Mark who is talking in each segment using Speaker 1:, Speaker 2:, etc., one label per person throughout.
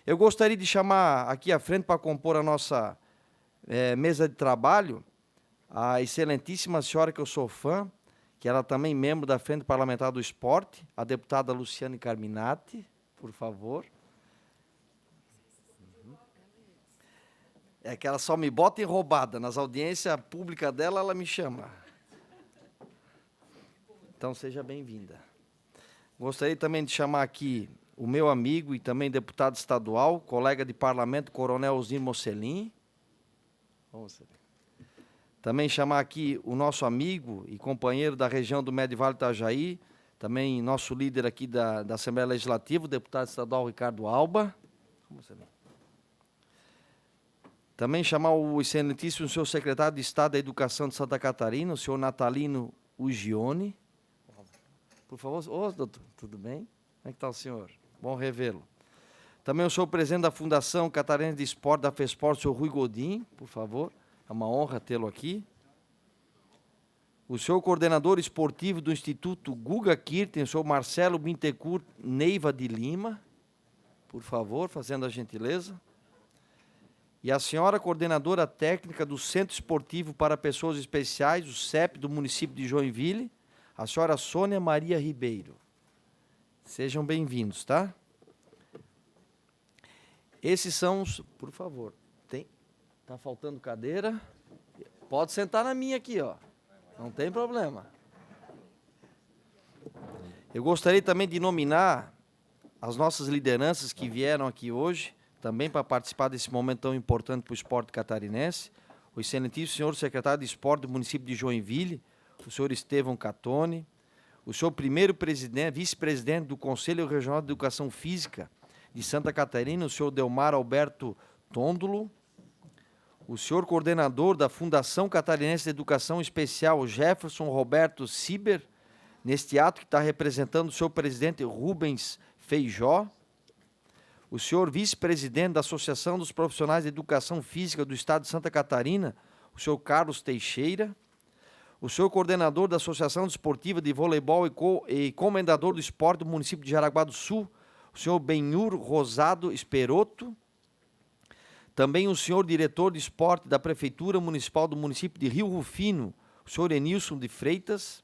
Speaker 1: Eu gostaria de chamar aqui à frente para compor a nossa mesa de trabalho a excelentíssima senhora que eu sou fã, que ela também é membro da Frente Parlamentar do Esporte, a deputada Luciane Carminati, por favor. É que ela só me bota em roubada, nas audiências públicas dela, ela me chama. Então, seja bem-vinda. Gostaria também de chamar aqui o meu amigo e também deputado estadual, colega de parlamento, Coronel Osnir Mocelin. Também chamar aqui o nosso amigo e companheiro da região do Médio Vale do Itajaí, também nosso líder aqui da Assembleia Legislativa, o deputado estadual Ricardo Alba. Também chamar o excelentíssimo senhor secretário de Estado da Educação de Santa Catarina, o senhor Natalino Ugione. Por favor. Ô, doutor, tudo bem? Como é que está o senhor? Bom revê-lo. Também eu sou o presidente da Fundação Catarinense de Esporte, da FESPORT, o senhor Rui Godin, por favor. É uma honra tê-lo aqui. O senhor coordenador esportivo do Instituto Guga Kirten, o senhor Marcelo Bintecourt Neiva de Lima, por favor, fazendo a gentileza. E a senhora coordenadora técnica do Centro Esportivo para Pessoas Especiais, o CEP, do município de Joinville, a senhora Sônia Maria Ribeiro. Sejam bem-vindos, tá? Esses são os... Por favor, tá faltando cadeira? Pode sentar na minha aqui, ó. Não tem problema. Eu gostaria também de nominar as nossas lideranças que vieram aqui hoje, também para participar desse momento tão importante para o esporte catarinense, o excelentíssimo senhor secretário de Esporte do município de Joinville, o senhor Estevão Catone, o senhor primeiro presidente, vice-presidente do Conselho Regional de Educação Física de Santa Catarina, o senhor Delmar Alberto Tôndolo, o senhor coordenador da Fundação Catarinense de Educação Especial, Jefferson Roberto Ciber, neste ato que está representando o senhor presidente Rubens Feijó, o senhor vice-presidente da Associação dos Profissionais de Educação Física do Estado de Santa Catarina, o senhor Carlos Teixeira, o senhor coordenador da Associação Desportiva de Voleibol e comendador do esporte do município de Jaraguá do Sul, o senhor Benhur Rosado Esperoto, também o senhor diretor de esporte da Prefeitura Municipal do município de Rio Rufino, o senhor Enilson de Freitas,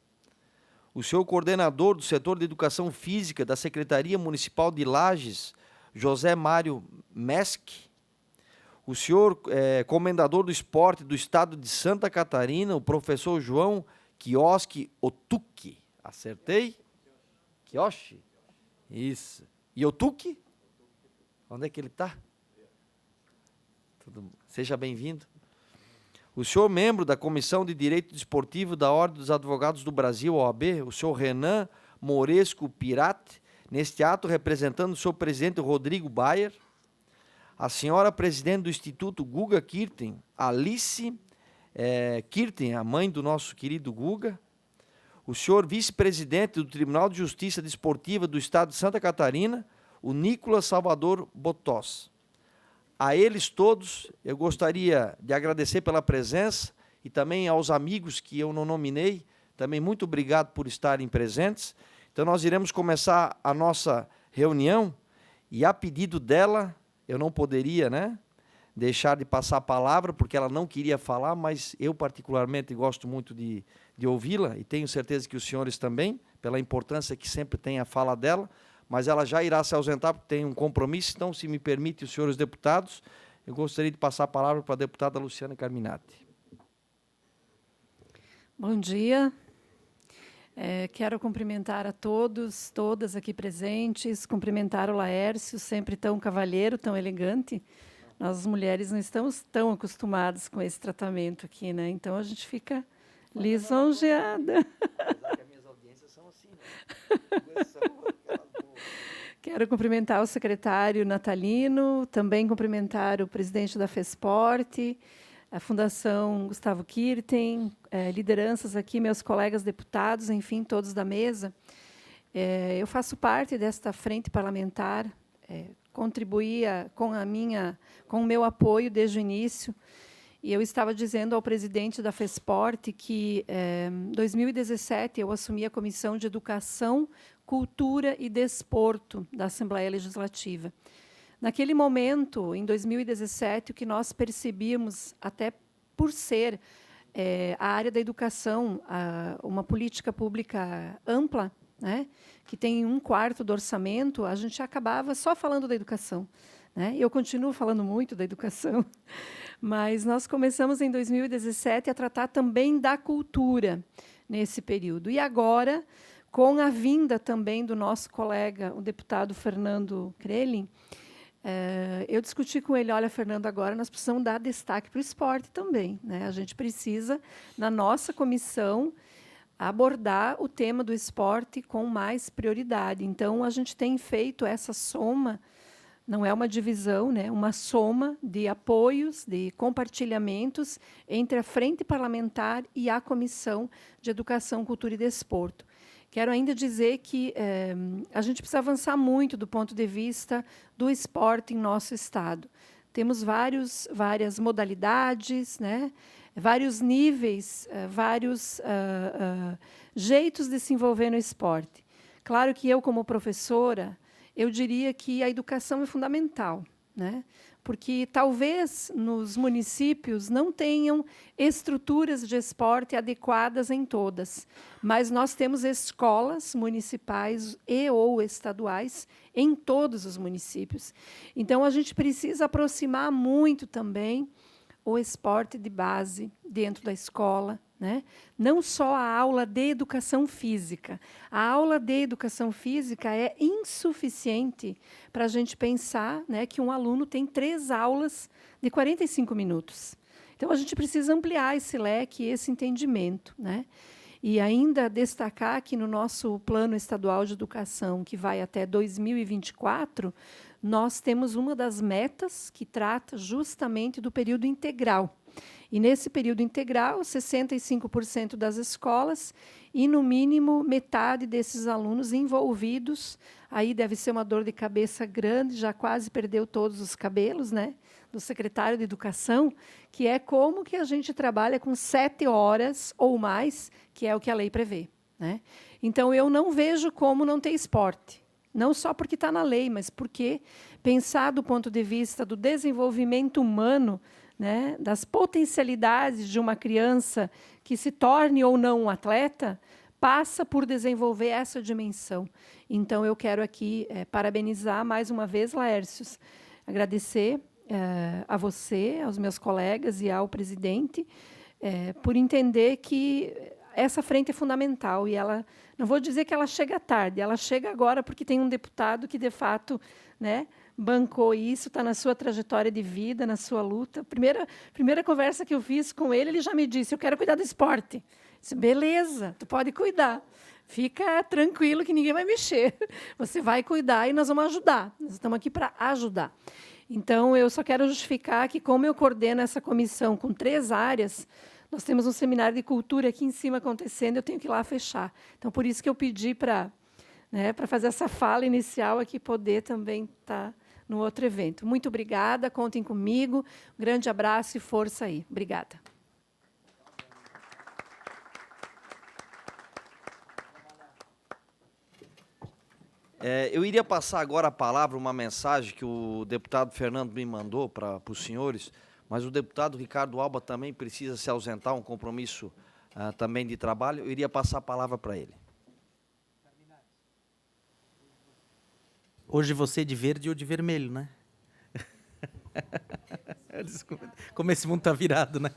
Speaker 1: o senhor coordenador do setor de Educação Física da Secretaria Municipal de Lages, José Mário Mesk, o senhor comendador do esporte do Estado de Santa Catarina, o professor João Kioski Otuki. Acertei? Kioshi? Isso. E Otuki? Onde é que ele está? Seja bem-vindo. O senhor membro da Comissão de Direito Desportivo da Ordem dos Advogados do Brasil, OAB, o senhor Renan Moresco Pirati, neste ato representando o senhor presidente Rodrigo Bayer, a senhora presidente do Instituto Guga Kirten, Alice Kirten, a mãe do nosso querido Guga, o senhor vice-presidente do Tribunal de Justiça Desportiva do Estado de Santa Catarina, o Nicolas Salvador Botós. A eles todos, eu gostaria de agradecer pela presença e também aos amigos que eu não nominei, também muito obrigado por estarem presentes. Então, nós iremos começar a nossa reunião e, a pedido dela, eu não poderia, deixar de passar a palavra, porque ela não queria falar, mas eu, particularmente, gosto muito de ouvi-la e tenho certeza que os senhores também, pela importância que sempre tem a fala dela, mas ela já irá se ausentar porque tem um compromisso. Então, se me permite, os senhores deputados, eu gostaria de passar a palavra para a deputada Luciane Carminati.
Speaker 2: Bom dia. Quero cumprimentar a todos, todas aqui presentes, cumprimentar o Laércio, sempre tão cavalheiro, tão elegante. Nós, as mulheres, não estamos tão acostumadas com esse tratamento aqui, né? Então, a gente fica lisonjeada.
Speaker 1: Apesar que as minhas audiências são assim,
Speaker 2: Quero cumprimentar o secretário Natalino, também cumprimentar o presidente da FESPORT, a Fundação Gustavo Kirten, lideranças aqui, meus colegas deputados, enfim, todos da mesa. Eu faço parte desta frente parlamentar, contribuía com o meu apoio desde o início, e eu estava dizendo ao presidente da FESPORT que, em 2017, eu assumi a Comissão de Educação, Cultura e Desporto da Assembleia Legislativa. Naquele momento, em 2017, o que nós percebíamos, até por ser a área da educação uma política pública ampla, né, que tem 1/4 do orçamento, a gente acabava só falando da educação, né? Eu continuo falando muito da educação, mas nós começamos em 2017 a tratar também da cultura nesse período. E agora, com a vinda também do nosso colega, o deputado Fernando Crelin, eu discuti com ele, olha, Fernando, agora nós precisamos dar destaque para o esporte também, né? A gente precisa, na nossa comissão, abordar o tema do esporte com mais prioridade. Então, a gente tem feito essa soma, não é uma divisão, né? Uma soma de apoios, de compartilhamentos entre a Frente Parlamentar e a Comissão de Educação, Cultura e Desporto. Quero ainda dizer que a gente precisa avançar muito do ponto de vista do esporte em nosso estado. Temos várias modalidades, né? Vários níveis, vários jeitos de se envolver no esporte. Claro que eu, como professora, eu diria que a educação é fundamental, né? Porque talvez nos municípios não tenham estruturas de esporte adequadas em todas, mas nós temos escolas municipais ou estaduais em todos os municípios. Então, a gente precisa aproximar muito também o esporte de base dentro da escola, né? Não só a aula de educação física. A aula de educação física é insuficiente para a gente pensar, né, que um aluno tem 3 aulas de 45 minutos. Então, a gente precisa ampliar esse leque, esse entendimento, né? E ainda destacar que no nosso Plano Estadual de Educação, que vai até 2024, nós temos uma das metas que trata justamente do período integral. E, nesse período integral, 65% das escolas e, no mínimo, metade desses alunos envolvidos. Aí deve ser uma dor de cabeça grande, já quase perdeu todos os cabelos, né, do secretário de Educação, que é como que a gente trabalha com 7 horas ou mais, que é o que a lei prevê, né? Então, eu não vejo como não ter esporte. Não só porque está na lei, mas porque pensar do ponto de vista do desenvolvimento humano, né, das potencialidades de uma criança que se torne ou não um atleta, passa por desenvolver essa dimensão. Então, eu quero aqui parabenizar mais uma vez, Laércios, agradecer a você, aos meus colegas e ao presidente, por entender que essa frente é fundamental e ela, não vou dizer que ela chega tarde, ela chega agora porque tem um deputado que, de fato, né, bancou isso, está na sua trajetória de vida, na sua luta. Primeira conversa que eu fiz com ele, ele já me disse, eu quero cuidar do esporte. Eu disse, beleza, tu pode cuidar. Fica tranquilo que ninguém vai mexer. Você vai cuidar e nós vamos ajudar. Nós estamos aqui para ajudar. Então, eu só quero justificar que, como eu coordeno essa comissão com 3 áreas, nós temos um seminário de cultura aqui em cima acontecendo, eu tenho que ir lá fechar. Então, por isso que eu pedi para fazer essa fala inicial aqui, poder também estar no outro evento. Muito obrigada, contem comigo. Um grande abraço e força aí. Obrigada.
Speaker 1: Eu iria passar agora a palavra, uma mensagem que o deputado Fernando me mandou para os senhores, mas o deputado Ricardo Alba também precisa se ausentar, um compromisso também de trabalho. Eu iria passar a palavra para ele.
Speaker 3: Hoje você de verde ou de vermelho, né? Como esse mundo está virado, né?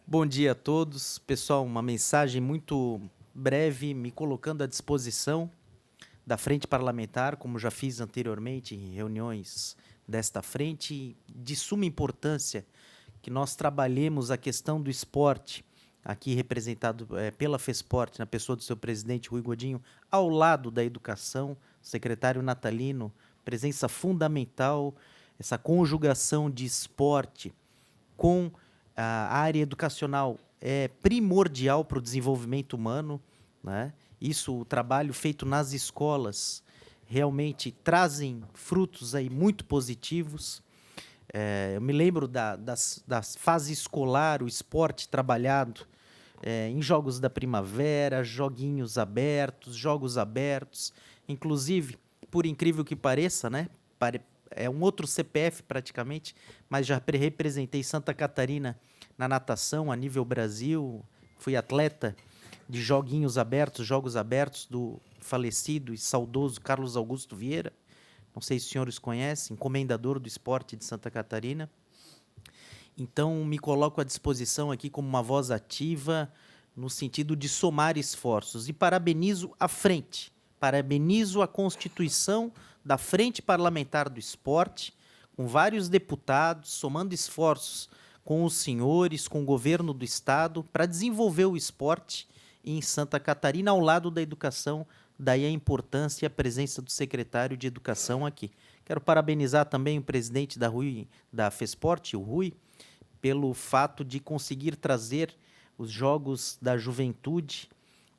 Speaker 3: Bom dia a todos. Pessoal, uma mensagem muito breve, me colocando à disposição da Frente Parlamentar, como já fiz anteriormente em reuniões desta frente, de suma importância que nós trabalhemos a questão do esporte, aqui representado pela FESPORT, na pessoa do seu presidente Rui Godinho, ao lado da educação, secretário Natalino, presença fundamental, essa conjugação de esporte com a área educacional é primordial para o desenvolvimento humano, né? Isso, o trabalho feito nas escolas, realmente trazem frutos aí muito positivos. Eu me lembro da fase escolar, o esporte trabalhado em jogos da primavera, joguinhos abertos, jogos abertos, inclusive, por incrível que pareça, né, é um outro CPF praticamente, mas já representei Santa Catarina na natação a nível Brasil, fui atleta de Jogos Abertos do falecido e saudoso Carlos Augusto Vieira, não sei se os senhores conhecem, comendador do esporte de Santa Catarina. Então, me coloco à disposição aqui como uma voz ativa, no sentido de somar esforços. E parabenizo a frente, parabenizo a constituição da Frente Parlamentar do Esporte, com vários deputados, somando esforços com os senhores, com o governo do Estado, para desenvolver o esporte em Santa Catarina, ao lado da educação. Daí a importância e a presença do secretário de Educação aqui. Quero parabenizar também o presidente da FESPORT, o Rui, pelo fato de conseguir trazer os Jogos da Juventude,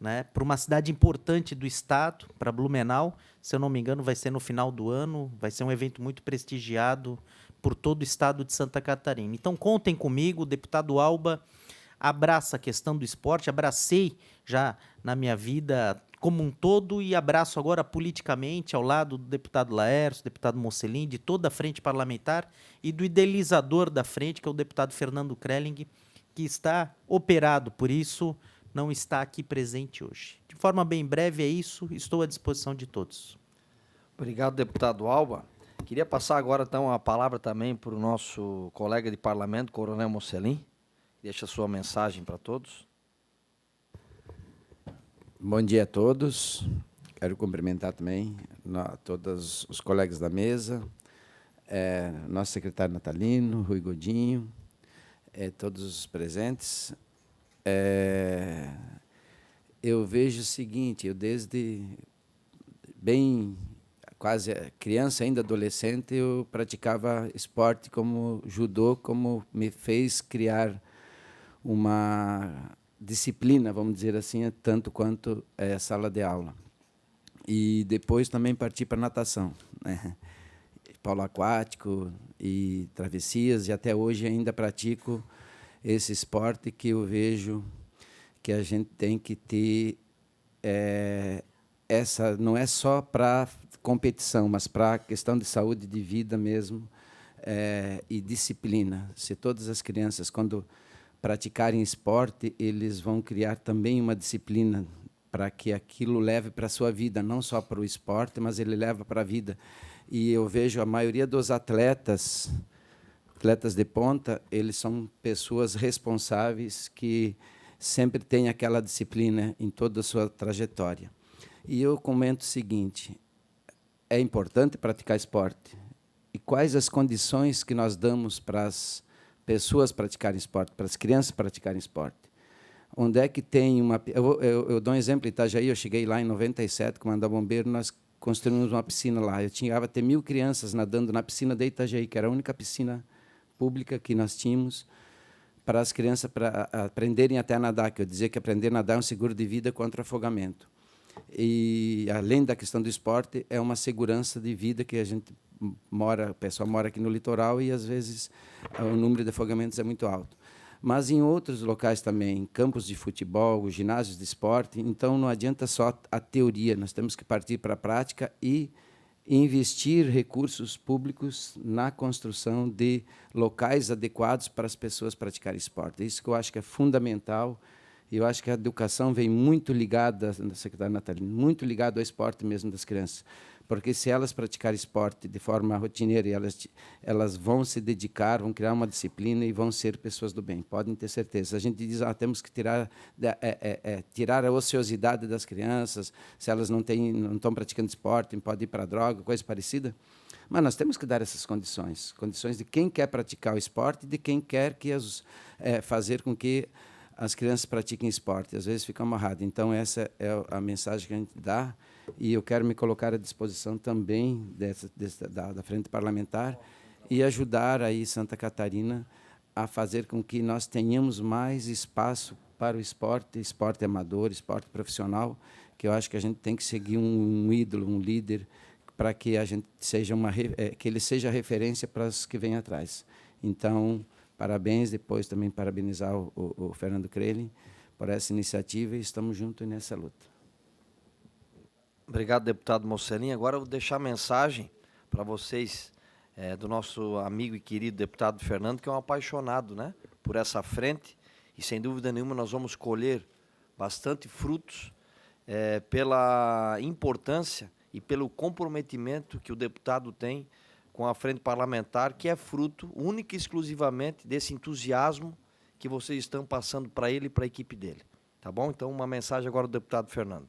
Speaker 3: né, para uma cidade importante do estado, para Blumenau. Se eu não me engano, vai ser no final do ano, vai ser um evento muito prestigiado por todo o estado de Santa Catarina. Então, contem comigo, o deputado Alba abraça a questão do esporte, abracei já na minha vida como um todo e abraço agora politicamente ao lado do deputado Laércio, deputado Mocelin, de toda a frente parlamentar e do idealizador da frente, que é o deputado Fernando Krelling, que está operado, por isso não está aqui presente hoje. De forma bem breve é isso, estou à disposição de todos.
Speaker 1: Obrigado, deputado Alba. Queria passar agora, então, a palavra também para o nosso colega de parlamento, Coronel Mocelin. Deixa a sua mensagem para todos.
Speaker 4: Bom dia a todos. Quero cumprimentar também todos os colegas da mesa, nosso secretário natalino, Rui Godinho, todos os presentes. Eu vejo o seguinte, eu desde bem quase criança, ainda adolescente, eu praticava esporte como judô, como me fez criar uma disciplina, vamos dizer assim, tanto quanto sala de aula. E depois também parti para natação, né? Polo aquático e travessias, e até hoje ainda pratico esse esporte que eu vejo que a gente tem que ter não é só para competição, mas para questão de saúde de vida mesmo, e disciplina. Se todas as crianças, quando praticarem esporte, eles vão criar também uma disciplina para que aquilo leve para a sua vida, não só para o esporte, mas ele leva para a vida. E eu vejo a maioria dos atletas de ponta, eles são pessoas responsáveis que sempre têm aquela disciplina em toda a sua trajetória. E eu comento o seguinte, é importante praticar esporte. E quais as condições que nós damos para as pessoas praticarem esporte, para as crianças praticarem esporte? Onde é que tem uma... Eu dou um exemplo, em Itajaí, eu cheguei lá em 97, comandante bombeiro, nós construímos uma piscina lá. Eu tinha até 1.000 crianças nadando na piscina de Itajaí, que era a única piscina pública que nós tínhamos para as crianças para aprenderem até a nadar, que eu dizia que aprender a nadar é um seguro de vida contra afogamento. E, além da questão do esporte, é uma segurança de vida que a gente o pessoal mora aqui no litoral e, às vezes, o número de afogamentos é muito alto. Mas em outros locais também, campos de futebol, ginásios de esporte, então não adianta só a teoria, nós temos que partir para a prática e investir recursos públicos na construção de locais adequados para as pessoas praticarem esporte. Isso que eu acho que é fundamental. Eu acho que a educação vem muito ligada, da secretária Natalina, muito ligada ao esporte mesmo das crianças. Porque se elas praticarem esporte de forma rotineira, elas vão se dedicar, vão criar uma disciplina e vão ser pessoas do bem, podem ter certeza. A gente diz, temos que tirar a ociosidade das crianças, se elas não estão praticando esporte, podem ir para a droga, coisa parecida. Mas nós temos que dar essas condições de quem quer praticar o esporte e de quem quer fazer com que as crianças pratiquem esporte. Às vezes fica amarrado. Então, essa é a mensagem que a gente dá. E eu quero me colocar à disposição também da Frente Parlamentar e ajudar aí Santa Catarina a fazer com que nós tenhamos mais espaço para o esporte amador, esporte profissional, que eu acho que a gente tem que seguir um ídolo, um líder, para que a gente que ele seja referência para os que vêm atrás. Então, parabéns, depois também parabenizar o Fernando Krelling por essa iniciativa e estamos juntos nessa luta.
Speaker 1: Obrigado, deputado Mocelin. Agora eu vou deixar a mensagem para vocês do nosso amigo e querido deputado Fernando, que é um apaixonado, né, por essa frente, e sem dúvida nenhuma nós vamos colher bastante frutos pela importância e pelo comprometimento que o deputado tem com a frente parlamentar, que é fruto única e exclusivamente desse entusiasmo que vocês estão passando para ele e para a equipe dele. Tá bom? Então, uma mensagem agora do deputado Fernando.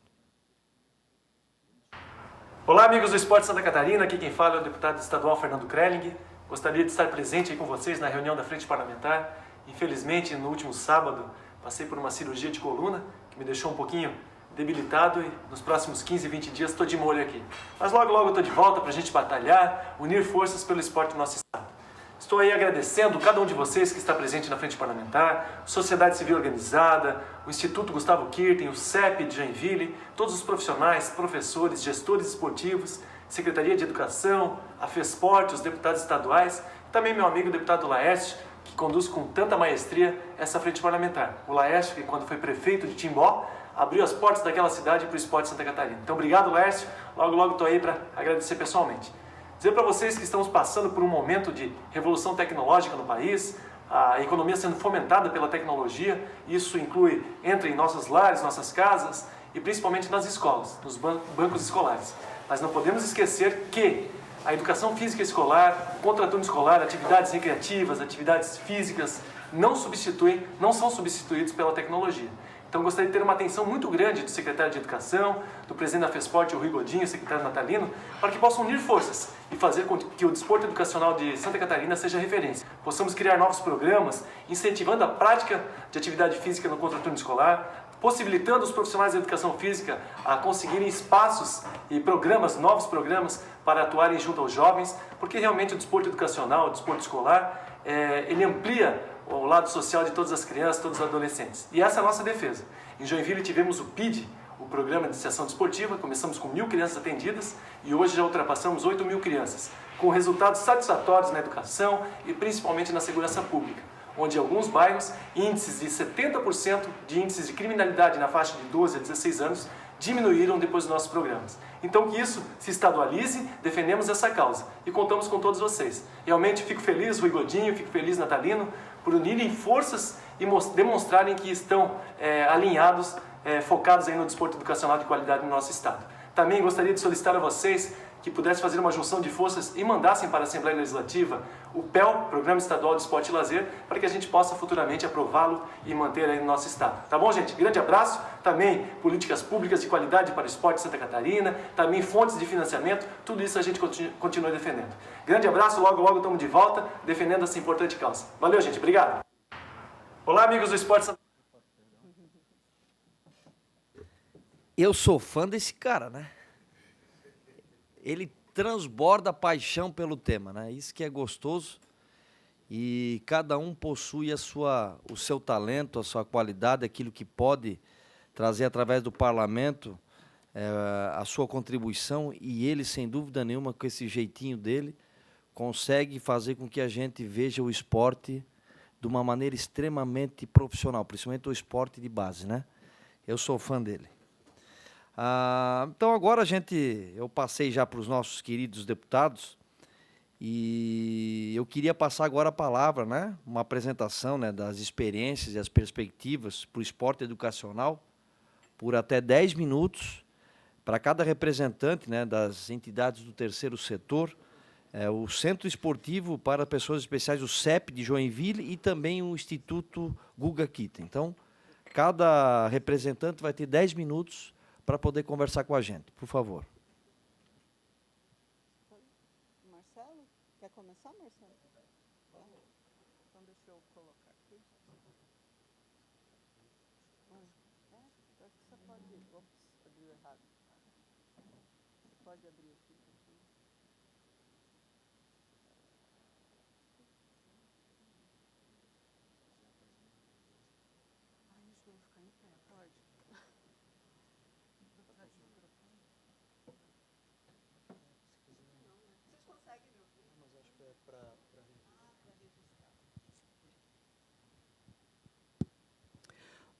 Speaker 5: Olá, amigos do Esporte Santa Catarina, aqui quem fala é o deputado estadual Fernando Krelling. Gostaria de estar presente aí com vocês na reunião da Frente Parlamentar. Infelizmente, no último sábado, passei por uma cirurgia de coluna, que me deixou um pouquinho debilitado, e nos próximos 15, 20 dias estou de molho aqui. Mas logo, logo eu estou de volta para a gente batalhar, unir forças pelo esporte do nosso estado. Estou aí agradecendo cada um de vocês que está presente na Frente Parlamentar, Sociedade Civil Organizada, o Instituto Gustavo Kirten, o CEP de Joinville, todos os profissionais, professores, gestores esportivos, Secretaria de Educação, a FESPORT, os deputados estaduais, e também meu amigo deputado Laércio, que conduz com tanta maestria essa Frente Parlamentar. O Laércio, que quando foi prefeito de Timbó, abriu as portas daquela cidade para o esporte de Santa Catarina. Então, obrigado, Laércio. Logo, logo estou aí para agradecer pessoalmente. Dizer para vocês que estamos passando por um momento de revolução tecnológica no país, a economia sendo fomentada pela tecnologia, isso entra em nossos lares, nossas casas e principalmente nas escolas, nos bancos escolares. Mas não podemos esquecer que a educação física escolar, o contraturno escolar, atividades recreativas, atividades físicas, não são substituídos pela tecnologia. Então, gostaria de ter uma atenção muito grande do secretário de Educação, do presidente da FESPORT, o Rui Godinho, o secretário Natalino, para que possam unir forças e fazer com que o desporto educacional de Santa Catarina seja referência. Possamos criar novos programas, incentivando a prática de atividade física no contraturno escolar, possibilitando os profissionais da educação física a conseguirem espaços e novos programas para atuarem junto aos jovens, porque realmente o desporto educacional, o desporto escolar, ele amplia o lado social de todas as crianças, todos os adolescentes. E essa é a nossa defesa. Em Joinville tivemos o PID, o Programa de Iniciação Desportiva, começamos com 1.000 crianças atendidas e hoje já ultrapassamos 8.000 crianças, com resultados satisfatórios na educação e principalmente na segurança pública, onde em alguns bairros, índices de 70% de índices de criminalidade na faixa de 12 a 16 anos diminuíram depois dos nossos programas. Então que isso se estadualize, defendemos essa causa e contamos com todos vocês. Realmente fico feliz, Rui Godinho, fico feliz, Natalino, por unirem forças e demonstrarem que estão alinhados, focados aí no desporto educacional de qualidade no nosso estado. Também gostaria de solicitar a vocês que pudessem fazer uma junção de forças e mandassem para a Assembleia Legislativa o PEL, Programa Estadual de Esporte e Lazer, para que a gente possa futuramente aprová-lo e manter aí no nosso estado. Tá bom, gente? Grande abraço. Também políticas públicas de qualidade para o esporte de Santa Catarina, também fontes de financiamento, tudo isso a gente continua defendendo. Grande abraço, logo, logo estamos de volta, defendendo essa importante causa. Valeu, gente. Obrigado. Olá, amigos do Esporte Santa Catarina.
Speaker 1: Eu sou fã desse cara, né? Ele transborda paixão pelo tema, né? Isso que é gostoso. E cada um possui o seu talento, a sua qualidade, aquilo que pode trazer através do parlamento a sua contribuição. E ele, sem dúvida nenhuma, com esse jeitinho dele, consegue fazer com que a gente veja o esporte de uma maneira extremamente profissional, principalmente o esporte de base, né? Eu sou fã dele. Então agora eu passei já para os nossos queridos deputados e eu queria passar agora a palavra, né, uma apresentação, né, das experiências e as perspectivas para o esporte educacional por até 10 minutos para cada representante, né, das entidades do terceiro setor, o Centro Esportivo para Pessoas Especiais, o CEP de Joinville e também o Instituto Guga Kirten. Então, cada representante vai ter 10 minutos para poder conversar com a gente. Por favor.
Speaker 6: Marcelo? Quer começar, Marcelo? Então deixa eu colocar aqui. Acho que você pode... Ops, abriu errado. Você pode abrir aqui. Ai, deixa eu ficar em pé, pode?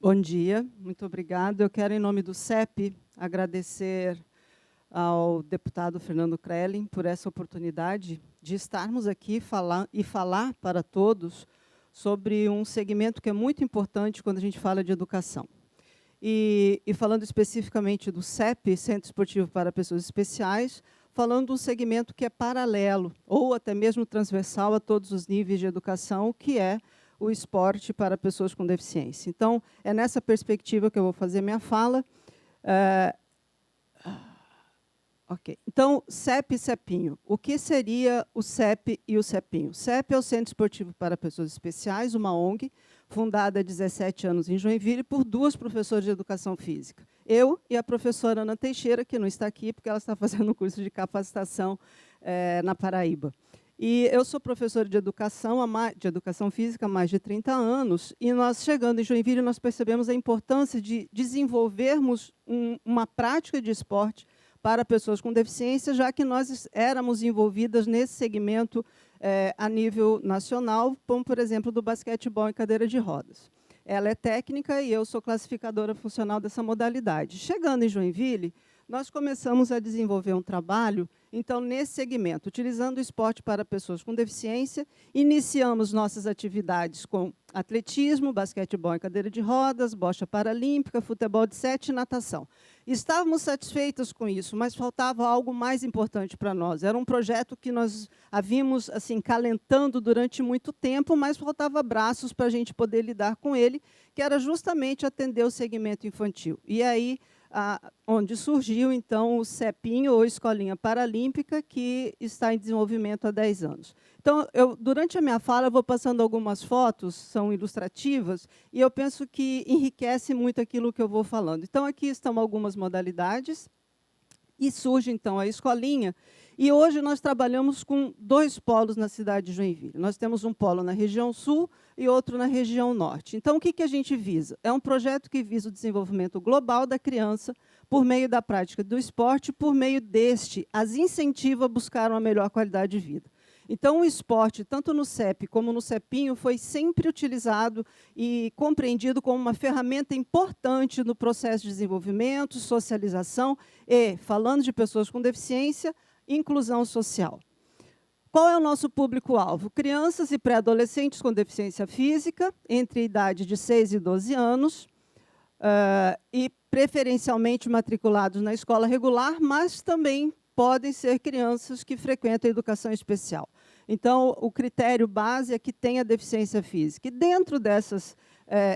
Speaker 6: Bom dia, muito obrigado. Eu quero, em nome do CEP, agradecer ao deputado Fernando Crelling por essa oportunidade de estarmos aqui falar para todos sobre um segmento que é muito importante quando a gente fala de educação. E falando especificamente do CEP, Centro Esportivo para Pessoas Especiais, falando de um segmento que é paralelo, ou até mesmo transversal a todos os níveis de educação, que é o esporte para pessoas com deficiência. Então, é nessa perspectiva que eu vou fazer minha fala. Ok. Então, CEP e CEPinho. O que seria o CEP e o CEPinho? O CEP é o Centro Esportivo para Pessoas Especiais, uma ONG, fundada há 17 anos em Joinville por 2 professoras de educação física. Eu e a professora Ana Teixeira, que não está aqui, porque ela está fazendo um curso de capacitação na Paraíba. E eu sou professora de educação física há mais de 30 anos, e nós, chegando em Joinville, nós percebemos a importância de desenvolvermos uma prática de esporte para pessoas com deficiência, já que nós éramos envolvidas nesse segmento a nível nacional, como, por exemplo, do basquetebol em cadeira de rodas. Ela é técnica e eu sou classificadora funcional dessa modalidade. Chegando em Joinville, nós começamos a desenvolver um trabalho, então, nesse segmento, utilizando o esporte para pessoas com deficiência, iniciamos nossas atividades com atletismo, basquetebol em cadeira de rodas, bocha paralímpica, futebol de 7 e natação. Estávamos satisfeitos com isso, mas faltava algo mais importante para nós. Era um projeto que nós havíamos assim, calentando durante muito tempo, mas faltava braços para a gente poder lidar com ele, que era justamente atender o segmento infantil. E aí, onde surgiu, então, o CEPinho, ou Escolinha Paralímpica, que está em desenvolvimento há 10 anos. Então, durante a minha fala, eu vou passando algumas fotos, são ilustrativas, e eu penso que enriquece muito aquilo que eu vou falando. Então, aqui estão algumas modalidades, e surge, então, a escolinha. E hoje nós trabalhamos com 2 polos na cidade de Joinville. Nós temos um polo na região sul e outro na região norte. Então, o que a gente visa? É um projeto que visa o desenvolvimento global da criança por meio da prática do esporte, por meio deste, as incentiva a buscar uma melhor qualidade de vida. Então, o esporte, tanto no CEP como no CEPinho, foi sempre utilizado e compreendido como uma ferramenta importante no processo de desenvolvimento, socialização e, falando de pessoas com deficiência, inclusão social. Qual é o nosso público-alvo? Crianças e pré-adolescentes com deficiência física, entre a idade de 6 e 12 anos, e preferencialmente matriculados na escola regular, mas também podem ser crianças que frequentam a educação especial. Então, o critério base é que tenha deficiência física. E dentro dessas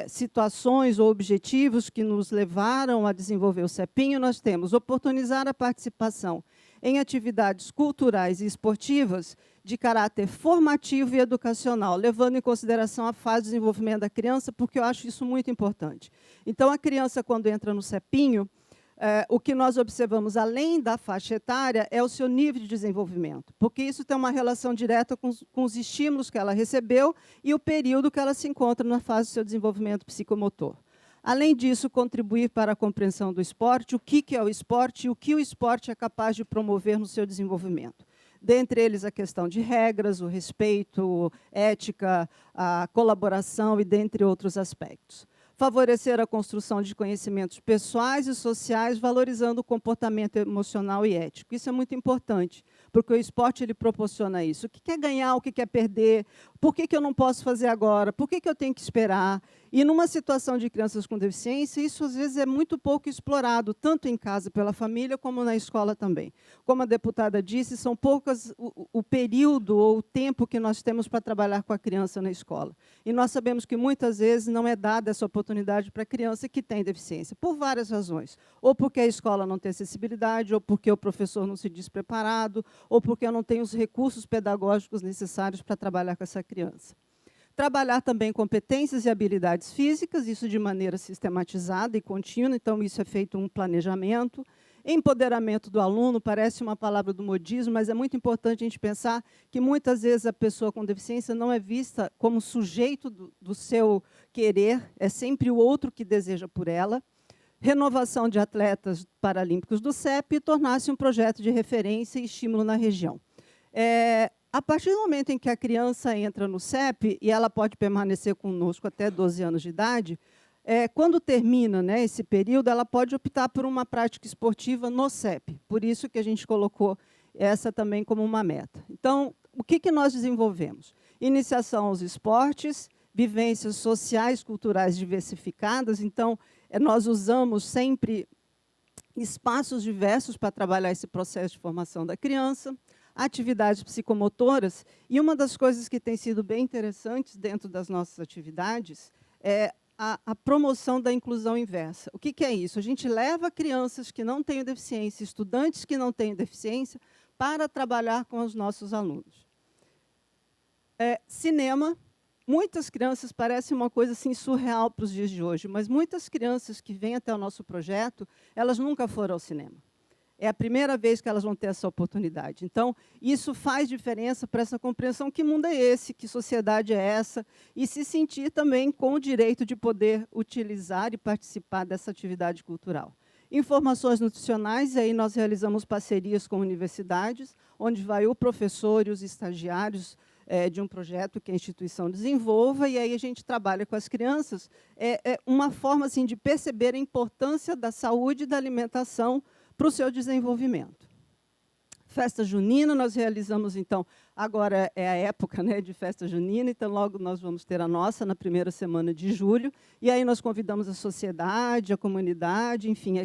Speaker 6: situações ou objetivos que nos levaram a desenvolver o CEPinho, nós temos oportunizar a participação em atividades culturais e esportivas de caráter formativo e educacional, levando em consideração a fase de desenvolvimento da criança, porque eu acho isso muito importante. Então, a criança, quando entra no CEPinho, o que nós observamos, além da faixa etária, é o seu nível de desenvolvimento, porque isso tem uma relação direta com os estímulos que ela recebeu e o período que ela se encontra na fase do seu desenvolvimento psicomotor. Além disso, contribuir para a compreensão do esporte, o que é o esporte e o que o esporte é capaz de promover no seu desenvolvimento. Dentre eles, a questão de regras, o respeito, ética, a colaboração e dentre outros aspectos. Favorecer a construção de conhecimentos pessoais e sociais, valorizando o comportamento emocional e ético. Isso é muito importante, porque o esporte ele proporciona isso. O que é ganhar, o que é perder, por que eu não posso fazer agora, por que eu tenho que esperar. E, numa situação de crianças com deficiência, isso, às vezes, é muito pouco explorado, tanto em casa pela família, como na escola também. Como a deputada disse, são poucas o período ou o tempo que nós temos para trabalhar com a criança na escola. E nós sabemos que, muitas vezes, não é dada essa oportunidade para a criança que tem deficiência, por várias razões. Ou porque a escola não tem acessibilidade, ou porque o professor não se diz preparado, ou porque não tem os recursos pedagógicos necessários para trabalhar com essa criança. Trabalhar também competências e habilidades físicas, isso de maneira sistematizada e contínua, então isso é feito um planejamento. Empoderamento do aluno, parece uma palavra do modismo, mas é muito importante a gente pensar que muitas vezes a pessoa com deficiência não é vista como sujeito do seu querer, é sempre o outro que deseja por ela. Renovação de atletas paralímpicos do CEP e tornar-se um projeto de referência e estímulo na região. A partir do momento em que a criança entra no CEP, e ela pode permanecer conosco até 12 anos de idade, quando termina, né, esse período, ela pode optar por uma prática esportiva no CEP. Por isso que a gente colocou essa também como uma meta. Então, o que nós desenvolvemos? Iniciação aos esportes, vivências sociais, culturais diversificadas. Então, nós usamos sempre espaços diversos para trabalhar esse processo de formação da criança, atividades psicomotoras. E uma das coisas que tem sido bem interessantes dentro das nossas atividades é a promoção da inclusão inversa. O que é isso? A gente leva crianças que não têm deficiência, estudantes que não têm deficiência, para trabalhar com os nossos alunos. Cinema. Muitas crianças, parece uma coisa assim, surreal para os dias de hoje, mas muitas crianças que vêm até o nosso projeto, elas nunca foram ao cinema. É a primeira vez que elas vão ter essa oportunidade. Então, isso faz diferença para essa compreensão: que mundo é esse, que sociedade é essa, e se sentir também com o direito de poder utilizar e participar dessa atividade cultural. Informações nutricionais, aí nós realizamos parcerias com universidades, onde vai o professor e os estagiários de um projeto que a instituição desenvolva, e aí a gente trabalha com as crianças. Uma forma assim, de perceber a importância da saúde e da alimentação para o seu desenvolvimento. Festa junina, nós realizamos, então, agora é a época, né, de festa junina, então logo nós vamos ter a nossa na primeira semana de julho, e aí nós convidamos a sociedade, a comunidade, enfim,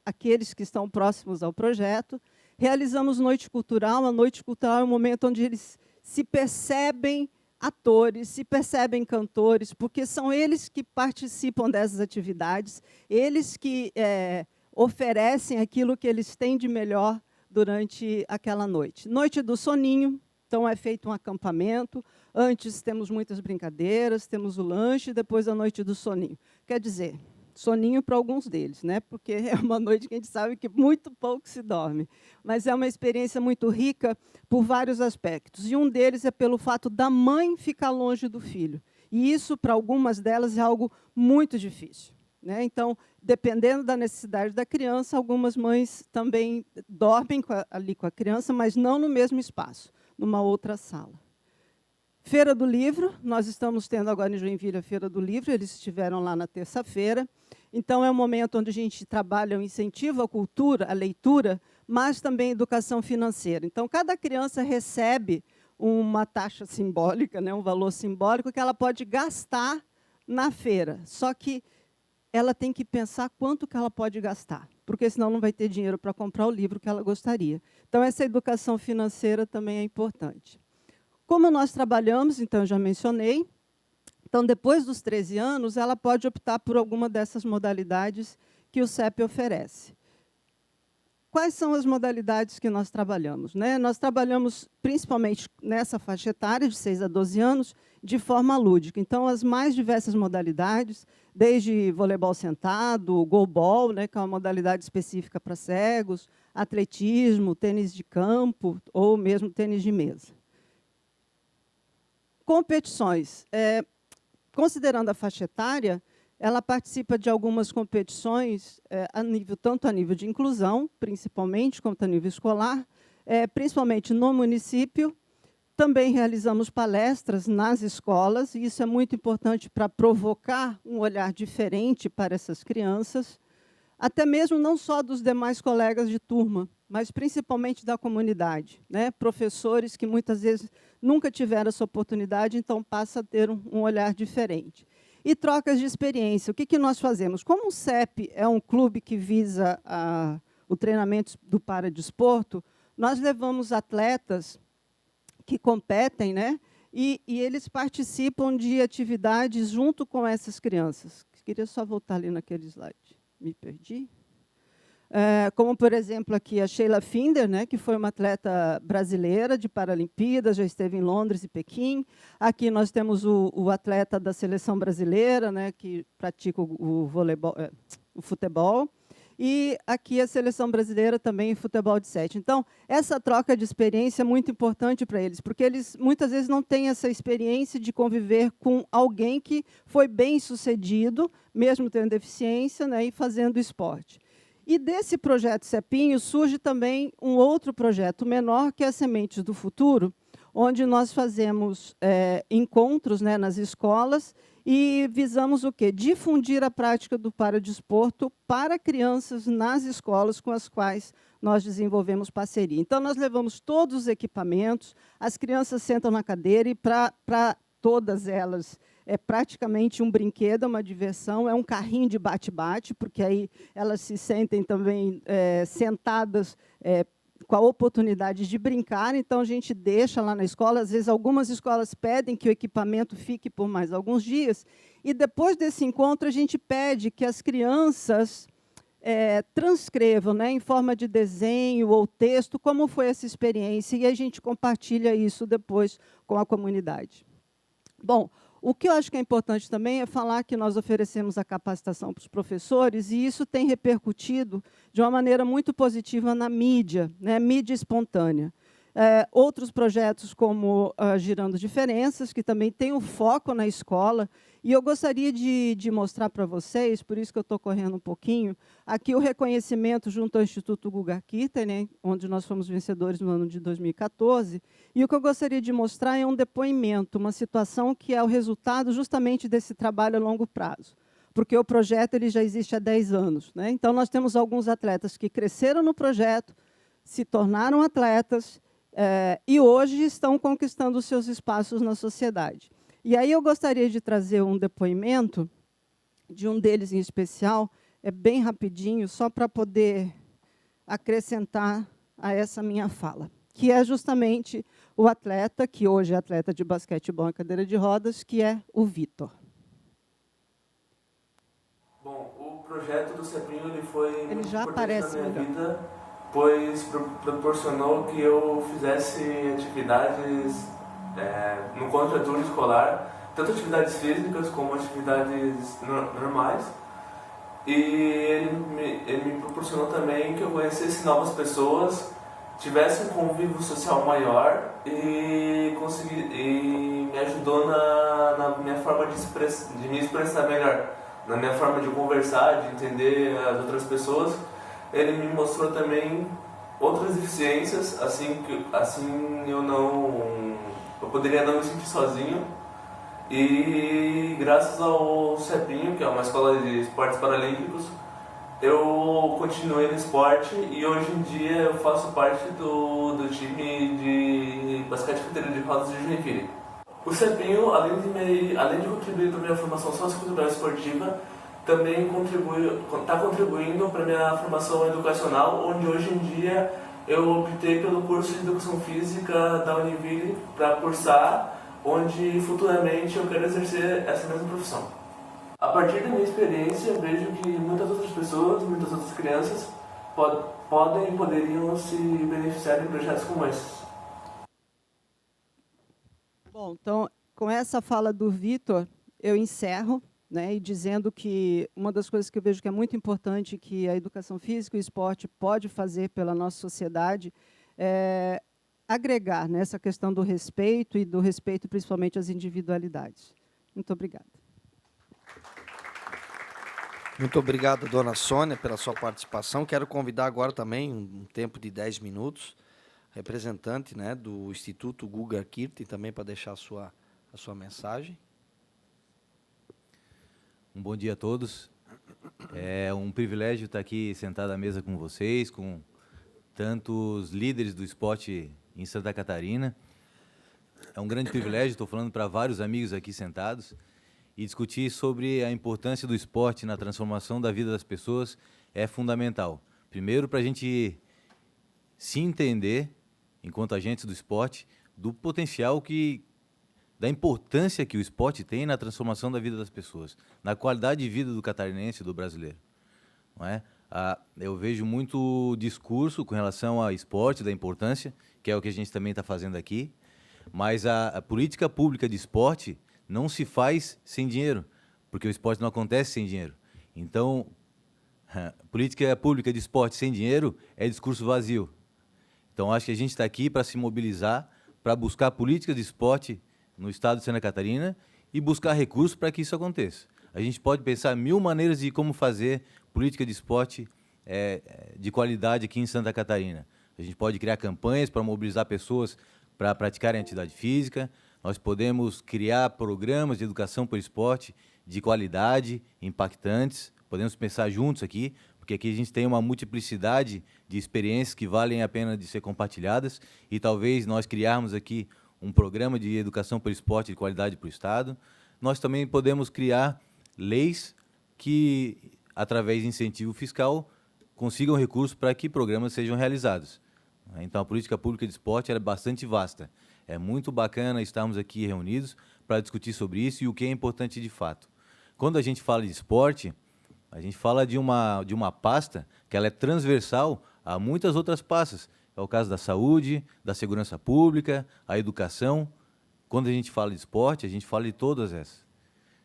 Speaker 6: aqueles que estão próximos ao projeto. Realizamos noite cultural. A noite cultural é um momento onde eles se percebem atores, se percebem cantores, porque são eles que participam dessas atividades, eles que oferecem aquilo que eles têm de melhor durante aquela noite. Noite do soninho, então é feito um acampamento, antes temos muitas brincadeiras, temos o lanche, depois a noite do soninho. Quer dizer, soninho para alguns deles, né? Porque é uma noite que a gente sabe que muito pouco se dorme. Mas é uma experiência muito rica por vários aspectos. E um deles é pelo fato da mãe ficar longe do filho. E isso, para algumas delas, é algo muito difícil, né? Então, dependendo da necessidade da criança, algumas mães também dormem ali com a criança, mas não no mesmo espaço, numa outra sala. Feira do Livro, nós estamos tendo agora em Joinville a Feira do Livro, eles estiveram lá na terça-feira. Então, é um momento onde a gente trabalha o incentivo à cultura, à leitura, mas também a educação financeira. Então, cada criança recebe uma taxa simbólica, né, um valor simbólico que ela pode gastar na feira. Só que ela tem que pensar quanto que ela pode gastar, porque senão não vai ter dinheiro para comprar o livro que ela gostaria. Então, essa educação financeira também é importante. Como nós trabalhamos, então, eu já mencionei, então, depois dos 13 anos, ela pode optar por alguma dessas modalidades que o CEP oferece. Quais são as modalidades que nós trabalhamos, né? Nós trabalhamos, principalmente nessa faixa etária, de 6 a 12 anos, de forma lúdica. Então, as mais diversas modalidades, desde voleibol sentado, goalball, né, que é uma modalidade específica para cegos, atletismo, tênis de campo ou mesmo tênis de mesa. Competições. Considerando a faixa etária, ela participa de algumas competições, tanto a nível de inclusão, principalmente, quanto a nível escolar, principalmente no município. Também realizamos palestras nas escolas, e isso é muito importante para provocar um olhar diferente para essas crianças, até mesmo não só dos demais colegas de turma, mas principalmente da comunidade, né? Professores que muitas vezes nunca tiveram essa oportunidade, então passa a ter um olhar diferente. E trocas de experiência. O que nós fazemos? Como o CEP é um clube que visa o treinamento do paradesporto, nós levamos atletas que competem, né? E eles participam de atividades junto com essas crianças. Queria só voltar ali naquele slide. Me perdi. Como, por exemplo, aqui a Sheila Finder, né, que foi uma atleta brasileira de Paralimpíadas, já esteve em Londres e Pequim. Aqui nós temos o atleta da seleção brasileira, né, que pratica o voleibol, o futebol. E aqui a seleção brasileira também em futebol de 7. Então, essa troca de experiência é muito importante para eles, porque eles muitas vezes não têm essa experiência de conviver com alguém que foi bem-sucedido, mesmo tendo deficiência, né, e fazendo esporte. E desse projeto CEPinho surge também um outro projeto menor, que é a Sementes do Futuro, onde nós fazemos encontros, né, nas escolas e visamos o quê? Difundir a prática do paradesporto para crianças nas escolas com as quais nós desenvolvemos parceria. Então, nós levamos todos os equipamentos, as crianças sentam na cadeira e, para todas elas, é praticamente um brinquedo, uma diversão, é um carrinho de bate-bate, porque aí elas se sentem também sentadas com a oportunidade de brincar. Então, a gente deixa lá na escola. Às vezes, algumas escolas pedem que o equipamento fique por mais alguns dias. E, depois desse encontro, a gente pede que as crianças transcrevam, né, em forma de desenho ou texto, como foi essa experiência, e a gente compartilha isso depois com a comunidade. Bom, o que eu acho que é importante também é falar que nós oferecemos a capacitação para os professores, e isso tem repercutido de uma maneira muito positiva na mídia, né, mídia espontânea. Outros projetos, como Girando Diferenças, que também tem um foco na escola, e eu gostaria de mostrar para vocês, por isso que eu estou correndo um pouquinho, aqui o reconhecimento junto ao Instituto Gugar Kirten, né, onde nós fomos vencedores no ano de 2014, e o que eu gostaria de mostrar é um depoimento, uma situação que é o resultado justamente desse trabalho a longo prazo, porque o projeto ele já existe há 10 anos. Né? Então, nós temos alguns atletas que cresceram no projeto, se tornaram atletas, e hoje estão conquistando os seus espaços na sociedade. E aí eu gostaria de trazer um depoimento de um deles em especial, bem rapidinho, só para poder acrescentar a essa minha fala, que é justamente o atleta, que hoje é atleta de basquetebol em cadeira de rodas, que é o Vitor.
Speaker 7: Bom, o projeto do CEPinho ele foi
Speaker 6: Ele
Speaker 7: muito
Speaker 6: já
Speaker 7: importante
Speaker 6: aparece
Speaker 7: na minha
Speaker 6: melhor.
Speaker 7: vida, pois proporcionou que eu fizesse atividades no contraturno escolar, tanto atividades físicas como atividades normais. E ele me proporcionou também que eu conhecesse novas pessoas, tivesse um convívio social maior e me ajudou na minha forma de me expressar melhor, na minha forma de conversar, de entender as outras pessoas. Ele me mostrou também outras deficiências, assim eu poderia não me sentir sozinho. E graças ao CEPinho, que é uma escola de esportes paralímpicos, eu continuei no esporte e hoje em dia eu faço parte do time de basquete cadeira de rodas de Joinville. O CEPinho, além de contribuir para a minha formação sociocultural e esportiva, também está contribuindo para a minha formação educacional, onde hoje em dia eu optei pelo curso de Educação Física da Univille para cursar, onde futuramente eu quero exercer essa mesma profissão. A partir da minha experiência, eu vejo que muitas outras pessoas, muitas outras crianças poderiam se beneficiar de projetos como esses.
Speaker 6: Bom, então, com essa fala do Vitor, eu encerro, né, e dizendo que uma das coisas que eu vejo que é muito importante que a educação física e o esporte pode fazer pela nossa sociedade é agregar nessa questão do respeito e do respeito principalmente às individualidades. Muito obrigada.
Speaker 1: Muito obrigado, dona Sônia, pela sua participação. Quero convidar agora também, um tempo de 10 minutos, representante, né, do Instituto Gugar Kirten, também para deixar a sua mensagem.
Speaker 8: Um bom dia a todos. É um privilégio estar aqui sentado à mesa com vocês, com tantos líderes do esporte em Santa Catarina. É um grande privilégio, estou falando para vários amigos aqui sentados, e discutir sobre a importância do esporte na transformação da vida das pessoas é fundamental. Primeiro, para a gente se entender, enquanto agentes do esporte, do potencial da importância que o esporte tem na transformação da vida das pessoas, na qualidade de vida do catarinense e do brasileiro. Não é? Eu vejo muito discurso com relação ao esporte, da importância, que é o que a gente também está fazendo aqui, mas a política pública de esporte não se faz sem dinheiro, porque o esporte não acontece sem dinheiro. Então, política pública de esporte sem dinheiro é discurso vazio. Então, acho que a gente está aqui para se mobilizar, para buscar políticas de esporte no estado de Santa Catarina e buscar recursos para que isso aconteça. A gente pode pensar 1000 maneiras de como fazer política de esporte de qualidade aqui em Santa Catarina. A gente pode criar campanhas para mobilizar pessoas para praticarem atividade física. Nós podemos criar programas de educação por esporte de qualidade, impactantes. Podemos pensar juntos aqui, porque aqui a gente tem uma multiplicidade de experiências que valem a pena de ser compartilhadas, e talvez nós criarmos aqui um programa de educação por esporte de qualidade para o Estado. Nós também podemos criar leis que, através de incentivo fiscal, consigam recursos para que programas sejam realizados. Então, a política pública de esporte é bastante vasta. É muito bacana estarmos aqui reunidos para discutir sobre isso e o que é importante de fato. Quando a gente fala de esporte, a gente fala de uma pasta que ela é transversal a muitas outras pastas. É o caso da saúde, da segurança pública, a educação. Quando a gente fala de esporte, a gente fala de todas essas.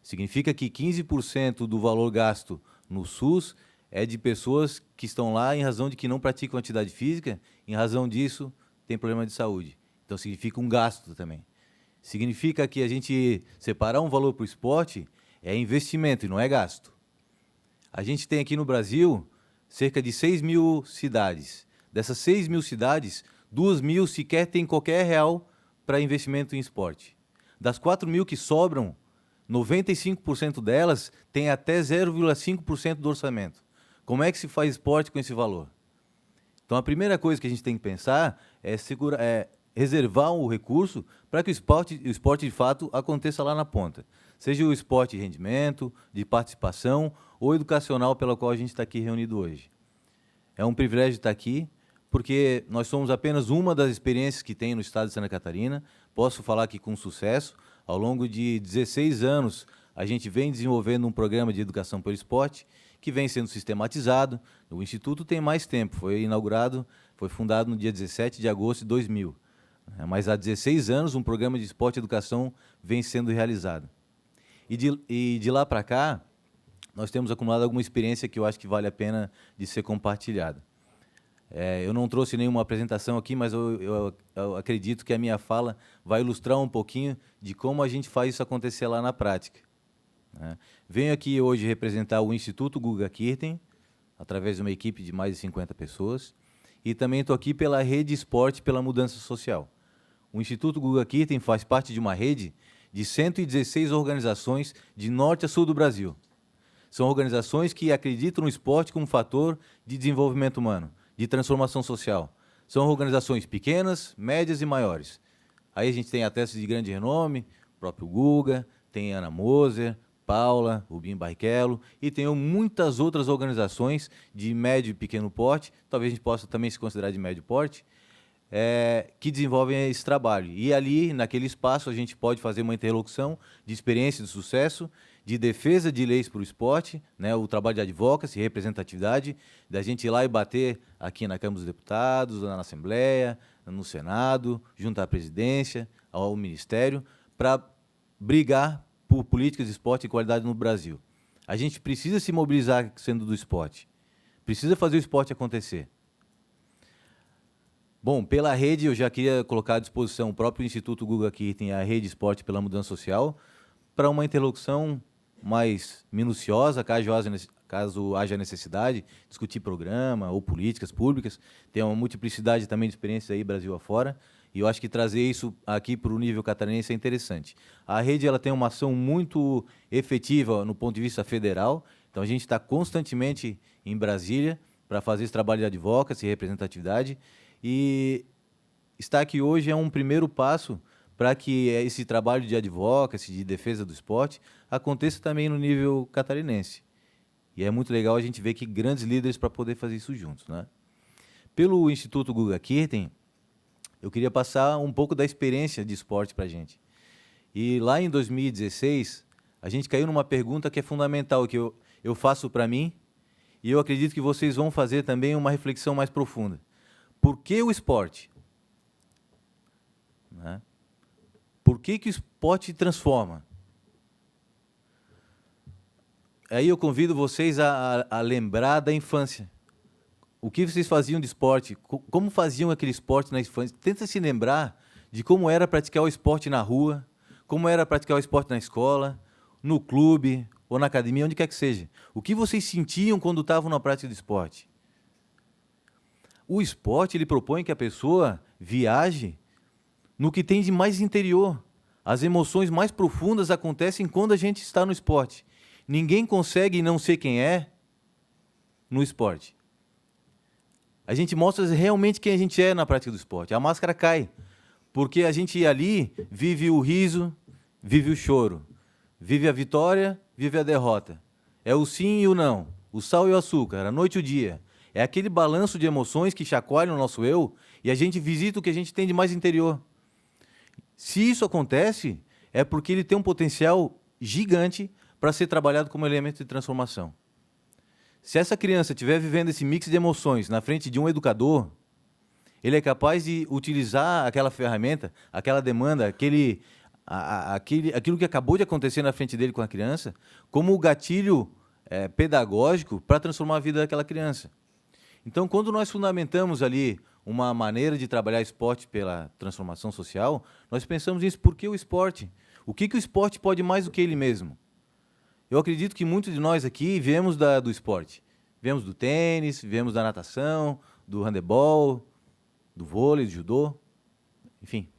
Speaker 8: Significa que 15% do valor gasto no SUS é de pessoas que estão lá em razão de que não praticam atividade física, em razão disso tem problema de saúde. Então significa um gasto também. Significa que a gente separar um valor para o esporte é investimento e não é gasto. A gente tem aqui no Brasil cerca de 6 mil cidades. Dessas 6 mil cidades, 2 mil sequer têm qualquer real para investimento em esporte. Das 4 mil que sobram, 95% delas têm até 0,5% do orçamento. Como é que se faz esporte com esse valor? Então, a primeira coisa que a gente tem que pensar é reservar o recurso para que o esporte, de fato, aconteça lá na ponta. Seja o esporte de rendimento, de participação ou educacional pela qual a gente está aqui reunido hoje. É um privilégio estar aqui, porque nós somos apenas uma das experiências que tem no estado de Santa Catarina. Posso falar que com sucesso. Ao longo de 16 anos, a gente vem desenvolvendo um programa de educação pelo esporte que vem sendo sistematizado. O Instituto tem mais tempo, foi fundado no dia 17 de agosto de 2000. Mas há 16 anos, um programa de esporte e educação vem sendo realizado. E de lá para cá, nós temos acumulado alguma experiência que eu acho que vale a pena de ser compartilhada. Eu não trouxe nenhuma apresentação aqui, mas eu acredito que a minha fala vai ilustrar um pouquinho de como a gente faz isso acontecer lá na prática. Venho aqui hoje representar o Instituto Guga Kirten, através de uma equipe de mais de 50 pessoas, e também estou aqui pela Rede Esporte pela Mudança Social. O Instituto Guga Kirten faz parte de uma rede de 116 organizações de norte a sul do Brasil. São organizações que acreditam no esporte como fator de desenvolvimento humano, de transformação social. São organizações pequenas, médias e maiores. Aí a gente tem atletas de grande renome, o próprio Guga, tem Ana Moser, Paula, Rubinho Barrichello, e tem muitas outras organizações de médio e pequeno porte, talvez a gente possa também se considerar de médio porte, que desenvolvem esse trabalho. E ali, naquele espaço, a gente pode fazer uma interlocução de experiência de sucesso, de defesa de leis para o esporte, o trabalho de advocacy, representatividade, da gente ir lá e bater aqui na Câmara dos Deputados, na Assembleia, no Senado, junto à presidência, ao Ministério, para brigar por políticas de esporte e qualidade no Brasil. A gente precisa se mobilizar sendo do esporte. Precisa fazer o esporte acontecer. Bom, pela rede, eu já queria colocar à disposição o próprio Instituto Guga Kirten, a Rede Esporte pela Mudança Social, para uma interlocução mais minuciosa, caso haja necessidade, discutir programa ou políticas públicas. Tem uma multiplicidade também de experiências aí, Brasil afora, e eu acho que trazer isso aqui para o nível catarinense é interessante. A rede ela tem uma ação muito efetiva no ponto de vista federal, então a gente está constantemente em Brasília para fazer esse trabalho de advocacy e representatividade, e estar aqui hoje é um primeiro passo para que esse trabalho de advocacy, de defesa do esporte, aconteça também no nível catarinense. E é muito legal a gente ver que grandes líderes para poder fazer isso juntos. Pelo Instituto Guga Kirten, eu queria passar um pouco da experiência de esporte para a gente. E lá em 2016, a gente caiu numa pergunta que é fundamental, que eu faço para mim, e eu acredito que vocês vão fazer também uma reflexão mais profunda. Por que o esporte? Por que o esporte transforma? Aí eu convido vocês a lembrar da infância. O que vocês faziam de esporte? Como faziam aquele esporte na infância? Tenta se lembrar de como era praticar o esporte na rua, como era praticar o esporte na escola, no clube ou na academia, onde quer que seja. O que vocês sentiam quando estavam na prática do esporte? O esporte ele propõe que a pessoa viaje no que tem de mais interior. As emoções mais profundas acontecem quando a gente está no esporte. Ninguém consegue não ser quem é no esporte. A gente mostra realmente quem a gente é na prática do esporte. A máscara cai, porque a gente ali vive o riso, vive o choro, vive a vitória, vive a derrota. É o sim e o não, o sal e o açúcar, a noite e o dia. É aquele balanço de emoções que chacoalham o nosso eu e a gente visita o que a gente tem de mais interior. Se isso acontece, é porque ele tem um potencial gigante para ser trabalhado como elemento de transformação. Se essa criança estiver vivendo esse mix de emoções na frente de um educador, ele é capaz de utilizar aquela ferramenta, aquela demanda, aquilo que acabou de acontecer na frente dele com a criança, como o gatilho pedagógico para transformar a vida daquela criança. Então, quando nós fundamentamos ali uma maneira de trabalhar esporte pela transformação social, nós pensamos nisso. Por que o esporte? O que o esporte pode mais do que ele mesmo? Eu acredito que muitos de nós aqui viemos do esporte. Viemos do tênis, viemos da natação, do handebol, do vôlei, do judô, enfim,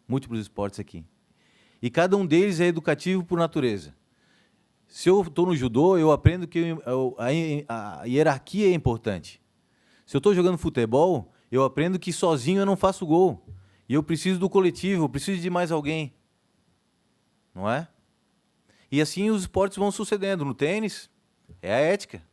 Speaker 8: múltiplos esportes aqui. E cada um deles é educativo por natureza. Se eu estou no judô, eu aprendo que a hierarquia é importante. Se eu estou jogando futebol, eu aprendo que sozinho eu não faço gol. E eu preciso do coletivo, eu preciso de mais alguém. Não é? E assim os esportes vão sucedendo. No tênis, é a ética.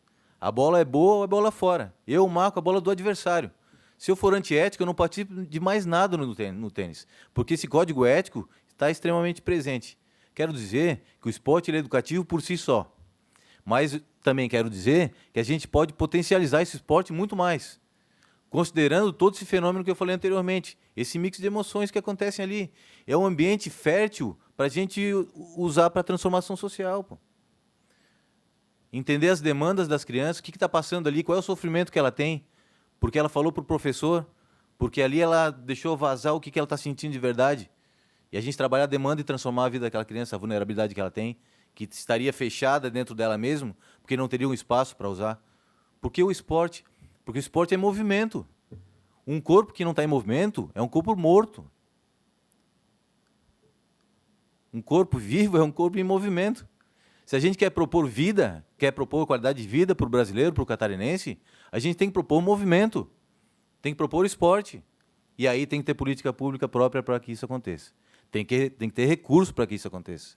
Speaker 8: A bola é boa ou a bola fora. Eu marco a bola do adversário. Se eu for antiético, eu não participo de mais nada no tênis. Porque esse código ético está extremamente presente. Quero dizer que o esporte ele é educativo por si só. Mas também quero dizer que a gente pode potencializar esse esporte muito mais. Considerando todo esse fenômeno que eu falei anteriormente. Esse mix de emoções que acontecem ali. É um ambiente fértil para a gente usar para a transformação social. Pô. Entender as demandas das crianças, o que está passando ali, qual é o sofrimento que ela tem. Porque ela falou para o professor, porque ali ela deixou vazar o que ela está sentindo de verdade. E a gente trabalhar a demanda e transformar a vida daquela criança, a vulnerabilidade que ela tem, que estaria fechada dentro dela mesma, porque não teria um espaço para usar. Por que o esporte? Porque o esporte é movimento. Um corpo que não está em movimento é um corpo morto. Um corpo vivo é um corpo em movimento. Se a gente quer propor vida, quer propor qualidade de vida para o brasileiro, para o catarinense, a gente tem que propor movimento, tem que propor esporte. E aí tem que ter política pública própria para que isso aconteça. Tem que ter recursos para que isso aconteça.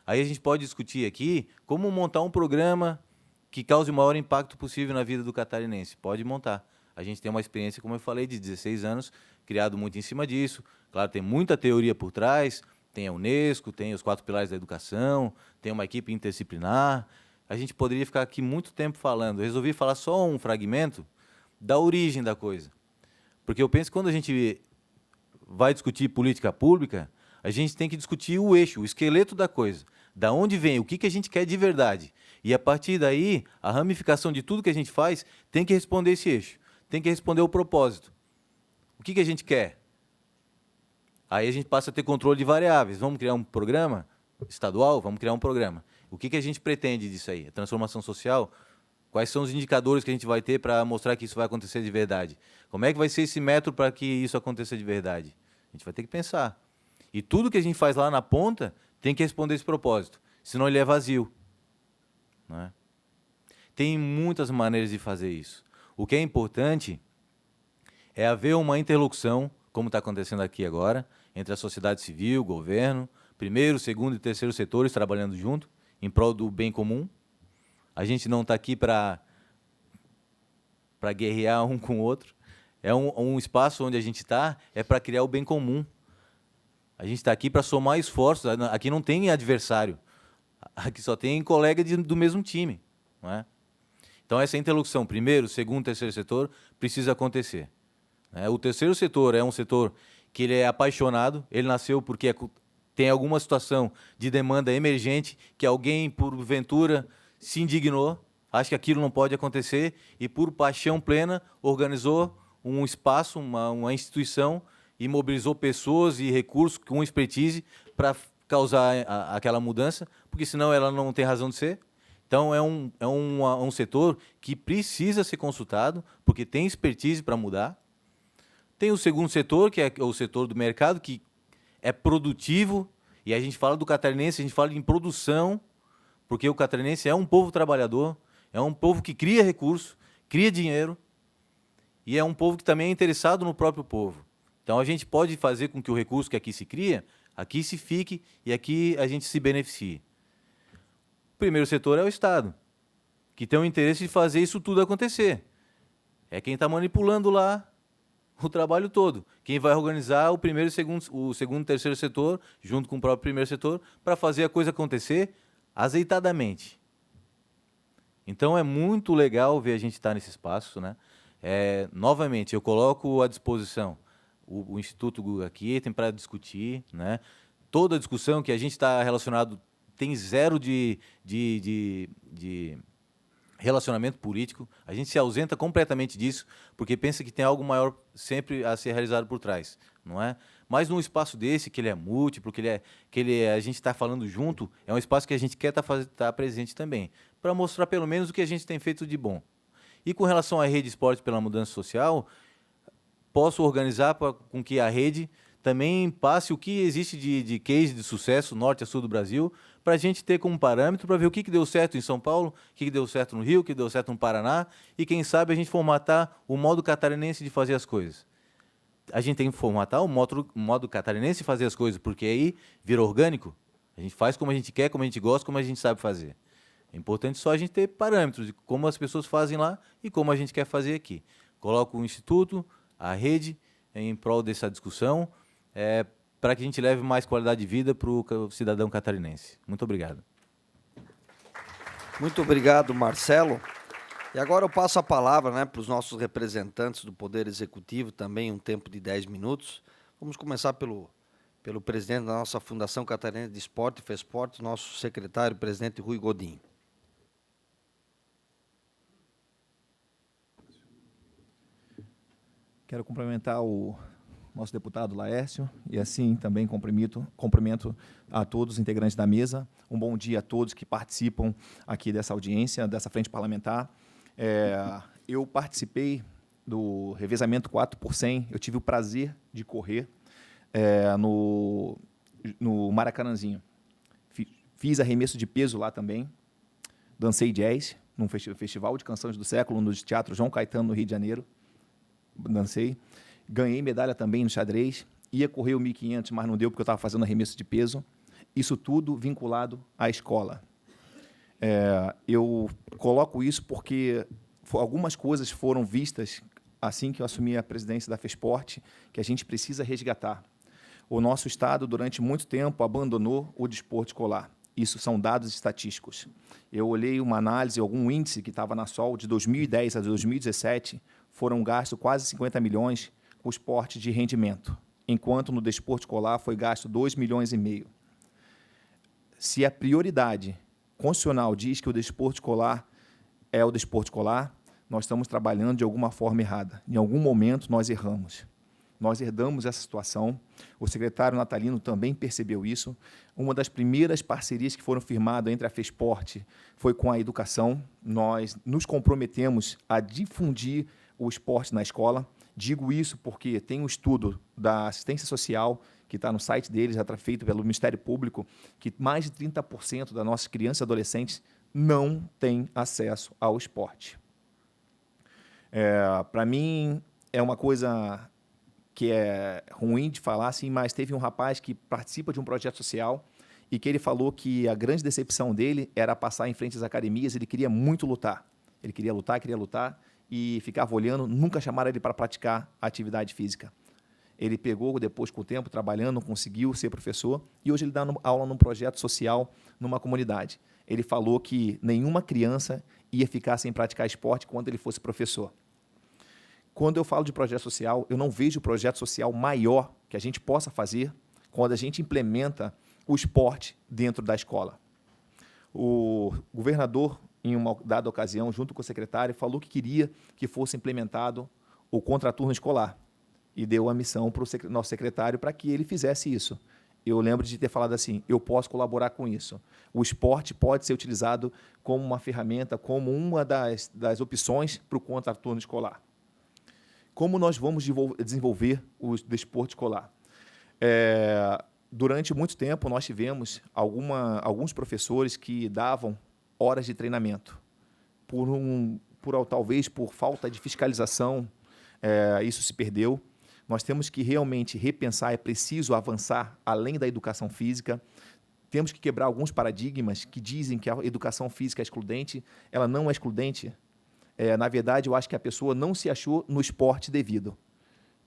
Speaker 8: Aí a gente pode discutir aqui como montar um programa que cause o maior impacto possível na vida do catarinense. Pode montar. A gente tem uma experiência, como eu falei, de 16 anos, criado muito em cima disso. Claro, tem muita teoria por trás, tem a Unesco, tem os 4 pilares da educação, tem uma equipe interdisciplinar. A gente poderia ficar aqui muito tempo falando. Eu resolvi falar só um fragmento da origem da coisa. Porque eu penso que quando a gente vai discutir política pública, a gente tem que discutir o eixo, o esqueleto da coisa. Da onde vem, o que a gente quer de verdade. E, a partir daí, a ramificação de tudo que a gente faz tem que responder esse eixo. Tem que responder o propósito. O que a gente quer? Aí a gente passa a ter controle de variáveis. Vamos criar um programa estadual? Vamos criar um programa. O que a gente pretende disso aí? A transformação social? Quais são os indicadores que a gente vai ter para mostrar que isso vai acontecer de verdade? Como é que vai ser esse método para que isso aconteça de verdade? A gente vai ter que pensar. E tudo que a gente faz lá na ponta tem que responder esse propósito. Senão ele é vazio. Não é? Tem muitas maneiras de fazer isso. O que é importante é haver uma interlocução, como está acontecendo aqui agora, entre a sociedade civil, o governo, primeiro, segundo e terceiro setores trabalhando junto, em prol do bem comum. A gente não está aqui para guerrear um com o outro. É um espaço onde a gente está é para criar o bem comum. A gente está aqui para somar esforços. Aqui não tem adversário. Aqui só tem colega do mesmo time. Não é? Então, essa interlocução, primeiro, segundo, terceiro setor, precisa acontecer. O terceiro setor é um setor que ele é apaixonado, ele nasceu porque tem alguma situação de demanda emergente que alguém, porventura, se indignou, acha que aquilo não pode acontecer e, por paixão plena, organizou um espaço, uma instituição e mobilizou pessoas e recursos com expertise para causar aquela mudança, porque senão ela não tem razão de ser. Então, é um setor que precisa ser consultado, porque tem expertise para mudar. Tem o segundo setor, que é o setor do mercado, que é produtivo, e a gente fala do catarinense, a gente fala em produção, porque o catarinense é um povo trabalhador, é um povo que cria recurso, cria dinheiro, e é um povo que também é interessado no próprio povo. Então, a gente pode fazer com que o recurso que aqui se cria, aqui se fique e aqui a gente se beneficie. O primeiro setor é o Estado, que tem o interesse de fazer isso tudo acontecer. É quem está manipulando lá o trabalho todo. Quem vai organizar o primeiro o segundo e terceiro setor, junto com o próprio primeiro setor, para fazer a coisa acontecer azeitadamente. Então, é muito legal ver a gente estar nesse espaço, né? Novamente, eu coloco à disposição o Instituto Guga Kirten para discutir, né? Toda a discussão que a gente está relacionado tem zero de relacionamento político. A gente se ausenta completamente disso, porque pensa que tem algo maior sempre a ser realizado por trás, não é? Mas num espaço desse, que ele é múltiplo, a gente está falando junto, é um espaço que a gente quer estar presente também, para mostrar pelo menos o que a gente tem feito de bom. E com relação à Rede Esporte pela Mudança Social, posso organizar com que a rede também passe o que existe de case de sucesso, norte a sul do Brasil, para a gente ter como parâmetro para ver o que deu certo em São Paulo, o que deu certo no Rio, o que deu certo no Paraná, e quem sabe a gente formatar o modo catarinense de fazer as coisas. A gente tem que formatar o modo catarinense de fazer as coisas, porque aí vira orgânico. A gente faz como a gente quer, como a gente gosta, como a gente sabe fazer. É importante só a gente ter parâmetros de como as pessoas fazem lá e como a gente quer fazer aqui. Coloco o Instituto, a rede, em prol dessa discussão, para que a gente leve mais qualidade de vida para o cidadão catarinense. Muito obrigado.
Speaker 1: Muito obrigado, Marcelo. E agora eu passo a palavra, né, para os nossos representantes do Poder Executivo, também um tempo de 10 minutos. Vamos começar pelo presidente da nossa Fundação Catarinense de Esporte e FESPORT, nosso secretário, presidente Rui Godinho.
Speaker 9: Quero cumprimentar o nosso deputado Laércio e, assim, também cumprimento a todos os integrantes da mesa. Um bom dia a todos que participam aqui dessa audiência, dessa frente parlamentar. Eu participei do revezamento 4 por 100, eu tive o prazer de correr no Maracanãzinho. Fiz arremesso de peso lá também, dancei jazz, num festival de canções do século, no Teatro João Caetano, no Rio de Janeiro. Dancei, ganhei medalha também no xadrez, ia correr o 1.500, mas não deu porque eu estava fazendo arremesso de peso. Isso tudo vinculado à escola. Eu coloco isso porque algumas coisas foram vistas assim que eu assumi a presidência da FESPORT, que a gente precisa resgatar. O nosso Estado, durante muito tempo, abandonou o desporto escolar. Isso são dados estatísticos. Eu olhei uma análise, algum índice que estava na SOL, de 2010 a 2017, foram gastos quase 50 milhões com o esporte de rendimento, enquanto no desporto escolar foi gasto 2,5 milhões. Se a prioridade constitucional diz que o desporto escolar é o desporto escolar, nós estamos trabalhando de alguma forma errada. Em algum momento, nós erramos. Nós herdamos essa situação. O secretário Natalino também percebeu isso. Uma das primeiras parcerias que foram firmadas entre a FESPORT foi com a educação. Nós nos comprometemos a difundir o esporte na escola. Digo isso porque tem um estudo da assistência social, que está no site deles, já está feito pelo Ministério Público, que mais de 30% das nossas crianças e adolescentes não têm acesso ao esporte. Para mim, é uma coisa que é ruim de falar, assim, mas teve um rapaz que participa de um projeto social e que ele falou que a grande decepção dele era passar em frente às academias, ele queria muito lutar. Ele queria lutar e ficava olhando, nunca chamaram ele para praticar atividade física. Ele pegou, depois, com o tempo, trabalhando, conseguiu ser professor e hoje ele dá aula num projeto social numa comunidade. Ele falou que nenhuma criança ia ficar sem praticar esporte quando ele fosse professor. Quando eu falo de projeto social, eu não vejo projeto social maior que a gente possa fazer quando a gente implementa o esporte dentro da escola. O governador, em uma dada ocasião, junto com o secretário, falou que queria que fosse implementado o contraturno escolar e deu a missão para o nosso secretário para que ele fizesse isso. Eu lembro de ter falado assim, eu posso colaborar com isso. O esporte pode ser utilizado como uma ferramenta, como uma das opções para o contraturno escolar. Como nós vamos desenvolver o desporto escolar? Durante muito tempo, nós tivemos alguns professores que davam horas de treinamento. Talvez por falta de fiscalização, isso se perdeu. Nós temos que realmente repensar, é preciso avançar além da educação física. Temos que quebrar alguns paradigmas que dizem que a educação física é excludente. Ela não é excludente. Na verdade, eu acho que a pessoa não se achou no esporte devido.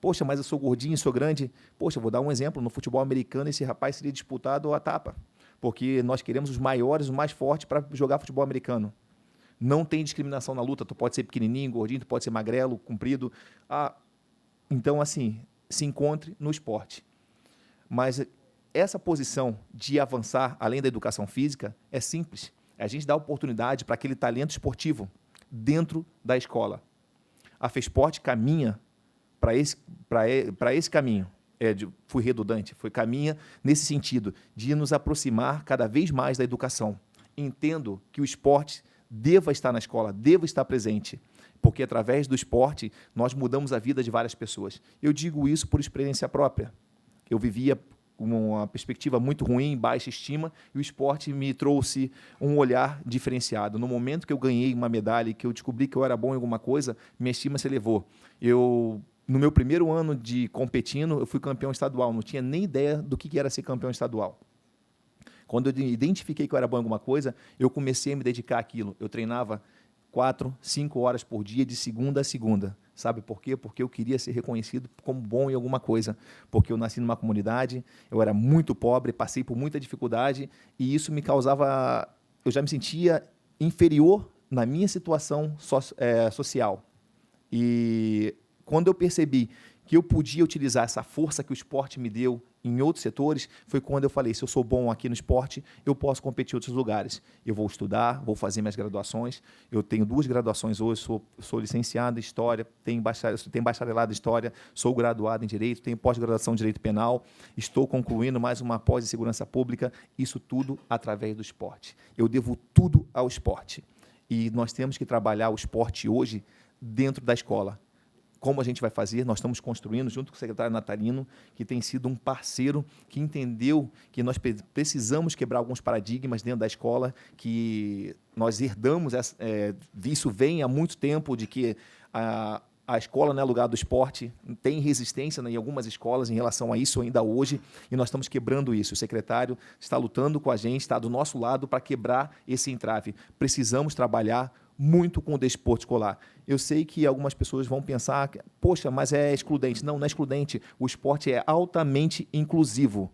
Speaker 9: Poxa, mas eu sou gordinho, sou grande. Poxa, vou dar um exemplo. No futebol americano, esse rapaz seria disputado a tapa, porque nós queremos os maiores, os mais fortes para jogar futebol americano. Não tem discriminação na luta. Tu pode ser pequenininho, gordinho, tu pode ser magrelo, comprido. Então, assim, se encontre no esporte. Mas essa posição de avançar além da educação física é simples. A gente dá oportunidade para aquele talento esportivo dentro da escola. A FESPORT caminha para esse caminho. Fui redundante, caminha nesse sentido, de nos aproximar cada vez mais da educação. Entendo que o esporte deva estar na escola, deva estar presente, porque através do esporte nós mudamos a vida de várias pessoas. Eu digo isso por experiência própria. Eu vivia uma perspectiva muito ruim, baixa estima, e o esporte me trouxe um olhar diferenciado. No momento que eu ganhei uma medalha e que eu descobri que eu era bom em alguma coisa, minha estima se elevou. No meu primeiro ano de competindo, eu fui campeão estadual, não tinha nem ideia do que era ser campeão estadual. Quando eu identifiquei que eu era bom em alguma coisa, eu comecei a me dedicar àquilo. Eu treinava 4, 5 horas por dia, de segunda a segunda. Sabe por quê? Porque eu queria ser reconhecido como bom em alguma coisa. Porque eu nasci numa comunidade, eu era muito pobre, passei por muita dificuldade, e isso me causava... Eu já me sentia inferior na minha situação social. E quando eu percebi que eu podia utilizar essa força que o esporte me deu em outros setores, foi quando eu falei, se eu sou bom aqui no esporte, eu posso competir em outros lugares. Eu vou estudar, vou fazer minhas graduações. Eu tenho 2 graduações hoje, sou licenciado em História, tenho bacharelado em História, sou graduado em Direito, tenho pós-graduação em Direito Penal, estou concluindo mais uma pós em Segurança Pública, isso tudo através do esporte. Eu devo tudo ao esporte. E nós temos que trabalhar o esporte hoje dentro da escola. Como a gente vai fazer? Nós estamos construindo, junto com o secretário Natalino, que tem sido um parceiro que entendeu que nós precisamos quebrar alguns paradigmas dentro da escola, que nós herdamos, isso vem há muito tempo, de que a escola não é lugar do esporte, tem resistência em algumas escolas em relação a isso ainda hoje, e nós estamos quebrando isso. O secretário está lutando com a gente, está do nosso lado para quebrar esse entrave. Precisamos trabalhar muito com o desporto escolar. Eu sei que algumas pessoas vão pensar, poxa, mas é excludente. Não, não é excludente. O esporte é altamente inclusivo.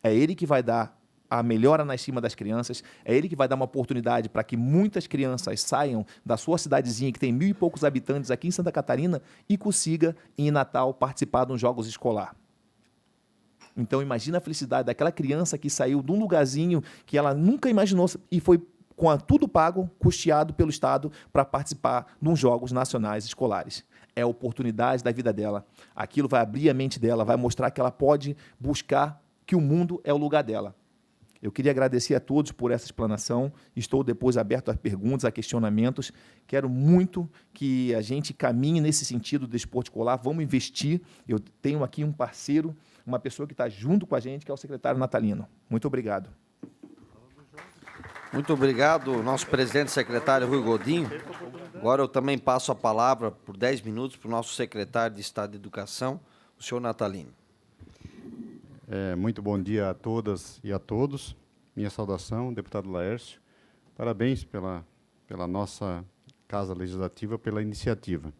Speaker 9: É ele que vai dar a melhora na estima das crianças, é ele que vai dar uma oportunidade para que muitas crianças saiam da sua cidadezinha, que tem 1.000 e poucos habitantes aqui em Santa Catarina, e consiga, em Natal, participar de um jogos escolar. Então, imagina a felicidade daquela criança que saiu de um lugarzinho que ela nunca imaginou e foi com tudo pago, custeado pelo Estado, para participar de uns Jogos Nacionais Escolares. É a oportunidade da vida dela. Aquilo vai abrir a mente dela, vai mostrar que ela pode buscar que o mundo é o lugar dela. Eu queria agradecer a todos por essa explanação. Estou depois aberto a perguntas, a questionamentos. Quero muito que a gente caminhe nesse sentido do desporto escolar. Vamos investir. Eu tenho aqui um parceiro, uma pessoa que está junto com a gente, que é o secretário Natalino. Muito obrigado.
Speaker 1: Muito obrigado, nosso presidente secretário Rui Godinho. Agora eu também passo a palavra por 10 minutos para o nosso secretário de Estado de Educação, o senhor Natalino.
Speaker 10: Muito bom dia a todas e a todos. Minha saudação, deputado Laércio. Parabéns pela nossa Casa Legislativa, pela iniciativa.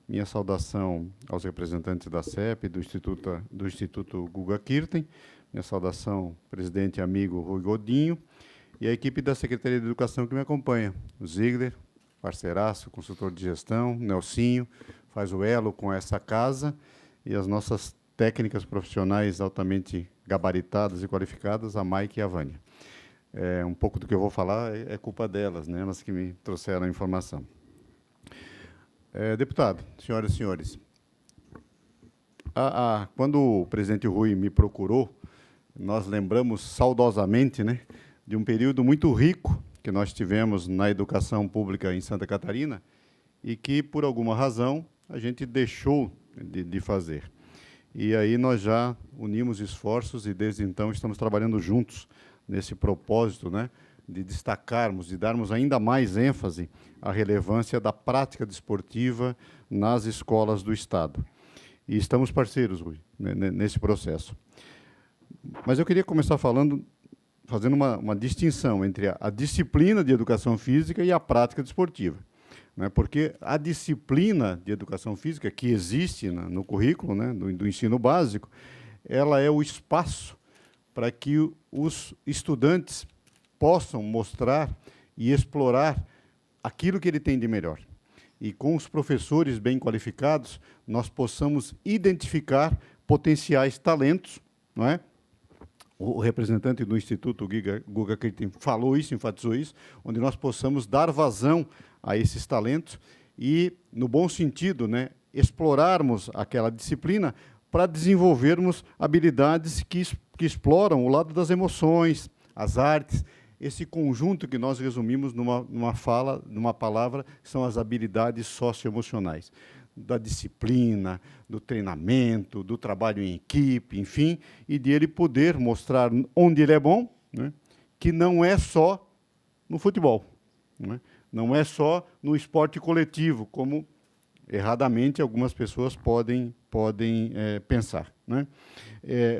Speaker 10: Minha saudação aos representantes da CEP, do Instituto Guga Kirten. Minha saudação, presidente e amigo Rui Godinho. E a equipe da Secretaria de Educação que me acompanha. O Ziegler, parceiraço, consultor de gestão, Nelsinho, faz o elo com essa casa, e as nossas técnicas profissionais altamente gabaritadas e qualificadas, a Maike e a Vânia. Um pouco do que eu vou falar é culpa delas, né? Elas que me trouxeram a informação. Deputado, senhoras e senhores, quando o presidente Rui me procurou, nós lembramos saudosamente, né, de um período muito rico que nós tivemos na educação pública em Santa Catarina, e que, por alguma razão, a gente deixou de fazer. E aí nós já unimos esforços e, desde então, estamos trabalhando juntos nesse propósito, né, de destacarmos, de darmos ainda mais ênfase à relevância da prática desportiva nas escolas do Estado. E estamos parceiros, Rui, nesse processo. Mas eu queria começar fazendo uma distinção entre a disciplina de educação física e a prática desportiva. Né? Porque a disciplina de educação física, que existe no currículo, né, do ensino básico, ela é o espaço para que os estudantes possam mostrar e explorar aquilo que ele tem de melhor. E com os professores bem qualificados, nós possamos identificar potenciais talentos, não é? O representante do Instituto Guga Kirten falou isso, enfatizou isso, onde nós possamos dar vazão a esses talentos e, no bom sentido, né, explorarmos aquela disciplina para desenvolvermos habilidades que exploram o lado das emoções, as artes, esse conjunto que nós resumimos numa palavra, que são as habilidades socioemocionais, da disciplina, do treinamento, do trabalho em equipe, enfim, e de ele poder mostrar onde ele é bom, né, que não é só no futebol, né, não é só no esporte coletivo, como erradamente algumas pessoas podem pensar, né.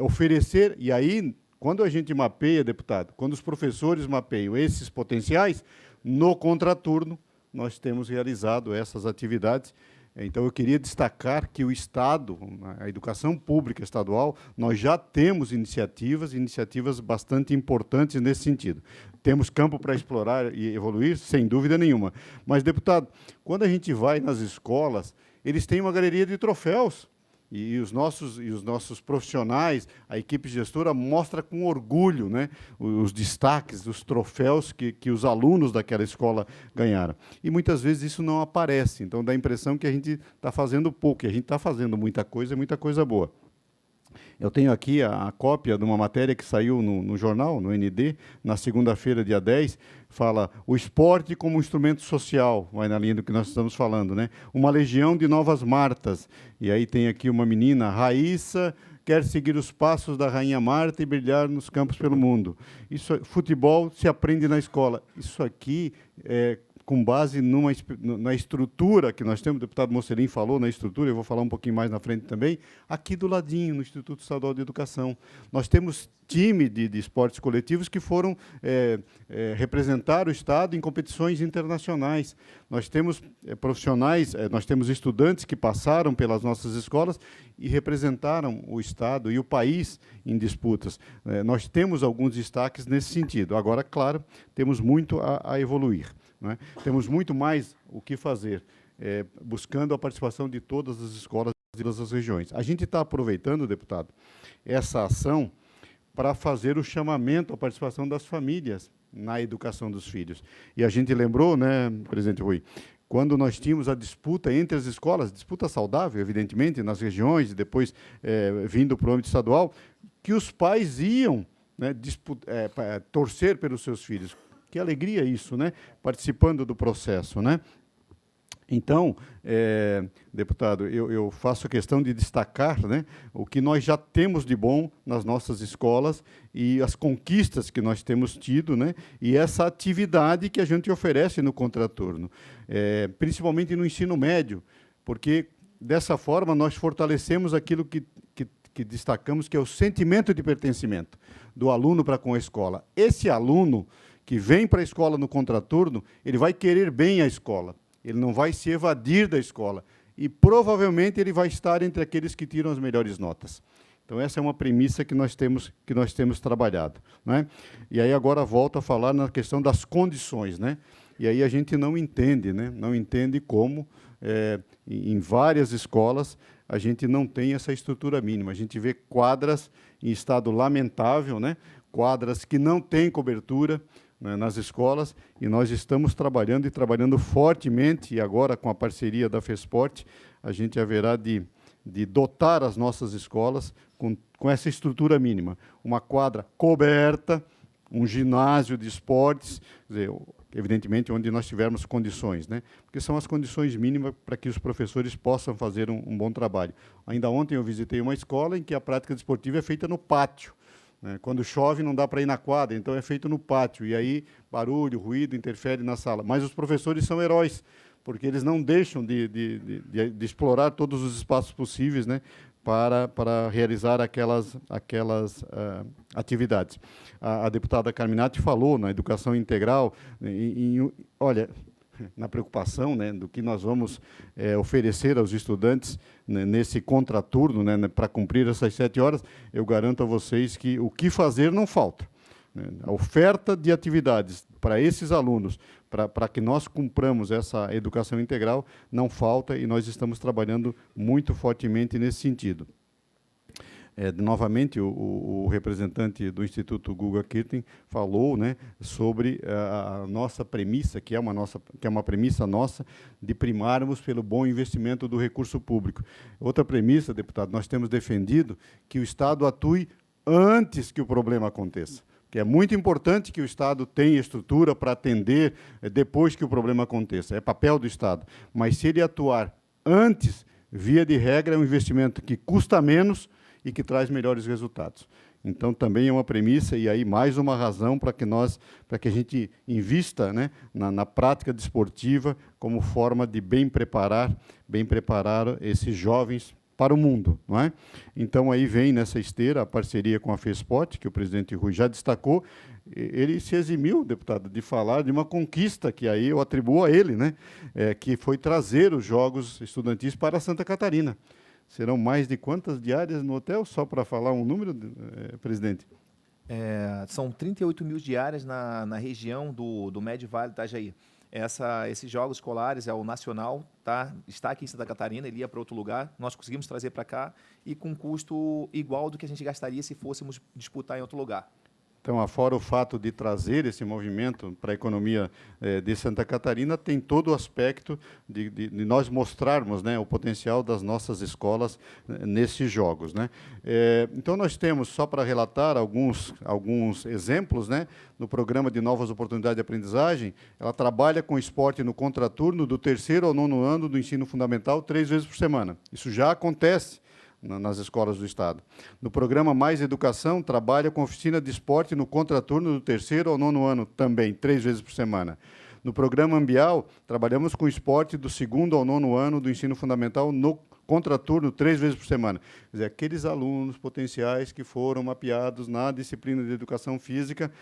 Speaker 10: Oferecer, e aí, quando a gente mapeia, deputado, quando os professores mapeiam esses potenciais, no contraturno, nós temos realizado essas atividades. Então, eu queria destacar que o Estado, a educação pública estadual, nós já temos iniciativas bastante importantes nesse sentido. Temos campo para explorar e evoluir, sem dúvida nenhuma. Mas, deputado, quando a gente vai nas escolas, eles têm uma galeria de troféus. E os nossos profissionais, a equipe gestora, mostra com orgulho, né, os destaques, os troféus que os alunos daquela escola ganharam. E muitas vezes isso não aparece, então dá a impressão que a gente está fazendo pouco, e a gente está fazendo muita coisa boa. Eu tenho aqui a cópia de uma matéria que saiu no jornal, no ND, na segunda-feira, dia 10, fala o esporte como instrumento social, vai na linha do que nós estamos falando, né? Uma legião de novas Martas. E aí tem aqui uma menina, Raíssa, quer seguir os passos da Rainha Marta e brilhar nos campos pelo mundo. Futebol se aprende na escola. Isso aqui é com base na estrutura que nós temos, o deputado Mocelin falou na estrutura, eu vou falar um pouquinho mais na frente também, aqui do ladinho, no Instituto Estadual de Educação. Nós temos time de esportes coletivos que foram representar o Estado em competições internacionais. Nós temos profissionais, nós temos estudantes que passaram pelas nossas escolas e representaram o Estado e o país em disputas. Nós temos alguns destaques nesse sentido. Agora, claro, temos muito a evoluir. Não é? Temos muito mais o que fazer, buscando a participação de todas as escolas de todas as regiões. A gente está aproveitando, deputado, essa ação para fazer o chamamento à participação das famílias na educação dos filhos. E a gente lembrou, né, presidente Rui, quando nós tínhamos a disputa entre as escolas, disputa saudável, evidentemente, nas regiões, e depois vindo para o âmbito estadual, que os pais iam, né, torcer pelos seus filhos. Que alegria isso, né? Participando do processo, né? Então, deputado, eu faço questão de destacar, né, o que nós já temos de bom nas nossas escolas e as conquistas que nós temos tido, né, e essa atividade que a gente oferece no contraturno, principalmente no ensino médio, porque, dessa forma, nós fortalecemos aquilo que destacamos, que é o sentimento de pertencimento do aluno para com a escola. Esse aluno que vem para a escola no contraturno, ele vai querer bem a escola, ele não vai se evadir da escola, e provavelmente ele vai estar entre aqueles que tiram as melhores notas. Então, essa é uma premissa que nós temos trabalhado, né? E aí agora volto a falar na questão das condições, né? E aí a gente não entende, né? Não entende como, em várias escolas, a gente não tem essa estrutura mínima. A gente vê quadras em estado lamentável, né? Quadras que não têm cobertura, né, nas escolas, e nós estamos trabalhando fortemente, e agora com a parceria da FESPORT, a gente haverá de dotar as nossas escolas com essa estrutura mínima. Uma quadra coberta, um ginásio de esportes, quer dizer, evidentemente, onde nós tivermos condições, né? Porque são as condições mínimas para que os professores possam fazer um bom trabalho. Ainda ontem eu visitei uma escola em que a prática desportiva é feita no pátio, né? Quando chove não dá para ir na quadra, então é feito no pátio, e aí barulho, ruído interfere na sala. Mas os professores são heróis, porque eles não deixam de explorar todos os espaços possíveis, né, para realizar aquelas atividades. A deputada Carminati falou na educação integral, olha, na preocupação, né, do que nós vamos oferecer aos estudantes, né, nesse contraturno, né, para cumprir essas 7 horas, eu garanto a vocês que o que fazer não falta. A oferta de atividades para esses alunos, para que nós cumpramos essa educação integral, não falta, e nós estamos trabalhando muito fortemente nesse sentido. Novamente, o representante do Instituto Guga Kirten falou, né, sobre a nossa premissa, que é uma premissa nossa, de primarmos pelo bom investimento do recurso público. Outra premissa, deputado, nós temos defendido que o Estado atue antes que o problema aconteça. Que é muito importante que o Estado tenha estrutura para atender depois que o problema aconteça. É papel do Estado. Mas, se ele atuar antes, via de regra, é um investimento que custa menos e que traz melhores resultados. Então, também é uma premissa, e aí mais uma razão para que a gente invista, né, na prática desportiva como forma de bem preparar esses jovens para o mundo, não é? Então, aí vem nessa esteira a parceria com a FESPOT, que o presidente Rui já destacou. Ele se eximiu, deputado, de falar de uma conquista que aí eu atribuo a ele, né? Que foi trazer os Jogos Estudantis para Santa Catarina. Serão mais de quantas diárias no hotel? Só para falar um número, presidente?
Speaker 9: São 38 mil diárias na região do Médio Vale do Itajaí. Esses jogos escolares, o nacional, está aqui em Santa Catarina, ele ia para outro lugar, nós conseguimos trazer para cá e com custo igual do que a gente gastaria se fôssemos disputar em outro lugar.
Speaker 10: Então, afora o fato de trazer esse movimento para a economia de Santa Catarina, tem todo o aspecto de nós mostrarmos, né, o potencial das nossas escolas nesses jogos, né? Então, nós temos, só para relatar alguns exemplos, né, no programa de Novas Oportunidades de Aprendizagem, ela trabalha com esporte no contraturno do 3º ao 9º ano do ensino fundamental 3 vezes por semana. Isso já acontece nas escolas do Estado. No programa Mais Educação, trabalha com oficina de esporte no contraturno do 3º ao 9º ano, também, 3 vezes por semana. No programa Ambial, trabalhamos com esporte do 2º ao 9º ano do ensino fundamental no contraturno 3 vezes por semana. Quer dizer, aqueles alunos potenciais que foram mapeados na disciplina de educação física,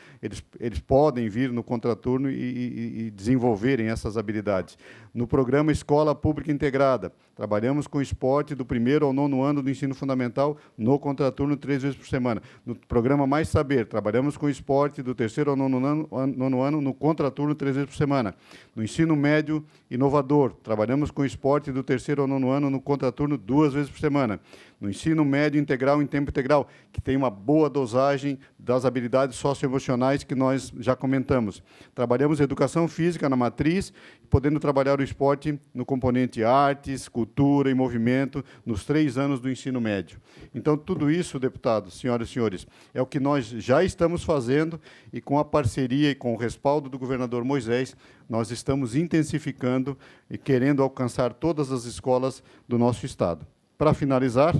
Speaker 10: eles podem vir no contraturno e desenvolverem essas habilidades. No programa Escola Pública Integrada, trabalhamos com esporte do 1º ao 9º ano do ensino fundamental no contraturno 3 vezes por semana. No programa Mais Saber, trabalhamos com esporte do 3º ao 9º ano no contraturno 3 vezes por semana. No ensino médio inovador, trabalhamos com esporte do 3º ao 9º ano no contraturno 2 vezes por semana. No ensino médio integral em tempo integral, que tem uma boa dosagem das habilidades socioemocionais que nós já comentamos. Trabalhamos educação física na matriz, podendo trabalhar o esporte no componente artes, cultura e movimento nos 3 anos do ensino médio. Então, tudo isso, deputados, senhoras e senhores, é o que nós já estamos fazendo e com a parceria e com o respaldo do governador Moisés, nós estamos intensificando e querendo alcançar todas as escolas do nosso Estado. Para finalizar,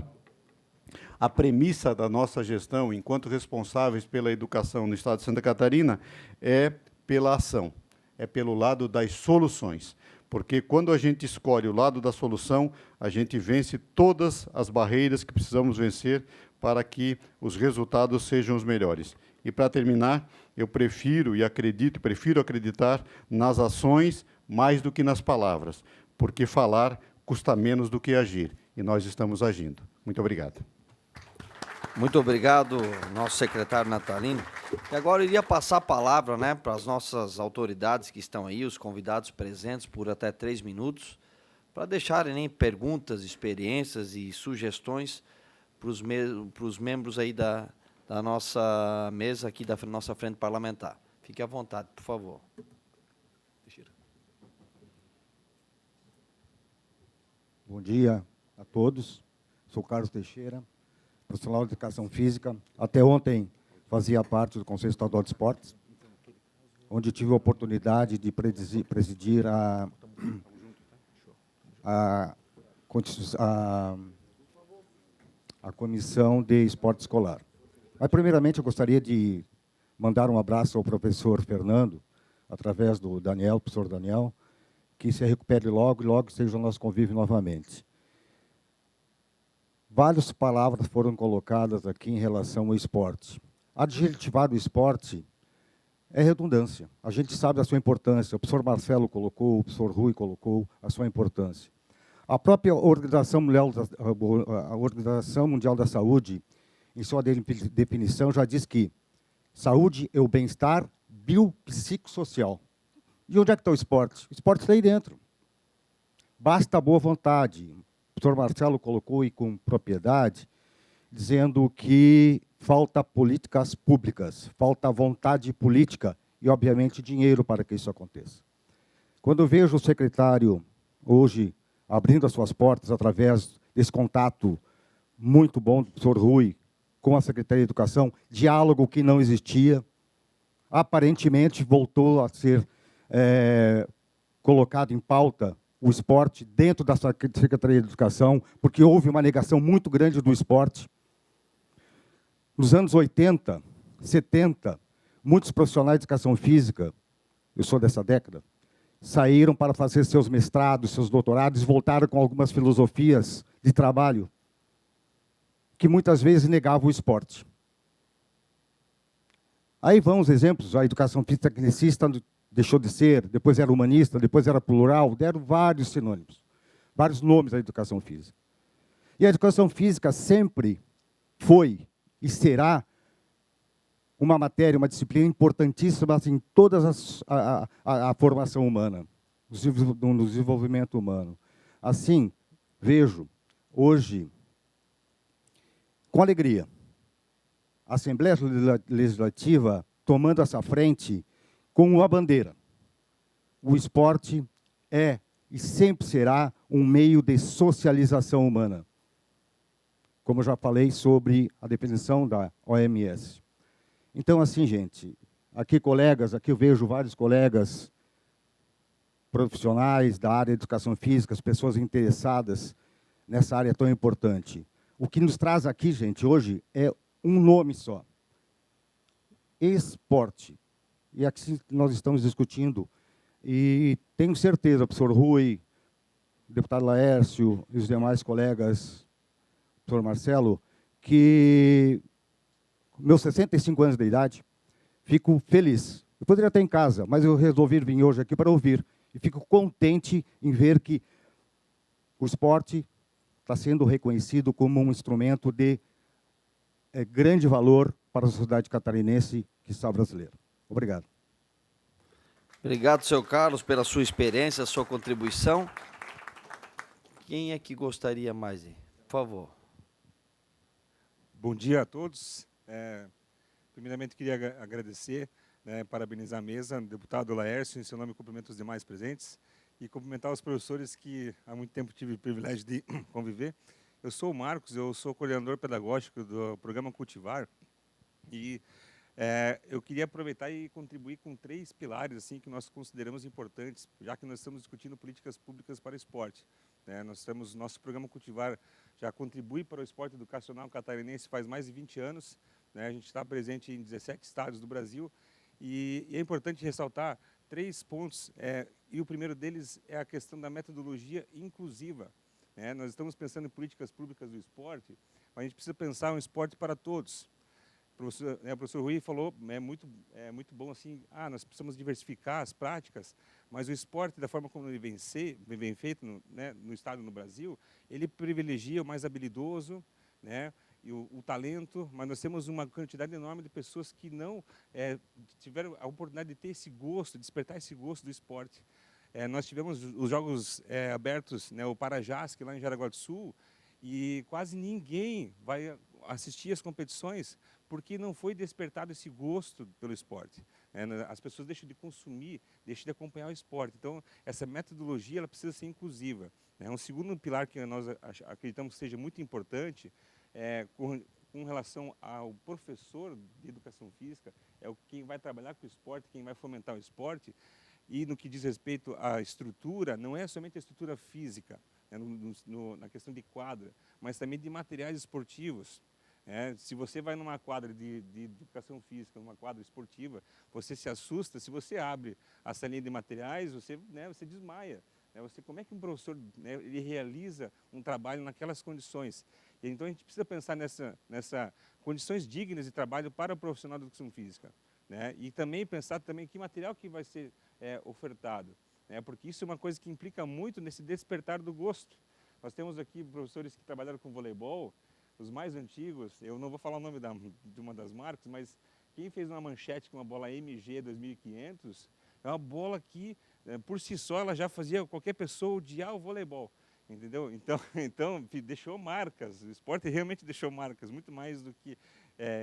Speaker 10: a premissa da nossa gestão, enquanto responsáveis pela educação no Estado de Santa Catarina, é pela ação, é pelo lado das soluções. Porque quando a gente escolhe o lado da solução, a gente vence todas as barreiras que precisamos vencer para que os resultados sejam os melhores. E, para terminar, eu prefiro acreditar nas ações mais do que nas palavras, porque falar custa menos do que agir, e nós estamos agindo. Muito obrigado.
Speaker 1: Muito obrigado, nosso secretário Natalino. E agora eu iria passar a palavra, né, para as nossas autoridades que estão aí, os convidados presentes, por até 3 minutos, para deixarem, né, perguntas, experiências e sugestões para os membros aí da nossa mesa aqui, da nossa frente parlamentar. Fique à vontade, por favor.
Speaker 11: Bom dia a todos. Sou Carlos Teixeira, profissional de educação física. Até ontem fazia parte do Conselho Estadual de Esportes. onde tive a oportunidade de presidir a Comissão de Esporte Escolar. Mas, primeiramente, eu gostaria de mandar um abraço ao professor Fernando, através do Daniel, professor Daniel, que se recupere logo e logo seja o nosso convívio novamente. Várias palavras foram colocadas aqui em relação ao esporte. Adjetivar o esporte é redundância. A gente sabe a sua importância. O professor Marcelo colocou, o professor Rui colocou a sua importância. A própria Organização Mundial da Saúde, em sua definição, já diz que saúde é o bem-estar biopsicossocial. E onde é que está o esporte? O esporte está aí dentro. Basta a boa vontade. O professor Marcelo colocou, e com propriedade, dizendo que falta políticas públicas, falta vontade política e, obviamente, dinheiro para que isso aconteça. Quando eu vejo o secretário, hoje, abrindo as suas portas através desse contato muito bom do professor Rui com a Secretaria de Educação, diálogo que não existia, aparentemente voltou a ser colocado em pauta o esporte dentro da Secretaria de Educação, porque houve uma negação muito grande do esporte. Nos anos 80, 70, muitos profissionais de educação física, eu sou dessa década, saíram para fazer seus mestrados, seus doutorados, e voltaram com algumas filosofias de trabalho que muitas vezes negavam o esporte. Aí vão os exemplos, a educação física tecnicista deixou de ser, depois era humanista, depois era plural, deram vários sinônimos, vários nomes à educação física. E a educação física sempre foi e será uma matéria, uma disciplina importantíssima em toda a formação humana, no desenvolvimento humano. Assim, vejo hoje, com alegria, a Assembleia Legislativa tomando essa frente com uma bandeira. O esporte é e sempre será um meio de socialização humana, como eu já falei sobre a definição da OMS. Então, assim, gente, aqui colegas, aqui eu vejo vários colegas profissionais da área de educação física, as pessoas interessadas nessa área tão importante. O que nos traz aqui, gente, hoje é um nome só. Esporte. E aqui nós estamos discutindo, e tenho certeza, professor Rui, deputado Laércio e os demais colegas, professor Marcelo, que meus 65 anos de idade, fico feliz. Eu poderia estar em casa, mas eu resolvi vir hoje aqui para ouvir. E fico contente em ver que o esporte está sendo reconhecido como um instrumento de grande valor para a sociedade catarinense que está brasileira. Obrigado.
Speaker 1: Obrigado, seu Carlos, pela sua experiência, sua contribuição. Quem é que gostaria mais? Por favor.
Speaker 12: Bom dia a todos. Primeiramente, queria agradecer, parabenizar a mesa, deputado Laércio, em seu nome cumprimento os demais presentes, e cumprimentar os professores que há muito tempo tive o privilégio de conviver. Eu sou o Marcos, eu sou coordenador pedagógico do programa Cultivar, e eu queria aproveitar e contribuir com 3 pilares assim, que nós consideramos importantes, já que nós estamos discutindo políticas públicas para o esporte. Nosso programa Cultivar já contribui para o esporte educacional catarinense faz mais de 20 anos. A gente está presente em 17 estados do Brasil, e é importante ressaltar 3 pontos, e o primeiro deles é a questão da metodologia inclusiva. Nós estamos pensando em políticas públicas do esporte, mas a gente precisa pensar um esporte para todos. O professor Rui falou, é muito bom assim, nós precisamos diversificar as práticas, mas o esporte, da forma como ele vem feito no estado e no Brasil, ele privilegia o mais habilidoso, e o talento, mas nós temos uma quantidade enorme de pessoas que não tiveram a oportunidade de ter esse gosto, despertar esse gosto do esporte. Nós tivemos os Jogos Abertos, o Parajasc, lá em Jaraguá do Sul, e quase ninguém vai assistir às competições porque não foi despertado esse gosto pelo esporte. As pessoas deixam de consumir, deixam de acompanhar o esporte. Então, essa metodologia ela precisa ser inclusiva. Um segundo pilar que nós acreditamos que seja muito importante com relação ao professor de educação física, quem vai trabalhar com o esporte, quem vai fomentar o esporte, e no que diz respeito à estrutura, não é somente a estrutura física, né, na questão de quadra, mas também de materiais esportivos. Se você vai numa quadra de educação física, numa quadra esportiva, você se assusta, se você abre a salinha de materiais, você desmaia. Como é que um professor, ele realiza um trabalho naquelas condições? E então a gente precisa pensar nessa condições dignas de trabalho para o profissional de educação física, né? E também pensar também que material que vai ser ofertado, né? Porque isso é uma coisa que implica muito nesse despertar do gosto. Nós temos aqui professores que trabalharam com voleibol, os mais antigos, eu não vou falar o nome de uma das marcas, mas quem fez uma manchete com uma bola MG 2500, é uma bola que, por si só, ela já fazia qualquer pessoa odiar o voleibol, entendeu? Então deixou marcas, o esporte realmente deixou marcas, muito mais do que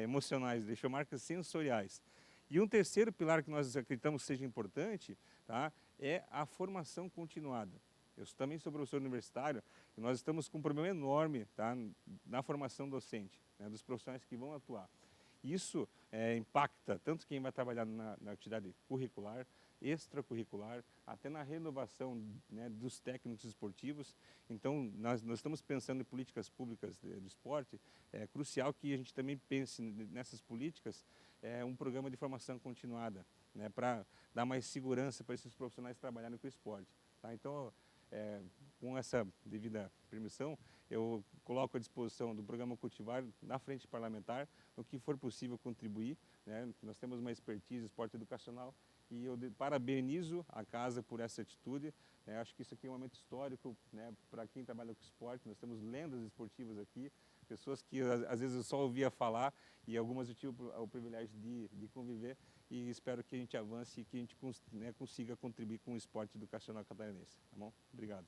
Speaker 12: emocionais, deixou marcas sensoriais. E um terceiro pilar que nós acreditamos seja importante, tá, é a formação continuada. Eu também sou professor universitário e nós estamos com um problema enorme, tá, na formação docente, né, dos profissionais que vão atuar. Isso impacta tanto quem vai trabalhar na atividade curricular, extracurricular, até na renovação, né, dos técnicos esportivos. Então, nós estamos pensando em políticas públicas do esporte. É crucial que a gente também pense nessas políticas, um programa de formação continuada, né, para dar mais segurança para esses profissionais trabalharem com o esporte. Tá? Então, com essa devida permissão, eu coloco à disposição do programa Cultivar na frente parlamentar, no que for possível contribuir, né? Nós temos uma expertise esporte educacional e eu parabenizo a casa por essa atitude. Acho que isso aqui é um momento histórico, né, para quem trabalha com esporte. Nós temos lendas esportivas aqui, pessoas que às vezes eu só ouvia falar e algumas eu tive o privilégio de conviver, e espero que a gente avance e que a gente, né, consiga contribuir com o esporte educacional catarinense. Tá bom? Obrigado.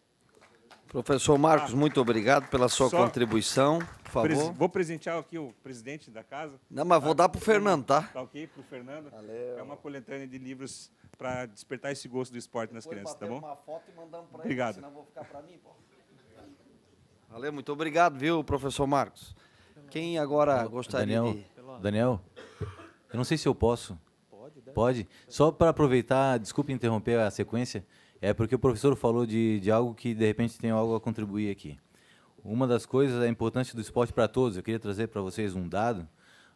Speaker 1: Professor Marcos, muito obrigado pela sua contribuição. Por favor.
Speaker 12: Vou presentear aqui o presidente da casa.
Speaker 1: Não, mas vou dar para o Fernando, tá?
Speaker 12: Tá ok? Para o Fernando.
Speaker 1: Valeu.
Speaker 12: É uma coletânea de livros para despertar esse gosto do esporte nas crianças, tá bom?
Speaker 1: Uma foto e mandamos para
Speaker 12: Obrigado.
Speaker 1: ele, senão vou ficar para mim, pô. Valeu, muito obrigado, viu, professor Marcos? Quem agora gostaria de...
Speaker 8: Daniel, eu não sei se eu posso. Pode? Só para aproveitar, desculpe interromper a sequência, porque o professor falou de algo que, de repente, tem algo a contribuir aqui. Uma das coisas é a importância do esporte para todos. Eu queria trazer para vocês um dado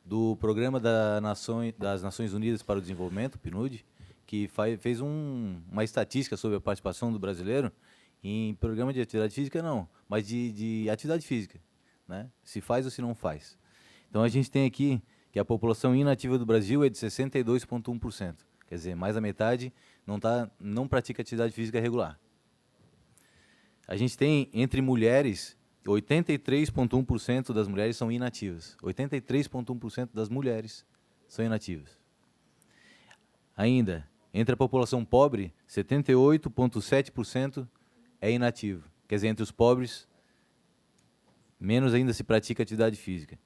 Speaker 8: do Programa das Nações Unidas para o Desenvolvimento, PNUD, que fez uma estatística sobre a participação do brasileiro em programa de atividade física, não, mas de atividade física, né? Se faz ou se não faz. Então, a gente tem aqui que a população inativa do Brasil é de 62,1%. Quer dizer, mais da metade não pratica atividade física regular. A gente tem, entre mulheres, 83,1% das mulheres são inativas. 83,1% das mulheres são inativas. Ainda, entre a população pobre, 78,7% é inativo. Quer dizer, entre os pobres, menos ainda se pratica atividade física.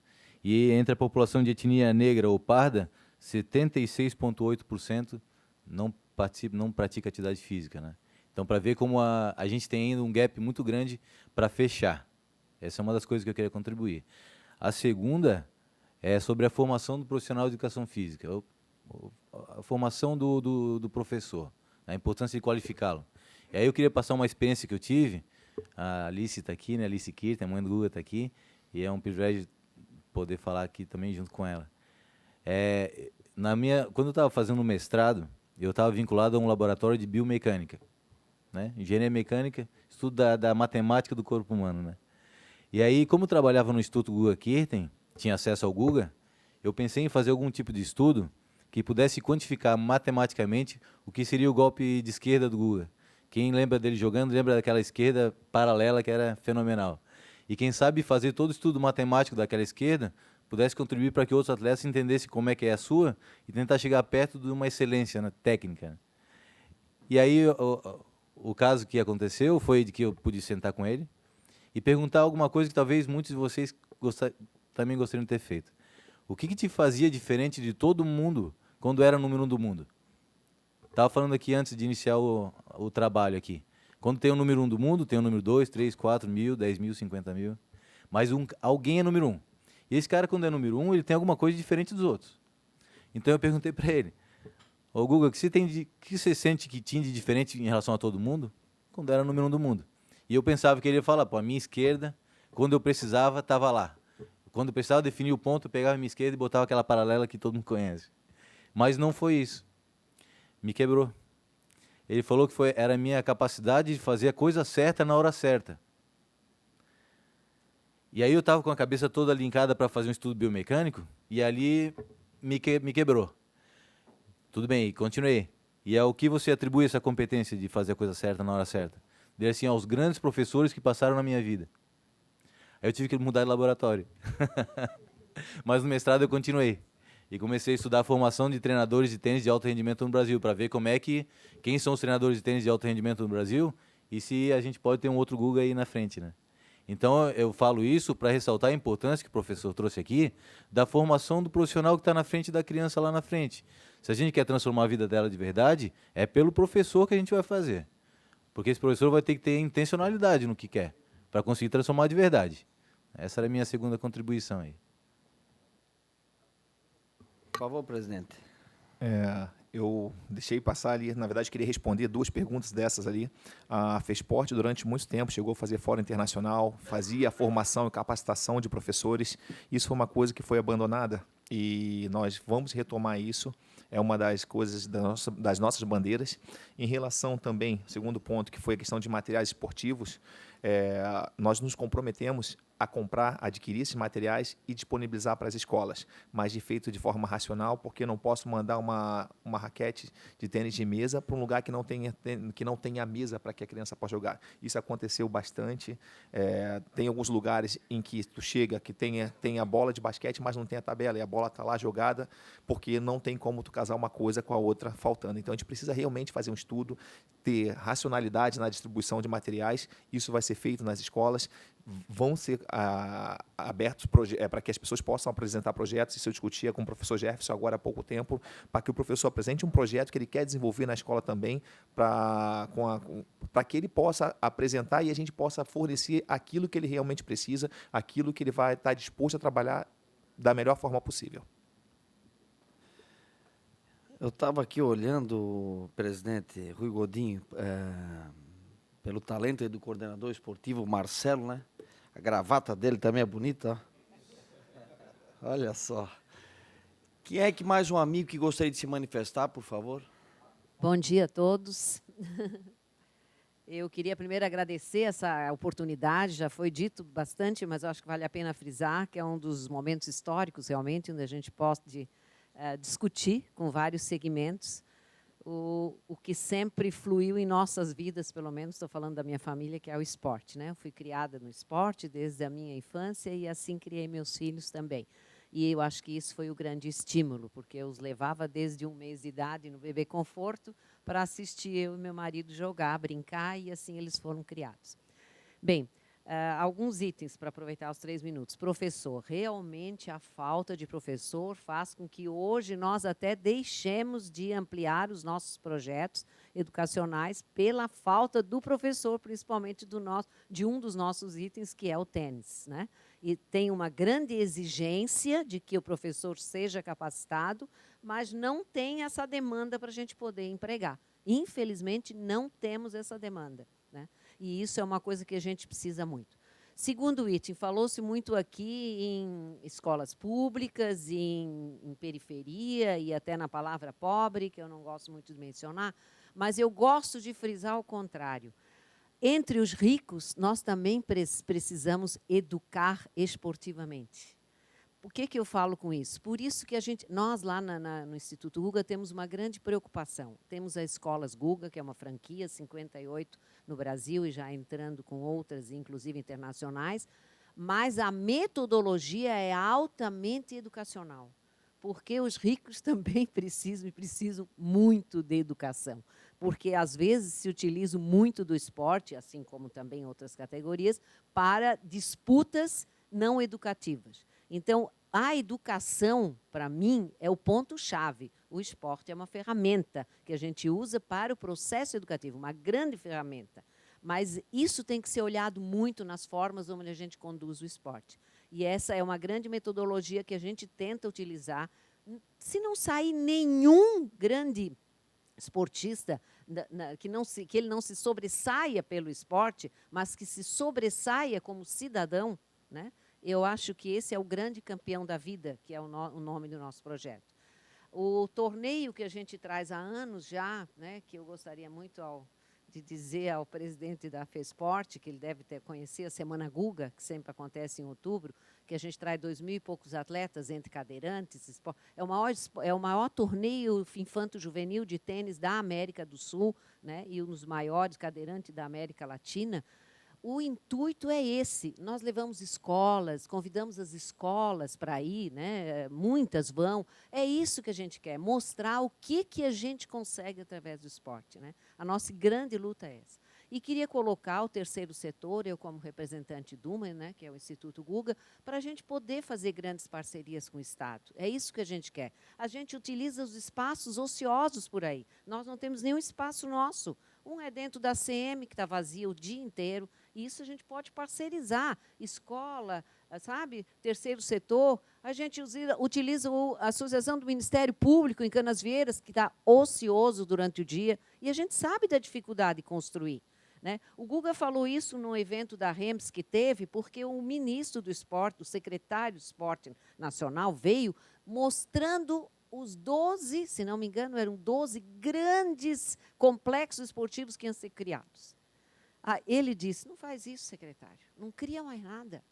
Speaker 8: E entre a população de etnia negra ou parda, 76,8% não pratica atividade física, né? Então, para ver como a gente tem ainda um gap muito grande para fechar. Essa é uma das coisas que eu queria contribuir. A segunda é sobre a formação do profissional de educação física, a formação do professor, a importância de qualificá-lo. E aí eu queria passar uma experiência que eu tive. A Alice está aqui, né? Alice Kirten, a mãe do Guga está aqui, e é um privilégio poder falar aqui também junto com ela. Quando eu estava fazendo o mestrado, eu estava vinculado a um laboratório de biomecânica, né? Engenharia mecânica, estudo da matemática do corpo humano, né? E aí, como eu trabalhava no Instituto Guga Kirten, tinha acesso ao Guga, eu pensei em fazer algum tipo de estudo que pudesse quantificar matematicamente o que seria o golpe de esquerda do Guga. Quem lembra dele jogando, lembra daquela esquerda paralela que era fenomenal. E quem sabe fazer todo o estudo matemático daquela esquerda pudesse contribuir para que outros atletas entendessem como é que é a sua e tentar chegar perto de uma excelência, né, técnica. E aí o caso que aconteceu foi de que eu pude sentar com ele e perguntar alguma coisa que talvez muitos de vocês também gostariam de ter feito. O que te fazia diferente de todo mundo quando era número 1 do mundo? Estava falando aqui antes de iniciar o trabalho aqui. Quando tem o número 1 do mundo, tem o número 2, 3, 4 mil, 10 mil, 50 mil. Mas alguém é número 1. E esse cara, quando é número 1, ele tem alguma coisa diferente dos outros. Então eu perguntei para ele, ô Guga, o que você sente que tinha de diferente em relação a todo mundo? Quando era número 1 do mundo. E eu pensava que ele ia falar, pô, a minha esquerda, quando eu precisava, estava lá. Quando eu precisava definir o ponto, eu pegava a minha esquerda e botava aquela paralela que todo mundo conhece. Mas não foi isso. Me quebrou. Ele falou que era a minha capacidade de fazer a coisa certa na hora certa. E aí eu estava com a cabeça toda linkada para fazer um estudo biomecânico, e ali me quebrou. Tudo bem, e continuei. E é o que você atribui essa competência de fazer a coisa certa na hora certa? Dele assim, aos grandes professores que passaram na minha vida. Aí eu tive que mudar de laboratório. Mas no mestrado eu continuei. E comecei a estudar a formação de treinadores de tênis de alto rendimento no Brasil, para ver quem são os treinadores de tênis de alto rendimento no Brasil, e se a gente pode ter um outro Guga aí na frente, né? Então, eu falo isso para ressaltar a importância que o professor trouxe aqui da formação do profissional que está na frente da criança lá na frente. Se a gente quer transformar a vida dela de verdade, é pelo professor que a gente vai fazer. Porque esse professor vai ter que ter intencionalidade no que quer, para conseguir transformar de verdade. Essa era a minha segunda contribuição aí.
Speaker 1: Por favor, presidente.
Speaker 9: Eu deixei passar ali, na verdade, queria responder 2 perguntas dessas ali. A FESPORT, durante muito tempo, chegou a fazer fórum internacional, fazia formação e capacitação de professores. Isso foi uma coisa que foi abandonada e nós vamos retomar isso. É uma das coisas das nossas bandeiras. Em relação também, segundo ponto, que foi a questão de materiais esportivos, nós nos comprometemos a comprar, adquirir esses materiais e disponibilizar para as escolas, mas feito de forma racional, porque eu não posso mandar uma raquete de tênis de mesa para um lugar que não tenha mesa para que a criança possa jogar. Isso aconteceu bastante. Tem alguns lugares em que tu chega que tem a bola de basquete, mas não tem a tabela, e a bola está lá jogada, porque não tem como tu casar uma coisa com a outra faltando. Então, a gente precisa realmente fazer um estudo, ter racionalidade na distribuição de materiais. Isso vai ser feito nas escolas. Vão ser abertos para que as pessoas possam apresentar projetos. Isso eu discutia com o professor Jefferson agora há pouco tempo, para que o professor apresente um projeto que ele quer desenvolver na escola também, para que ele possa apresentar e a gente possa fornecer aquilo que ele realmente precisa, aquilo que ele vai estar disposto a trabalhar da melhor forma possível.
Speaker 1: Eu estava aqui olhando, presidente Rui Godinho, pelo talento aí do coordenador esportivo Marcelo, né? A gravata dele também é bonita, ó. Olha só. Quem é que mais um amigo que gostaria de se manifestar, por favor?
Speaker 13: Bom dia a todos. Eu queria primeiro agradecer essa oportunidade, já foi dito bastante, mas eu acho que vale a pena frisar que é um dos momentos históricos, realmente, onde a gente pode discutir com vários segmentos o que sempre fluiu em nossas vidas, pelo menos estou falando da minha família, que é o esporte, né? Eu fui criada no esporte desde a minha infância e assim criei meus filhos também. E eu acho que isso foi o grande estímulo, porque eu os levava desde 1 mês de idade no Bebê Conforto para assistir eu e meu marido jogar, brincar, e assim eles foram criados. Bem, alguns itens para aproveitar os 3 minutos. Professor, realmente a falta de professor faz com que hoje nós até deixemos de ampliar os nossos projetos educacionais pela falta do professor, principalmente de um dos nossos itens, que é o tênis, né? E tem uma grande exigência de que o professor seja capacitado, mas não tem essa demanda para a gente poder empregar. Infelizmente, não temos essa demanda, né? E isso é uma coisa que a gente precisa muito. Segundo item, falou-se muito aqui em escolas públicas, em periferia e até na palavra pobre, que eu não gosto muito de mencionar, mas eu gosto de frisar o contrário. Entre os ricos, nós também precisamos educar esportivamente. Por que eu falo com isso? Por isso que nós lá no Instituto Guga temos uma grande preocupação. Temos as escolas Guga, que é uma franquia, 58 no Brasil e já entrando com outras, inclusive internacionais, mas a metodologia é altamente educacional, porque os ricos também precisam muito de educação, porque às vezes se utiliza muito do esporte, assim como também outras categorias, para disputas não educativas. Então, a educação, para mim, é o ponto-chave. O esporte é uma ferramenta que a gente usa para o processo educativo, uma grande ferramenta. Mas isso tem que ser olhado muito nas formas como a gente conduz o esporte. E essa é uma grande metodologia que a gente tenta utilizar. Se não sair nenhum grande esportista, que ele não se sobressaia pelo esporte, mas que se sobressaia como cidadão, né? Eu acho que esse é o grande campeão da vida, que é o nome do nosso projeto. O torneio que a gente traz há anos já, né, que eu gostaria muito de dizer ao presidente da FESPORT, que ele deve conhecer a Semana Guga, que sempre acontece em outubro, que a gente traz 2.000 e poucos atletas, entre cadeirantes. É o maior torneio infanto-juvenil de tênis da América do Sul, né, e um dos maiores cadeirantes da América Latina. O intuito é esse. Nós levamos escolas, convidamos as escolas para ir, né? Muitas vão. É isso que a gente quer, mostrar o que a gente consegue através do esporte, né? A nossa grande luta é essa. E queria colocar o terceiro setor, eu como representante do UMA, né, que é o Instituto Guga, para a gente poder fazer grandes parcerias com o Estado. É isso que a gente quer. A gente utiliza os espaços ociosos por aí. Nós não temos nenhum espaço nosso. Um é dentro da CM, que está vazio o dia inteiro. E isso a gente pode parcerizar. Escola, sabe? Terceiro setor. A gente utiliza a Associação do Ministério Público em Canasvieiras, que está ocioso durante o dia. E a gente sabe da dificuldade de construir, né? O Guga falou isso no evento da REMS que teve, porque o ministro do esporte, o secretário do esporte nacional, veio mostrando os 12, se não me engano, eram 12 grandes complexos esportivos que iam ser criados. Ele disse, não faz isso, secretário, não cria mais nada.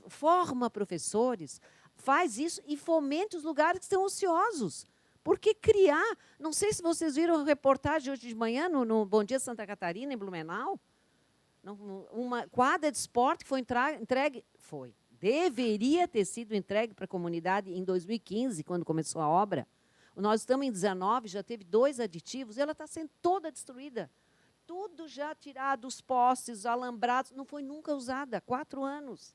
Speaker 13: Forma professores, faz isso e fomente os lugares que estão ociosos. Porque criar, não sei se vocês viram a reportagem hoje de manhã no Bom Dia Santa Catarina, em Blumenau, uma quadra de esporte que foi entregue, deveria ter sido entregue para a comunidade em 2015, quando começou a obra. Nós estamos em 2019, já teve 2 aditivos, e ela está sendo toda destruída. Tudo já tirado, os postes, os alambrados, não foi nunca usada, há 4 anos.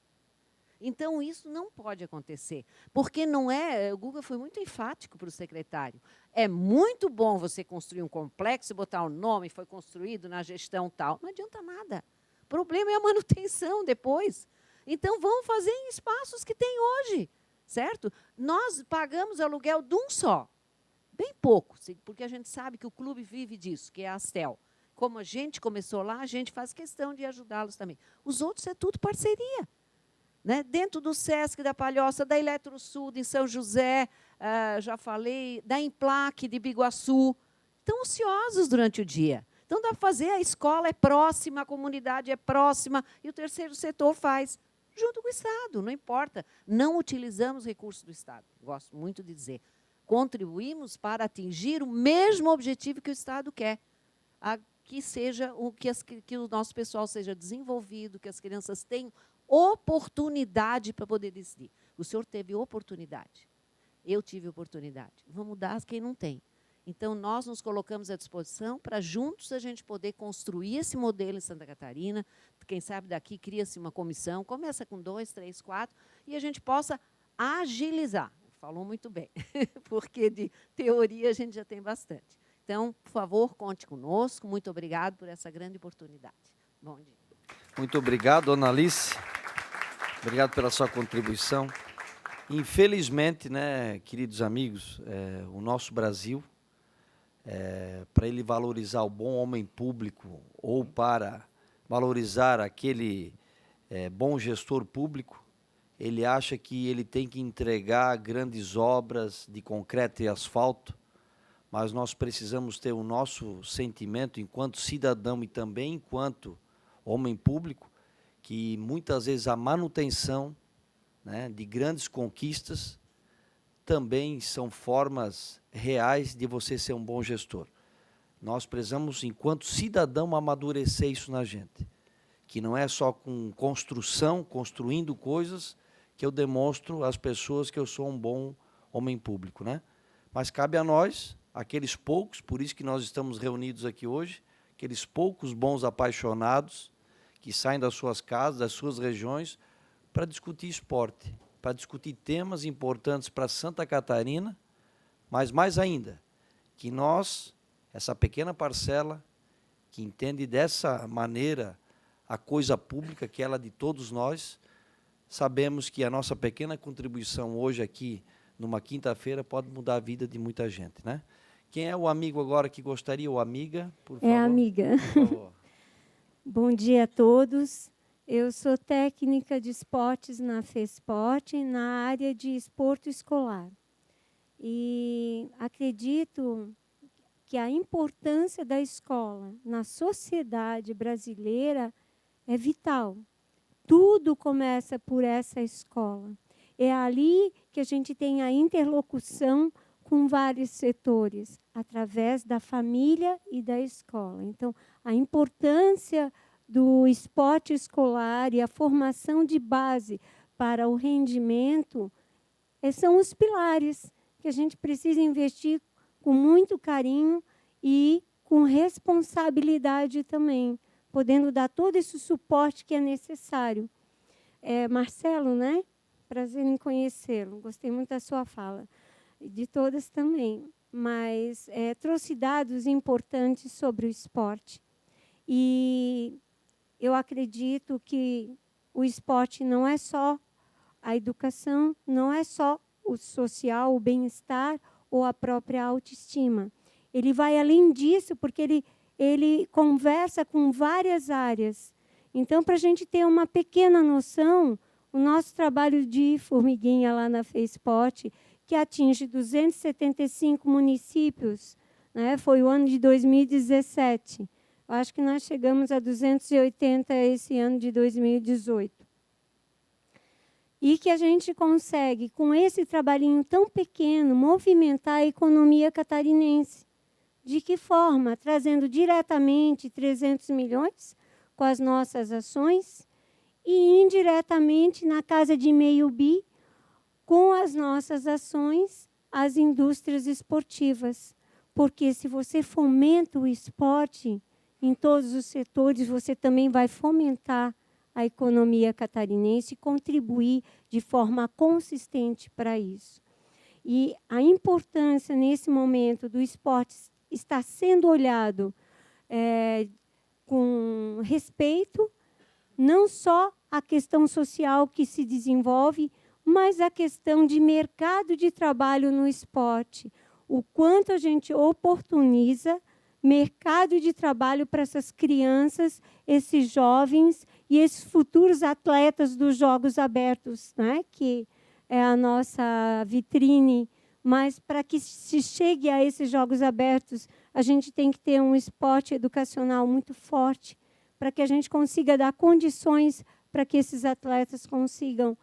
Speaker 13: Então, isso não pode acontecer, porque não é... O Guga foi muito enfático para o secretário. É muito bom você construir um complexo, botar o nome, foi construído na gestão tal. Não adianta nada. O problema é a manutenção depois. Então, vamos fazer em espaços que tem hoje, certo? Nós pagamos aluguel de um só, bem pouco, porque a gente sabe que o clube vive disso, que é a Astel. Como a gente começou lá, a gente faz questão de ajudá-los também. Os outros é tudo parceria. Né? Dentro do SESC da Palhoça, da Eletrosul, em São José, já falei, da Emplaque de Biguaçu, estão ociosos durante o dia. Então, dá para fazer, a escola é próxima, a comunidade é próxima, e o terceiro setor faz, junto com o Estado, não importa. Não utilizamos recursos do Estado, gosto muito de dizer. Contribuímos para atingir o mesmo objetivo que o Estado quer, que o nosso pessoal seja desenvolvido, que as crianças tenham oportunidade para poder decidir. O senhor teve oportunidade. Eu tive oportunidade. Vamos dar quem não tem. Então, nós nos colocamos à disposição para juntos a gente poder construir esse modelo em Santa Catarina. Quem sabe daqui cria-se uma comissão, começa com 2, 3, 4, e a gente possa agilizar. Falou muito bem, porque de teoria a gente já tem bastante. Então, por favor, conte conosco. Muito obrigado por essa grande oportunidade. Bom dia.
Speaker 1: Muito obrigado, dona Alice. Obrigado pela sua contribuição. Infelizmente, né, queridos amigos, o nosso Brasil, para ele valorizar o bom homem público ou para valorizar aquele bom gestor público, ele acha que ele tem que entregar grandes obras de concreto e asfalto, mas nós precisamos ter o nosso sentimento enquanto cidadão e também enquanto homem público, que muitas vezes a manutenção, né, de grandes conquistas também são formas reais de você ser um bom gestor. Nós precisamos, enquanto cidadão, amadurecer isso na gente, que não é só com construção, construindo coisas, que eu demonstro às pessoas que eu sou um bom homem público, né? Mas cabe a nós, aqueles poucos, por isso que nós estamos reunidos aqui hoje, aqueles poucos bons apaixonados que saem das suas casas, das suas regiões, para discutir esporte, para discutir temas importantes para Santa Catarina, mas mais ainda, que nós, essa pequena parcela, que entende dessa maneira a coisa pública, que ela é de todos nós, sabemos que a nossa pequena contribuição hoje aqui, numa quinta-feira, pode mudar a vida de muita gente, né? Quem é o amigo agora que gostaria, ou amiga, por favor?
Speaker 14: É amiga.
Speaker 1: Por favor.
Speaker 14: Bom dia a todos. Eu sou técnica de esportes na FESPORT, na área de esporte escolar. E acredito que a importância da escola na sociedade brasileira é vital. Tudo começa por essa escola. É ali que a gente tem a interlocução com vários setores, através da família e da escola. Então, a importância do esporte escolar e a formação de base para o rendimento são os pilares que a gente precisa investir com muito carinho e com responsabilidade também, podendo dar todo esse suporte que é necessário. Marcelo, né? Prazer em conhecê-lo. Gostei muito da sua fala. De todas também. Mas trouxe dados importantes sobre o esporte. E eu acredito que o esporte não é só a educação, não é só o social, o bem-estar ou a própria autoestima. Ele vai além disso, porque ele conversa com várias áreas. Então, para a gente ter uma pequena noção, o nosso trabalho de formiguinha lá na FESPORT, que atinge 275 municípios, né, foi o ano de 2017. Eu acho que nós chegamos a 280 esse ano de 2018. E que a gente consegue, com esse trabalhinho tão pequeno, movimentar a economia catarinense. De que forma? Trazendo diretamente 300 milhões com as nossas ações e indiretamente na casa de meio bi, com as nossas ações, as indústrias esportivas. Porque se você fomenta o esporte em todos os setores, você também vai fomentar a economia catarinense e contribuir de forma consistente para isso. E a importância, nesse momento, do esporte estar sendo olhado com respeito, não só a questão social que se desenvolve, mas a questão de mercado de trabalho no esporte. O quanto a gente oportuniza mercado de trabalho para essas crianças, esses jovens e esses futuros atletas dos Jogos Abertos, né? Que é a nossa vitrine. Mas, para que se chegue a esses Jogos Abertos, a gente tem que ter um esporte educacional muito forte, para que a gente consiga dar condições para que esses atletas consigam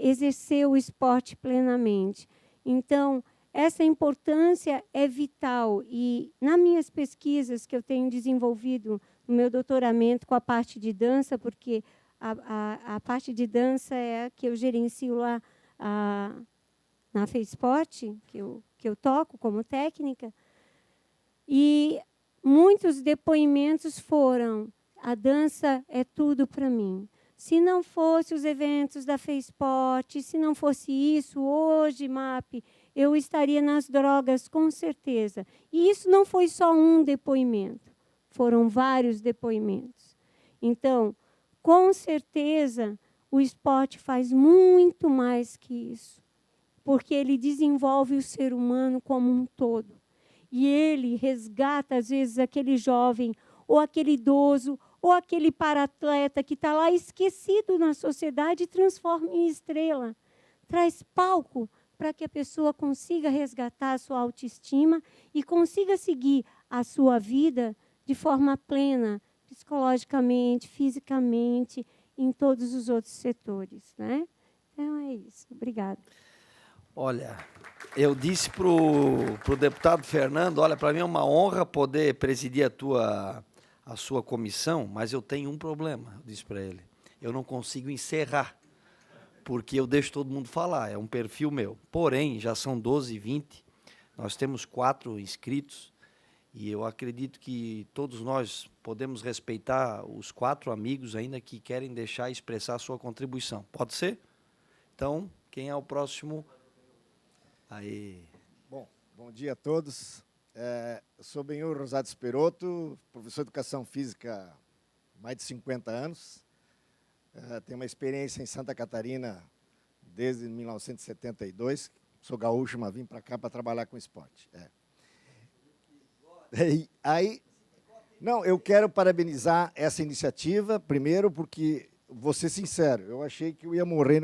Speaker 14: exercer o esporte plenamente. Então, essa importância é vital. E, nas minhas pesquisas que eu tenho desenvolvido no meu doutoramento com a parte de dança, porque a parte de dança é a que eu gerencio lá na FESPORT, que eu toco como técnica, e muitos depoimentos foram: a dança é tudo para mim. Se não fosse os eventos da FESPORT, se não fosse isso, hoje, MAP, eu estaria nas drogas, com certeza. E isso não foi só um depoimento, foram vários depoimentos. Então, com certeza, o esporte faz muito mais que isso, porque ele desenvolve o ser humano como um todo. E ele resgata, às vezes, aquele jovem, ou aquele idoso, ou aquele paratleta que está lá esquecido na sociedade e transforma em estrela. Traz palco para que a pessoa consiga resgatar a sua autoestima e consiga seguir a sua vida de forma plena, psicologicamente, fisicamente, em todos os outros setores, né? Então, é isso. Obrigada.
Speaker 1: Olha, eu disse para o deputado Fernando, olha, para mim é uma honra poder presidir a sua comissão, mas eu tenho um problema, eu disse para ele. Eu não consigo encerrar, porque eu deixo todo mundo falar, é um perfil meu. Porém, já são 12h20, nós temos 4 inscritos, e eu acredito que todos nós podemos respeitar os 4 amigos ainda que querem deixar expressar a sua contribuição. Pode ser? Então, quem é o próximo? Aí.
Speaker 15: Bom dia a todos. Eu sou Benhur Rosado Esperoto, professor de Educação Física há mais de 50 anos. tenho uma experiência em Santa Catarina desde 1972. Sou gaúcho, mas vim para cá para trabalhar com esporte. Aí, não, eu quero parabenizar essa iniciativa, primeiro porque, vou ser sincero, eu achei que eu ia morrer,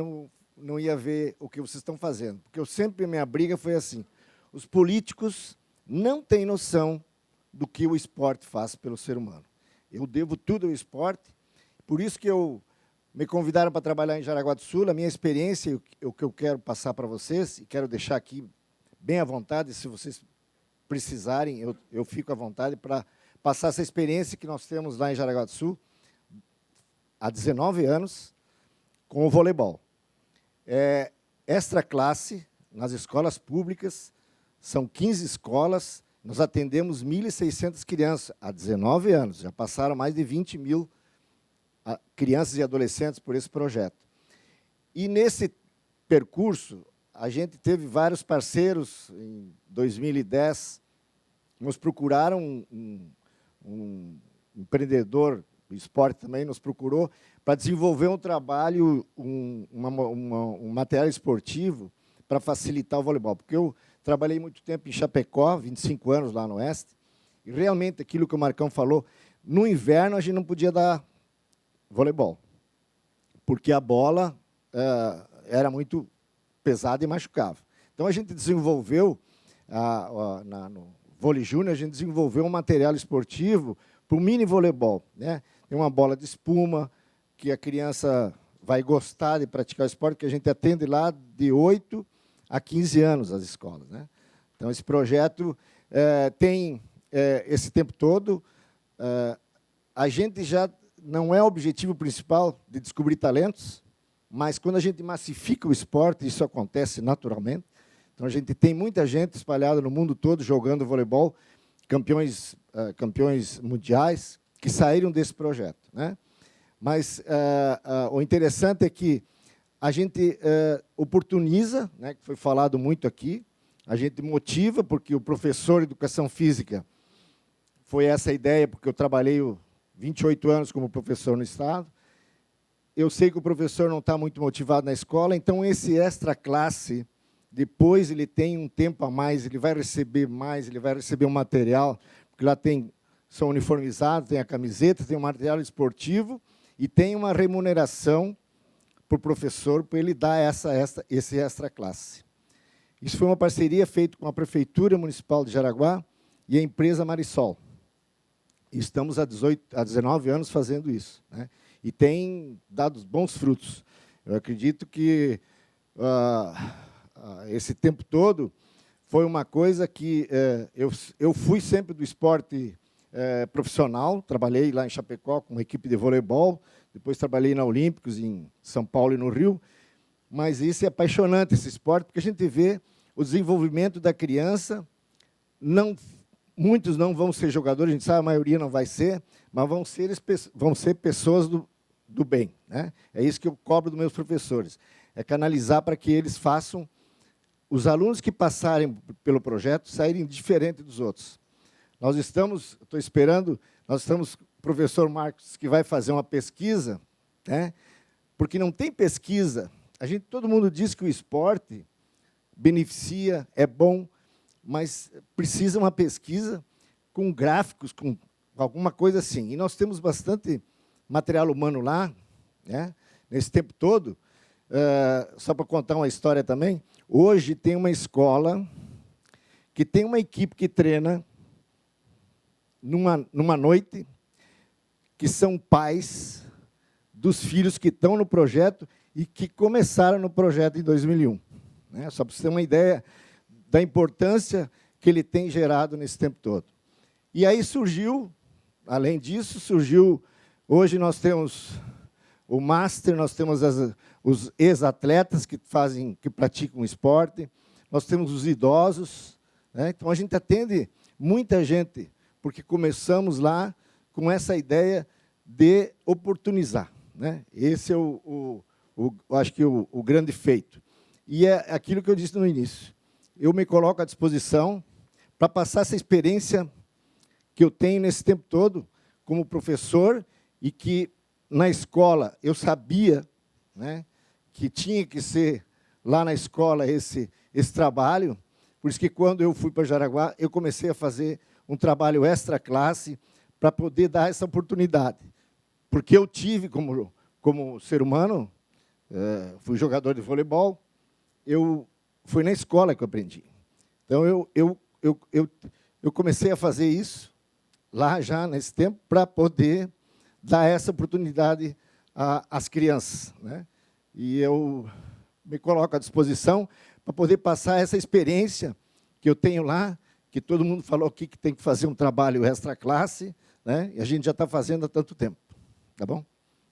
Speaker 15: não ia ver o que vocês estão fazendo. Porque minha briga foi assim, os políticos não têm noção do que o esporte faz pelo ser humano. Eu devo tudo ao esporte, por isso que me convidaram para trabalhar em Jaraguá do Sul. A minha experiência, o que eu quero passar para vocês, e quero deixar aqui bem à vontade, se vocês precisarem, eu fico à vontade para passar essa experiência que nós temos lá em Jaraguá do Sul, há 19 anos, com o voleibol. Extra classe, nas escolas públicas, são 15 escolas, nós atendemos 1.600 crianças há 19 anos, já passaram mais de 20 mil crianças e adolescentes por esse projeto. E nesse percurso, a gente teve vários parceiros. Em 2010, nos procuraram, um empreendedor do esporte também nos procurou para desenvolver um trabalho, um material esportivo para facilitar o voleibol. Porque eu trabalhei muito tempo em Chapecó, 25 anos lá no Oeste, e realmente aquilo que o Marcão falou, no inverno a gente não podia dar voleibol, porque a bola era muito pesada e machucava. Então, a gente desenvolveu, no Vôlei Júnior, a gente desenvolveu um material esportivo para o mini voleibol. Né? Tem uma bola de espuma, que a criança vai gostar de praticar o esporte, que a gente atende lá de 8 a 15 anos as escolas. Né? Então, esse projeto tem esse tempo todo. A gente já não é o objetivo principal de descobrir talentos, mas quando a gente massifica o esporte, isso acontece naturalmente. Então, a gente tem muita gente espalhada no mundo todo jogando voleibol, campeões mundiais, que saíram desse projeto. Né? Mas o interessante é que a gente oportuniza, né, que foi falado muito aqui, a gente motiva, porque o professor de Educação Física foi essa a ideia, porque eu trabalhei 28 anos como professor no Estado. Eu sei que o professor não está muito motivado na escola, então esse extra classe, depois ele tem um tempo a mais, ele vai receber mais, ele vai receber um material, porque lá são uniformizados, tem a camiseta, tem o material esportivo e tem uma remuneração para o professor, para ele dar esse extra classe. Isso foi uma parceria feita com a Prefeitura Municipal de Jaraguá e a empresa Marisol. Estamos há 19 anos fazendo isso, né? E tem dado bons frutos. Eu acredito que esse tempo todo foi uma coisa que eu fui sempre do esporte profissional, trabalhei lá em Chapecó com uma equipe de voleibol, depois trabalhei na Olímpicos em São Paulo e no Rio, mas isso é apaixonante, esse esporte, porque a gente vê o desenvolvimento da criança. Muitos não vão ser jogadores, a gente sabe, a maioria não vai ser, mas vão ser pessoas do bem. Né? É isso que eu cobro dos meus professores, é canalizar para que eles façam os alunos que passarem pelo projeto saírem diferentes dos outros. Estou esperando, nós estamos com o professor Marcos, que vai fazer uma pesquisa, né? Porque não tem pesquisa. Todo mundo diz que o esporte beneficia, é bom, mas precisa uma pesquisa com gráficos, com alguma coisa assim. E nós temos bastante material humano lá, né? Nesse tempo todo. Só para contar uma história também, hoje tem uma escola que tem uma equipe que treina numa noite, que são pais dos filhos que estão no projeto e que começaram no projeto em 2001. Né? Só para você ter uma ideia da importância que ele tem gerado nesse tempo todo. E aí surgiu, além disso, hoje nós temos o Master, nós temos os ex-atletas que praticam esporte, nós temos os idosos, né? Então a gente atende muita gente, porque começamos lá com essa ideia de oportunizar. Né? Esse é acho que o grande feito. E é aquilo que eu disse no início. Eu me coloco à disposição para passar essa experiência que eu tenho nesse tempo todo como professor e que na escola, eu sabia, né, que tinha que ser lá na escola esse trabalho. Por isso que, quando eu fui para Jaraguá, eu comecei a fazer um trabalho extra classe para poder dar essa oportunidade. Porque eu tive, como ser humano, fui jogador de voleibol, foi na escola que eu aprendi. Então, eu comecei a fazer isso lá já nesse tempo para poder dar essa oportunidade às crianças, né? E eu me coloco à disposição para poder passar essa experiência que eu tenho lá, que todo mundo falou aqui que tem que fazer um trabalho extra classe, né? E a gente já está fazendo há tanto tempo. Tá bom?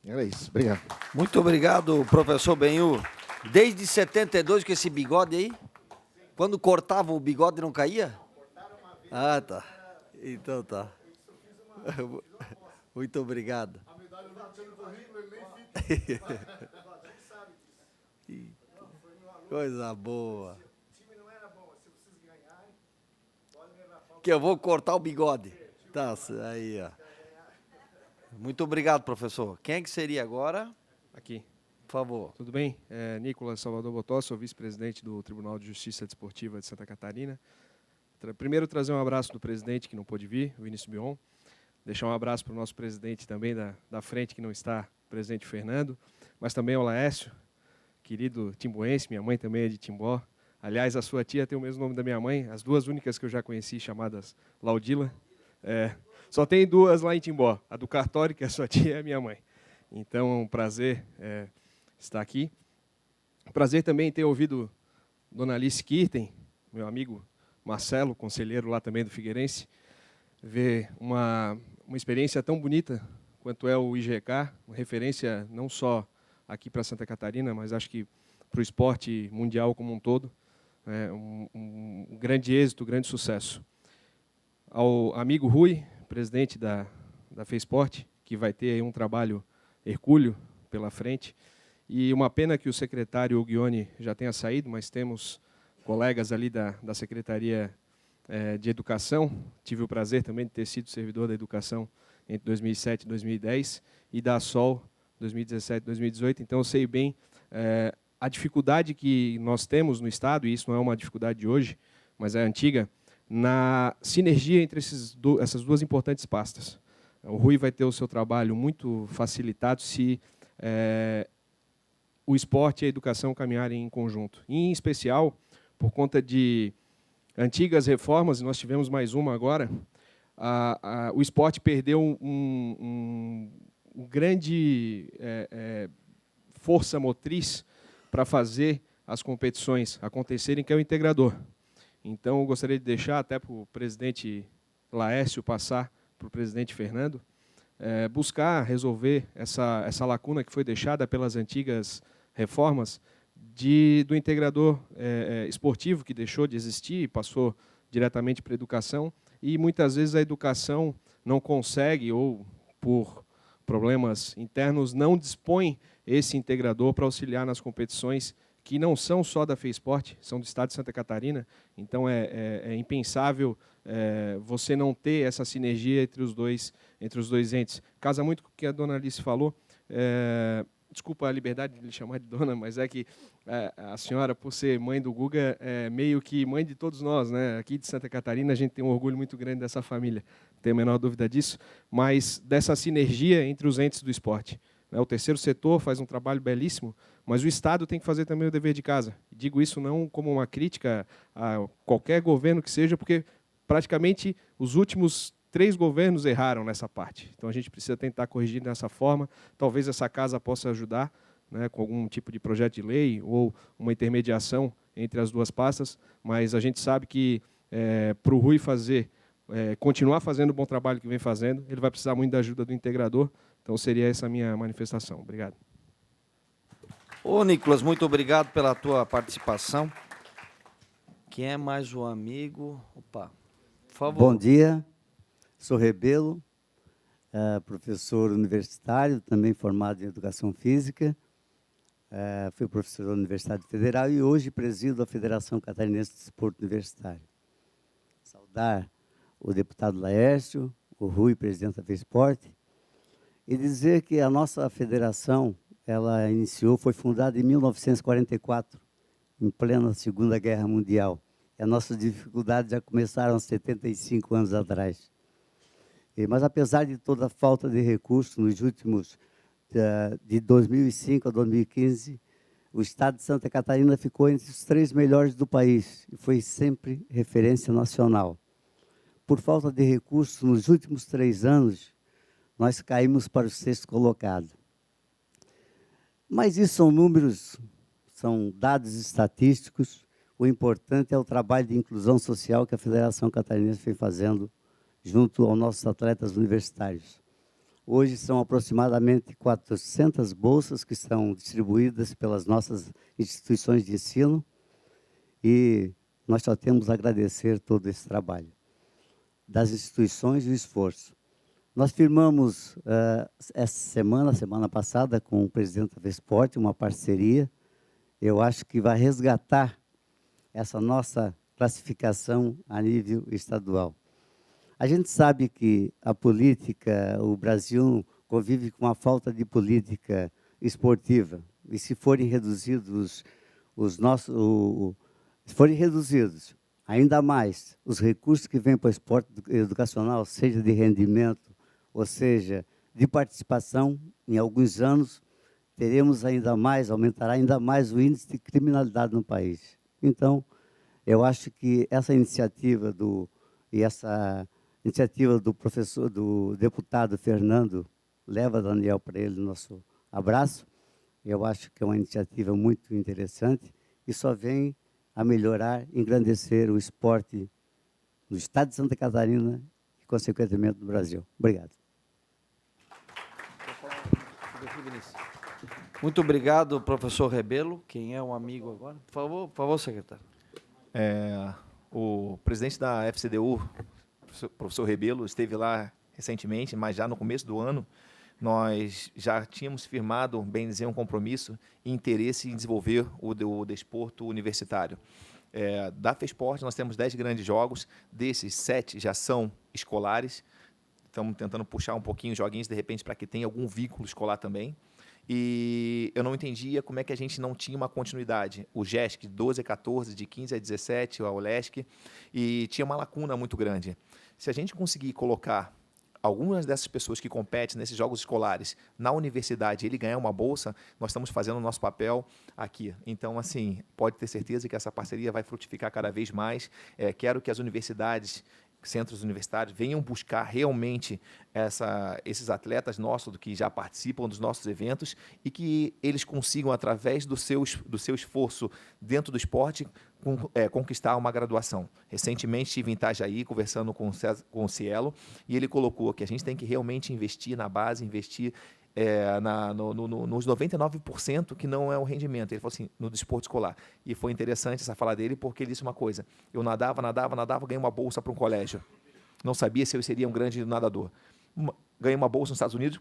Speaker 15: Era isso. Obrigado.
Speaker 1: Muito obrigado, professor Benhu. Desde 72 com esse bigode aí? Quando cortava o bigode não caía? Ah, tá. Então tá. Muito obrigado. Coisa boa. Que eu vou cortar o bigode. Tá, aí, ó. Muito obrigado, professor. Quem é que seria agora?
Speaker 16: Aqui.
Speaker 1: Por favor.
Speaker 16: Tudo bem? Nicolas Salvador Botó, sou vice-presidente do Tribunal de Justiça Desportiva de Santa Catarina. Primeiro, trazer um abraço do presidente que não pôde vir, o Vinícius Bion. Deixar um abraço para o nosso presidente também da frente, que não está, o presidente Fernando. Mas também ao Laércio, querido timboense, minha mãe também é de Timbó. Aliás, a sua tia tem o mesmo nome da minha mãe, as duas únicas que eu já conheci, chamadas Laudila. Só tem duas lá em Timbó, a do cartório, que é a sua tia, e a minha mãe. Então, é um prazer estar aqui. Prazer também ter ouvido Dona Alice Kirten, meu amigo Marcelo, conselheiro lá também do Figueirense, ver uma experiência tão bonita quanto é o IGK, uma referência não só aqui para Santa Catarina, mas acho que para o esporte mundial como um todo. Um grande êxito, um grande sucesso. Ao amigo Rui, presidente da FESPORT, que vai ter aí um trabalho hercúleo pela frente, e uma pena que o secretário Guione já tenha saído, mas temos colegas ali da Secretaria de Educação. Tive o prazer também de ter sido servidor da Educação entre 2007 e 2010, e da ASOL 2017 e 2018, então eu sei bem a dificuldade que nós temos no Estado, e isso não é uma dificuldade de hoje, mas é antiga, na sinergia entre essas duas importantes pastas. O Rui vai ter o seu trabalho muito facilitado se o esporte e a educação caminharem em conjunto. E, em especial, por conta de antigas reformas, e nós tivemos mais uma agora, o esporte perdeu um grande força motriz para fazer as competições acontecerem, que é o integrador. Então, eu gostaria de deixar até para o presidente Laércio passar para o presidente Fernando, buscar resolver essa lacuna que foi deixada pelas antigas reformas do integrador esportivo, que deixou de existir e passou diretamente para a educação, e muitas vezes a educação não consegue, ou por problemas internos, não dispõe esse integrador para auxiliar nas competições que não são só da FESPORT, são do Estado de Santa Catarina. Então, é impensável você não ter essa sinergia entre os dois entes. Casa muito com o que a dona Alice falou. Desculpa a liberdade de lhe chamar de dona, mas é que a senhora, por ser mãe do Guga, é meio que mãe de todos nós, né? Aqui de Santa Catarina, a gente tem um orgulho muito grande dessa família, não tenho a menor dúvida disso, mas dessa sinergia entre os entes do esporte. O terceiro setor faz um trabalho belíssimo, mas o Estado tem que fazer também o dever de casa. Digo isso não como uma crítica a qualquer governo que seja, porque praticamente os últimos 3 governos erraram nessa parte. Então, a gente precisa tentar corrigir dessa forma. Talvez essa casa possa ajudar, né, com algum tipo de projeto de lei ou uma intermediação entre as duas pastas, mas a gente sabe que para o Rui continuar fazendo o bom trabalho que vem fazendo, ele vai precisar muito da ajuda do integrador. Então, seria essa a minha manifestação. Obrigado.
Speaker 1: Ô, Nicolas, muito obrigado pela tua participação. Quem é mais um amigo? Opa, por favor.
Speaker 17: Bom dia, sou Rebelo, professor universitário, também formado em Educação Física. Fui professor da Universidade Federal e hoje presido a Federação Catarinense de Desporto Universitário. Saudar o deputado Laércio, o Rui, presidente da FESPORT, e dizer que a nossa federação, ela foi fundada em 1944, em plena Segunda Guerra Mundial. E as nossas dificuldades já começaram há 75 anos atrás. Mas, apesar de toda a falta de recursos nos últimos, de 2005 a 2015, o estado de Santa Catarina ficou entre os 3 melhores do país e foi sempre referência nacional. Por falta de recursos, nos últimos 3 anos, nós caímos para o 6º colocado. Mas isso são números, são dados estatísticos. O importante é o trabalho de inclusão social que a Federação Catarinense vem fazendo junto aos nossos atletas universitários. Hoje são aproximadamente 400 bolsas que estão distribuídas pelas nossas instituições de ensino e nós só temos a agradecer todo esse trabalho das instituições e o esforço. Nós firmamos essa semana passada, com o presidente da Fesporte, uma parceria. Eu acho que vai resgatar essa nossa classificação a nível estadual. A gente sabe que a política, o Brasil convive com uma falta de política esportiva. E se forem reduzidos se forem reduzidos ainda mais os recursos que vêm para o esporte educacional, seja de rendimento, ou seja, de participação, em alguns anos teremos ainda mais, aumentará ainda mais o índice de criminalidade no país. Então, eu acho que essa iniciativa do deputado Fernando, leva, Daniel, para ele nosso abraço. Eu acho que é uma iniciativa muito interessante e só vem a melhorar, engrandecer o esporte no estado de Santa Catarina e, consequentemente, no Brasil. Obrigado.
Speaker 1: Muito obrigado, professor Rebelo. Quem é um amigo agora? Por favor, secretário.
Speaker 9: O presidente da FCDU, professor Rebelo, esteve lá recentemente, mas já no começo do ano, nós já tínhamos firmado, bem dizer, um compromisso e interesse em desenvolver o desporto universitário. Da FESPORT, nós temos 10 grandes jogos, desses 7 já são escolares. Estamos tentando puxar um pouquinho os joguinhos, de repente, para que tenha algum vínculo escolar também. E eu não entendia como é que a gente não tinha uma continuidade. O GESC, de 12 a 14, de 15 a 17, o OLESC, e tinha uma lacuna muito grande. Se a gente conseguir colocar algumas dessas pessoas que competem nesses jogos escolares na universidade e ele ganhar uma bolsa, nós estamos fazendo o nosso papel aqui. Então, assim, pode ter certeza que essa parceria vai frutificar cada vez mais. Quero que as universidades, centros universitários, venham buscar realmente esses atletas nossos que já participam dos nossos eventos e que eles consigam, através do seu esforço dentro do esporte, conquistar uma graduação. Recentemente estive em Itajaí conversando com o Cielo e ele colocou que a gente tem que realmente investir na base, investir nos 99% que não é o rendimento. Ele falou assim, no desporto escolar. E foi interessante essa fala dele, porque ele disse uma coisa: eu nadava, ganhei uma bolsa para um colégio. Não sabia se eu seria um grande nadador. Ganhei uma bolsa nos Estados Unidos,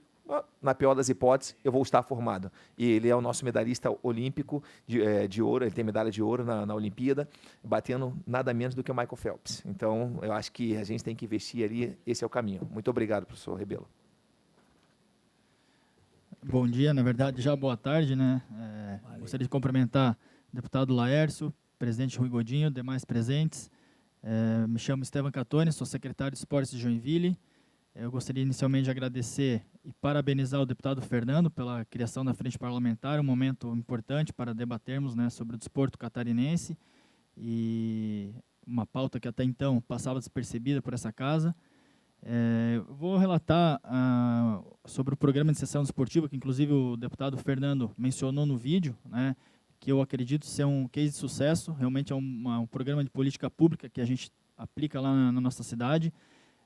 Speaker 9: na pior das hipóteses, eu vou estar formado. E ele é o nosso medalhista olímpico de ouro, ele tem medalha de ouro na Olimpíada, batendo nada menos do que o Michael Phelps. Então, eu acho que a gente tem que investir ali, esse é o caminho. Muito obrigado, professor Rebelo.
Speaker 18: Bom dia, na verdade, já boa tarde, né? Gostaria de cumprimentar o deputado Laércio, presidente Rui Godinho, demais presentes. Me chamo Estevam Catone, sou secretário de Esportes de Joinville. Eu gostaria inicialmente de agradecer e parabenizar o deputado Fernando pela criação da Frente Parlamentar, um momento importante para debatermos, né, sobre o desporto catarinense e uma pauta que até então passava despercebida por essa casa. Vou relatar sobre o programa de sessão desportiva, que inclusive o deputado Fernando mencionou no vídeo, né, que eu acredito ser um case de sucesso. Realmente é um programa de política pública que a gente aplica lá na nossa cidade.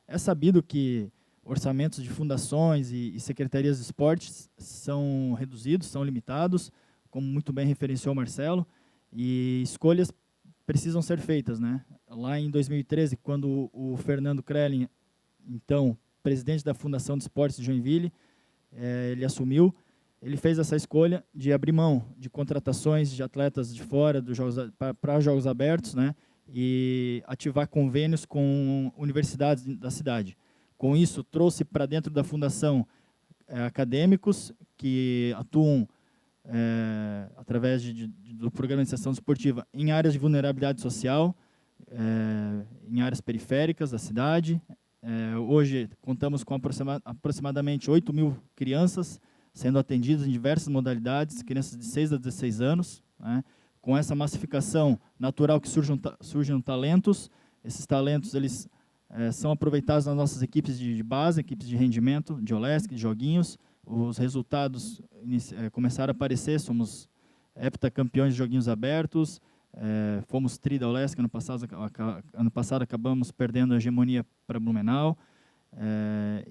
Speaker 18: É sabido que orçamentos de fundações e secretarias de esportes são reduzidos, são limitados, como muito bem referenciou o Marcelo, e escolhas precisam ser feitas, né? Lá em 2013, quando o Fernando Krelin, então presidente da Fundação de Esportes de Joinville, ele assumiu, ele fez essa escolha de abrir mão de contratações de atletas de fora para jogos abertos, né, e ativar convênios com universidades da cidade. Com isso, trouxe para dentro da fundação acadêmicos que atuam através do programa de iniciação esportiva em áreas de vulnerabilidade social, em áreas periféricas da cidade. Hoje contamos com aproximadamente 8.000 crianças sendo atendidas em diversas modalidades, crianças de 6 a 16 anos. Né? Com essa massificação natural que surgem talentos, esses talentos eles são aproveitados nas nossas equipes de base, equipes de rendimento, de OLESC, de joguinhos. Os resultados começaram a aparecer, somos heptacampeões de joguinhos abertos, fomos tri da OLESC, ano passado acabamos perdendo a hegemonia para Blumenau,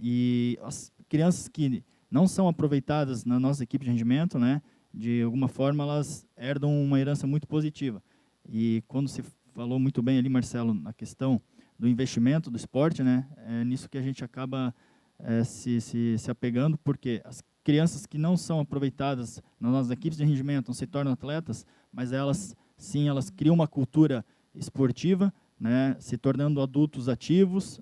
Speaker 18: e as crianças que não são aproveitadas na nossa equipe de rendimento, né, de alguma forma elas herdam uma herança muito positiva. E quando se falou muito bem ali, Marcelo, na questão do investimento do esporte, né, é nisso que a gente acaba se apegando, porque as crianças que não são aproveitadas nas nossas equipes de rendimento não se tornam atletas, mas elas, sim, elas criam uma cultura esportiva, né, se tornando adultos ativos,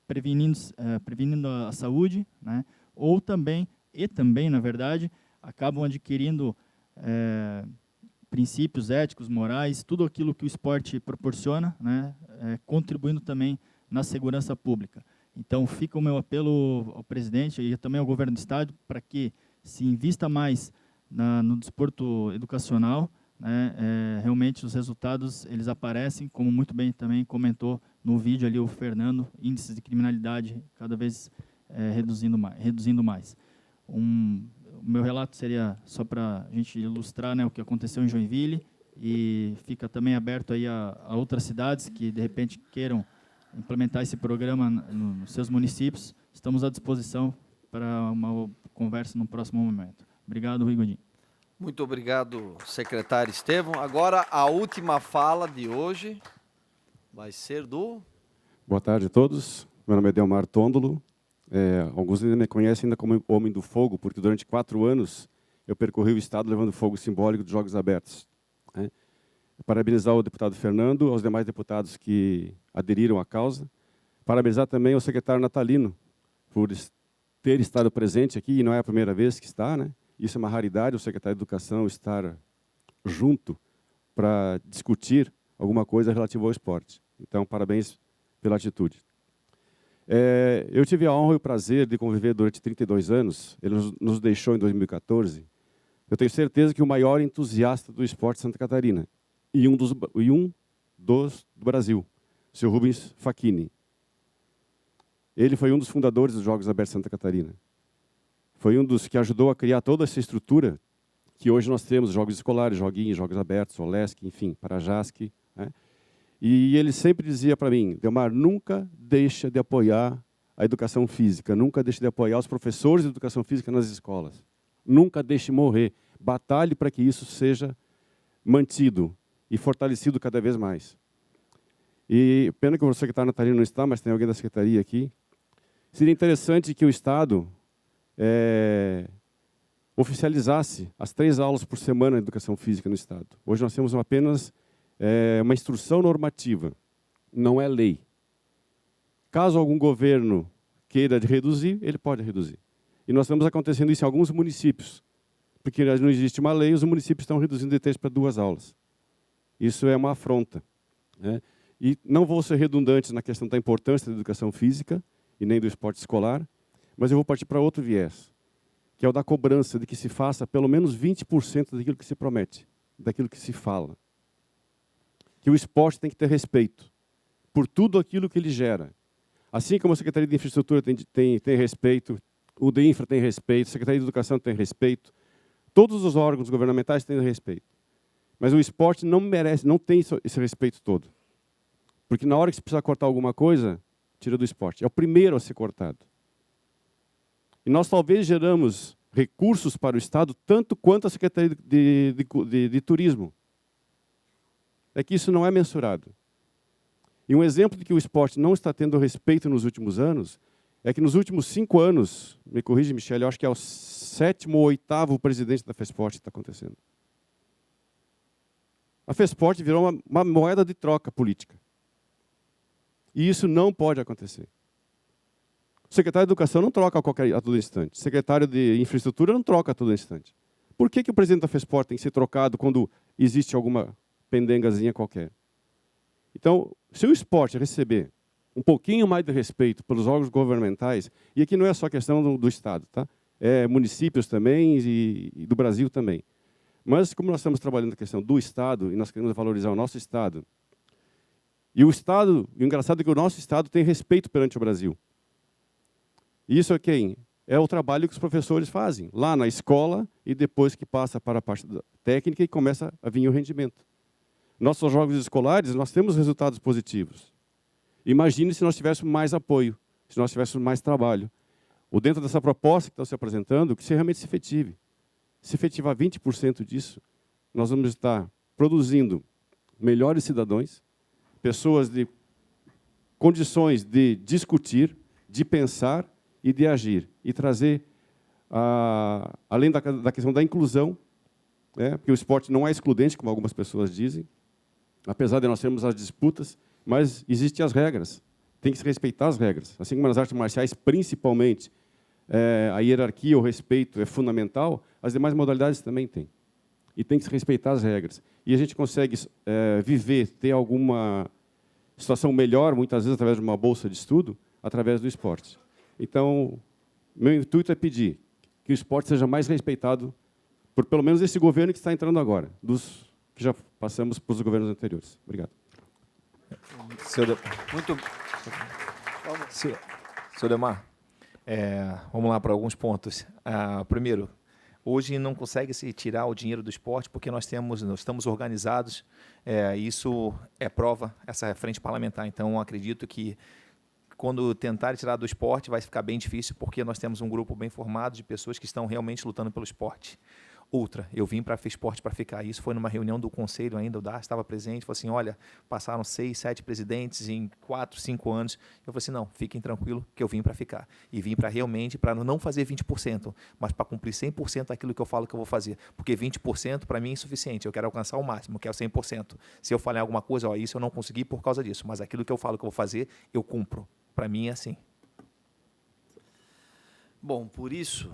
Speaker 18: prevenindo a saúde, né, ou também, na verdade, acabam adquirindo princípios éticos, morais, tudo aquilo que o esporte proporciona, né, contribuindo também na segurança pública. Então, fica o meu apelo ao presidente e também ao governo do estado para que se invista mais no desporto educacional, né, realmente os resultados eles aparecem, como muito bem também comentou no vídeo ali o Fernando, índices de criminalidade cada vez reduzindo mais. O meu relato seria só para a gente ilustrar, né, o que aconteceu em Joinville, e fica também aberto aí a outras cidades que de repente queiram implementar esse programa nos seus municípios. Estamos à disposição para uma conversa no próximo momento. Obrigado, Rui Godinho.
Speaker 1: Muito obrigado, secretário Estevão. Agora, a última fala de hoje vai ser do...
Speaker 19: Boa tarde a todos. Meu nome é Delmar Tôndolo. Alguns ainda me conhecem ainda como Homem do Fogo, porque durante 4 anos eu percorri o estado levando fogo simbólico dos Jogos Abertos. Né? Parabenizar o deputado Fernando, aos demais deputados que aderiram à causa. Parabenizar também ao secretário Natalino por ter estado presente aqui, e não é a primeira vez que está, né? Isso é uma raridade, o secretário de Educação estar junto para discutir alguma coisa relativa ao esporte. Então, parabéns pela atitude. Eu tive a honra e o prazer de conviver durante 32 anos, ele nos deixou em 2014. Eu tenho certeza que o maior entusiasta do esporte de Santa Catarina, e um dos do Brasil, o senhor Rubens Facchini. Ele foi um dos fundadores dos Jogos Abertos de Santa Catarina. Foi um dos que ajudou a criar toda essa estrutura que hoje nós temos, jogos escolares, joguinhos, jogos abertos, OLESC, enfim, Parajasc, né? E ele sempre dizia para mim, Delmar, nunca deixa de apoiar a educação física, nunca deixe de apoiar os professores de educação física nas escolas. Nunca deixe morrer. Batalhe para que isso seja mantido e fortalecido cada vez mais. E pena que o secretário Natalino não está, mas tem alguém da secretaria aqui. Seria interessante que o Estado oficializasse as 3 aulas por semana de educação física no Estado. Hoje nós temos apenas uma instrução normativa, não é lei. Caso algum governo queira reduzir, ele pode reduzir. E nós estamos acontecendo isso em alguns municípios, porque não existe uma lei, os municípios estão reduzindo de 3 para 2 aulas. Isso é uma afronta, né? E não vou ser redundante na questão da importância da educação física e nem do esporte escolar, mas eu vou partir para outro viés, que é o da cobrança de que se faça pelo menos 20% daquilo que se promete, daquilo que se fala. Que o esporte tem que ter respeito por tudo aquilo que ele gera. Assim como a Secretaria de Infraestrutura tem respeito, o DINFRA tem respeito, a Secretaria de Educação tem respeito, todos os órgãos governamentais têm respeito. Mas o esporte não merece, não tem esse respeito todo. Porque na hora que se precisa cortar alguma coisa, tira do esporte. É o primeiro a ser cortado. E nós talvez geramos recursos para o Estado tanto quanto a Secretaria de Turismo. É que isso não é mensurado. E um exemplo de que o esporte não está tendo respeito nos últimos anos é que nos últimos 5 anos, me corrige, Michele, eu acho que é o 7º ou 8º presidente da FESPORT que está acontecendo. A FESPORT virou uma moeda de troca política. E isso não pode acontecer. O secretário de Educação não troca a todo instante. O secretário de Infraestrutura não troca a todo instante. Por que o presidente da FESPORT tem que ser trocado quando existe alguma pendengazinha qualquer? Então, se o esporte receber um pouquinho mais de respeito pelos órgãos governamentais, e aqui não é só questão do Estado, tá? É municípios também e do Brasil também. Mas, como nós estamos trabalhando a questão do Estado, e nós queremos valorizar o nosso Estado, e o engraçado é que o nosso Estado tem respeito perante o Brasil. E isso é quem? É o trabalho que os professores fazem, lá na escola, e depois que passa para a parte técnica e começa a vir o rendimento. Nossos jogos escolares, nós temos resultados positivos. Imagine se nós tivéssemos mais apoio, se nós tivéssemos mais trabalho. Ou dentro dessa proposta que está se apresentando, que se realmente se efetive. Se efetivar 20% disso, nós vamos estar produzindo melhores cidadãos, pessoas de condições de discutir, de pensar e de agir. E trazer, além da questão da inclusão, porque o esporte não é excludente, como algumas pessoas dizem, apesar de nós termos as disputas, mas existem as regras. Tem que se respeitar as regras. Assim como nas artes marciais, principalmente, a hierarquia, o respeito é fundamental, as demais modalidades também têm. E tem que se respeitar as regras. E a gente consegue viver, ter alguma situação melhor, muitas vezes através de uma bolsa de estudo, através do esporte. Então, meu intuito é pedir que o esporte seja mais respeitado por pelo menos esse governo que está entrando agora, dos que já passamos para os governos anteriores. Obrigado.
Speaker 9: Muito. Senhor Demar, vamos lá para alguns pontos. Primeiro, hoje não consegue se tirar o dinheiro do esporte porque nós estamos organizados. Isso é prova, essa frente parlamentar. Então, acredito que quando tentar tirar do esporte vai ficar bem difícil porque nós temos um grupo bem formado de pessoas que estão realmente lutando pelo esporte. Outra, eu vim para a FESPORT para ficar. Isso foi numa reunião do conselho ainda, o Dar estava presente, falou assim, olha, passaram 6, 7 presidentes em 4, 5 anos. Eu falei assim, não, fiquem tranquilos que eu vim para ficar. E vim para realmente, para não fazer 20%, mas para cumprir 100% daquilo que eu falo que eu vou fazer. Porque 20% para mim é insuficiente, eu quero alcançar o máximo, eu quero 100%. Se eu falar alguma coisa, isso eu não consegui por causa disso, mas aquilo que eu falo que eu vou fazer, eu cumpro. Para mim é assim.
Speaker 1: Bom, por isso,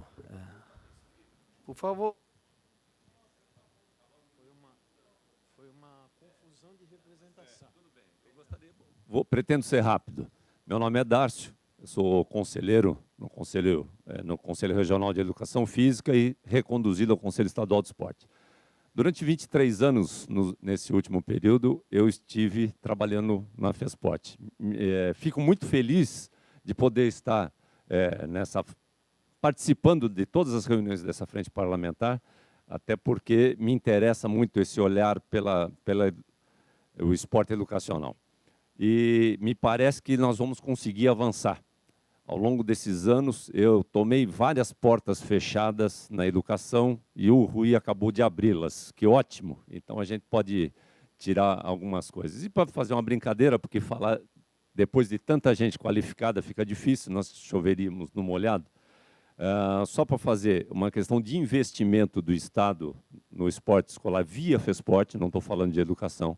Speaker 1: por favor.
Speaker 20: Pretendo ser rápido. Meu nome é Dárcio, eu sou conselheiro no Conselho Regional de Educação Física e reconduzido ao Conselho Estadual de Esporte. Durante 23 anos, nesse último período, eu estive trabalhando na FESPORT. Fico muito feliz de poder estar participando de todas as reuniões dessa frente parlamentar, até porque me interessa muito esse olhar o esporte educacional. E me parece que nós vamos conseguir avançar. Ao longo desses anos, eu tomei várias portas fechadas na educação e o Rui acabou de abri-las. Que ótimo! Então, a gente pode tirar algumas coisas. E para fazer uma brincadeira, porque falar depois de tanta gente qualificada fica difícil, nós choveríamos no molhado. Só para fazer uma questão de investimento do Estado no esporte escolar via FESPORT, não estou falando de educação,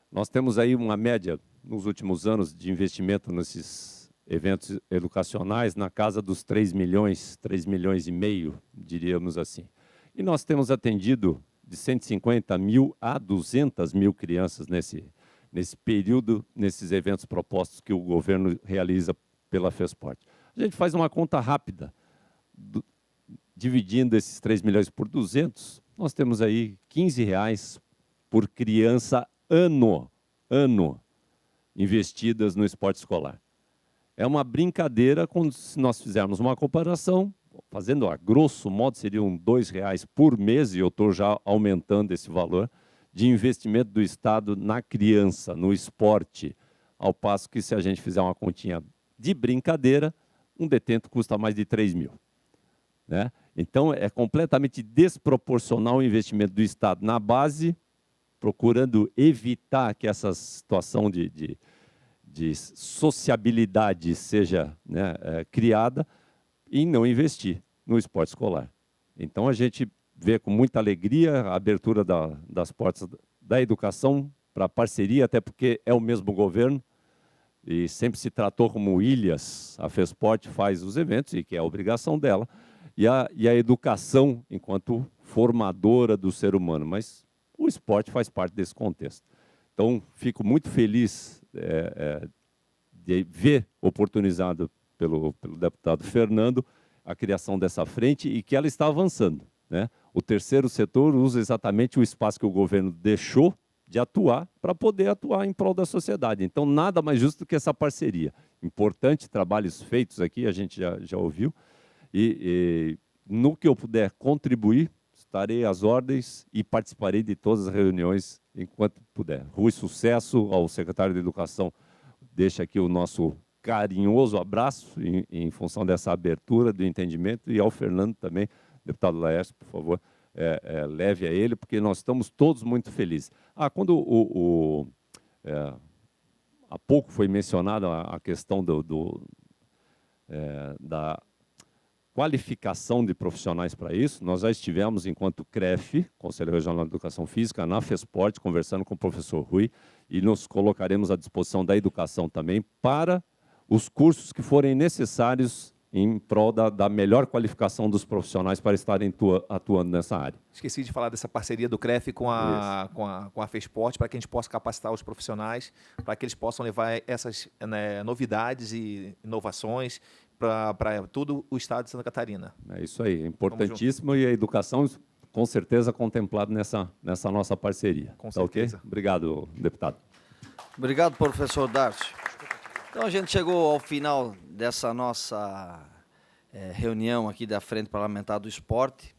Speaker 20: nós temos aí uma média, nos últimos anos, de investimento nesses eventos educacionais na casa dos 3 milhões e meio, diríamos assim. E nós temos atendido de 150 mil a 200 mil crianças nesse período, nesses eventos propostos que o governo realiza pela FESPORT. A gente faz uma conta rápida, dividindo esses 3 milhões por 200, nós temos aí R$15 por criança ano investidas no esporte escolar. É uma brincadeira quando, se nós fizermos uma comparação, fazendo a grosso modo, seriam R$2 por mês, e eu estou já aumentando esse valor, de investimento do Estado na criança, no esporte, ao passo que, se a gente fizer uma continha de brincadeira, um detento custa mais de 3 mil. Né? Então, é completamente desproporcional o investimento do Estado na base, procurando evitar que essa situação de sociabilidade seja criada e não investir no esporte escolar. Então, a gente vê com muita alegria a abertura das portas da educação para parceria, até porque é o mesmo governo, e sempre se tratou como ilhas. A FESPORT faz os eventos, e que é a obrigação dela, e a educação enquanto formadora do ser humano, mas o esporte faz parte desse contexto. Então, fico muito feliz de ver oportunizado pelo deputado Fernando a criação dessa frente e que ela está avançando, né? O terceiro setor usa exatamente o espaço que o governo deixou de atuar para poder atuar em prol da sociedade. Então, nada mais justo do que essa parceria. Importante, trabalhos feitos aqui, a gente já ouviu. E no que eu puder contribuir, estarei às ordens e participarei de todas as reuniões enquanto puder. Rui, sucesso ao secretário de Educação. Deixa aqui o nosso carinhoso abraço em função dessa abertura do entendimento, e ao Fernando também, deputado Laércio, por favor, leve a ele, porque nós estamos todos muito felizes. Quando há pouco foi mencionada a questão da qualificação de profissionais para isso, nós já estivemos, enquanto CREF, Conselho Regional de Educação Física, na FESPORT, conversando com o professor Rui, e nos colocaremos à disposição da educação também para os cursos que forem necessários em prol da melhor qualificação dos profissionais para estarem atuando nessa área.
Speaker 9: Esqueci de falar dessa parceria do CREF com a FESPORT, para que a gente possa capacitar os profissionais, para que eles possam levar essas novidades e inovações para todo o estado de Santa Catarina.
Speaker 20: É isso aí, importantíssimo, e a educação, com certeza, contemplada nessa nossa parceria.
Speaker 9: Com certeza.
Speaker 20: Okay? Obrigado, deputado.
Speaker 1: Obrigado, professor Darcio. Então, a gente chegou ao final dessa nossa reunião aqui da Frente Parlamentar do Esporte.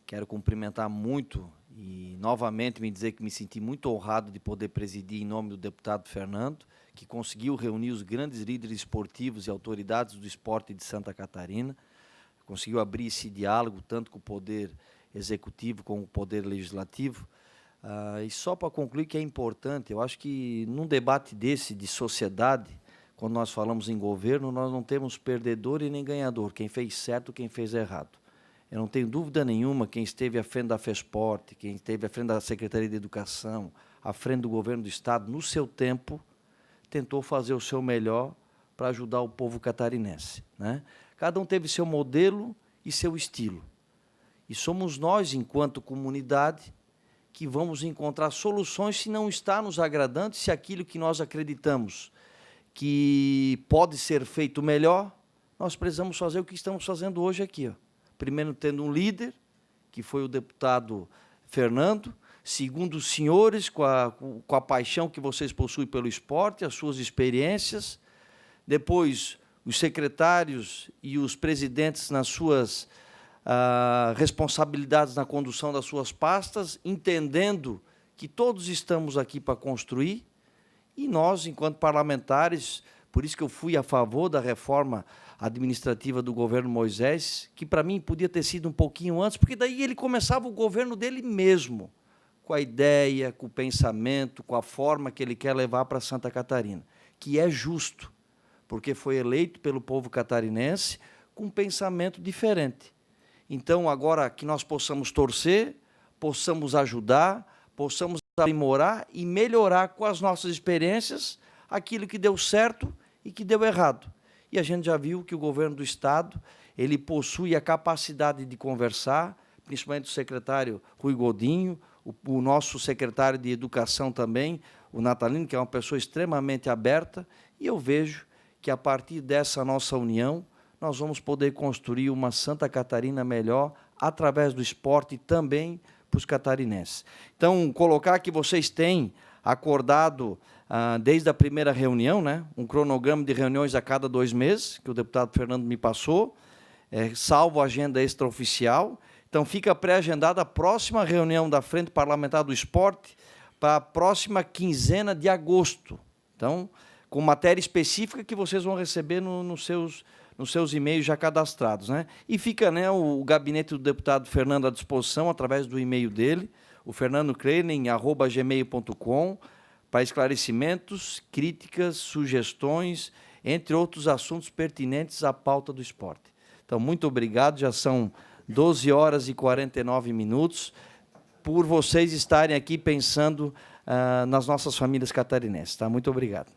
Speaker 1: Quero cumprimentar muito e, novamente, me dizer que me senti muito honrado de poder presidir em nome do deputado Fernando, que conseguiu reunir os grandes líderes esportivos e autoridades do esporte de Santa Catarina, conseguiu abrir esse diálogo tanto com o Poder Executivo como com o Poder Legislativo. E só para concluir que é importante, eu acho que num debate desse de sociedade, quando nós falamos em governo, nós não temos perdedor e nem ganhador, quem fez certo, quem fez errado. Eu não tenho dúvida nenhuma, quem esteve à frente da FESPORT, quem esteve à frente da Secretaria de Educação, à frente do governo do Estado, no seu tempo, tentou fazer o seu melhor para ajudar o povo catarinense, né? Cada um teve seu modelo e seu estilo. E somos nós, enquanto comunidade, que vamos encontrar soluções se não está nos agradando, se aquilo que nós acreditamos que pode ser feito melhor, nós precisamos fazer o que estamos fazendo hoje aqui. Primeiro, tendo um líder, que foi o deputado Fernando. Segundo, os senhores, com a paixão que vocês possuem pelo esporte, as suas experiências. Depois, os secretários e os presidentes nas suas responsabilidades na condução das suas pastas, entendendo que todos estamos aqui para construir. E nós, enquanto parlamentares, por isso que eu fui a favor da reforma administrativa do governo Moisés, que para mim podia ter sido um pouquinho antes, porque daí ele começava o governo dele mesmo, com a ideia, com o pensamento, com a forma que ele quer levar para Santa Catarina, que é justo, porque foi eleito pelo povo catarinense com um pensamento diferente. Então, agora que nós possamos torcer, possamos ajudar, possamos aprimorar e melhorar com as nossas experiências aquilo que deu certo e que deu errado. E a gente já viu que o governo do Estado, ele possui a capacidade de conversar, principalmente o secretário Rui Godinho, o nosso secretário de Educação também, o Natalino, que é uma pessoa extremamente aberta, e eu vejo que, a partir dessa nossa união, nós vamos poder construir uma Santa Catarina melhor através do esporte também para os catarinenses. Então, colocar que vocês têm acordado, desde a primeira reunião, né, um cronograma de reuniões a cada 2 meses, que o deputado Fernando me passou, salvo a agenda extraoficial. Então, fica pré-agendada a próxima reunião da Frente Parlamentar do Esporte para a próxima quinzena de agosto. Então, com matéria específica que vocês vão receber nos seus e-mails já cadastrados, né? E fica, né, o gabinete do deputado Fernando à disposição, através do e-mail dele, o fernandocreinen@gmail.com, para esclarecimentos, críticas, sugestões, entre outros assuntos pertinentes à pauta do esporte. Então, muito obrigado, já são 12h49, por vocês estarem aqui pensando nas nossas famílias catarinenses. Tá? Muito obrigado.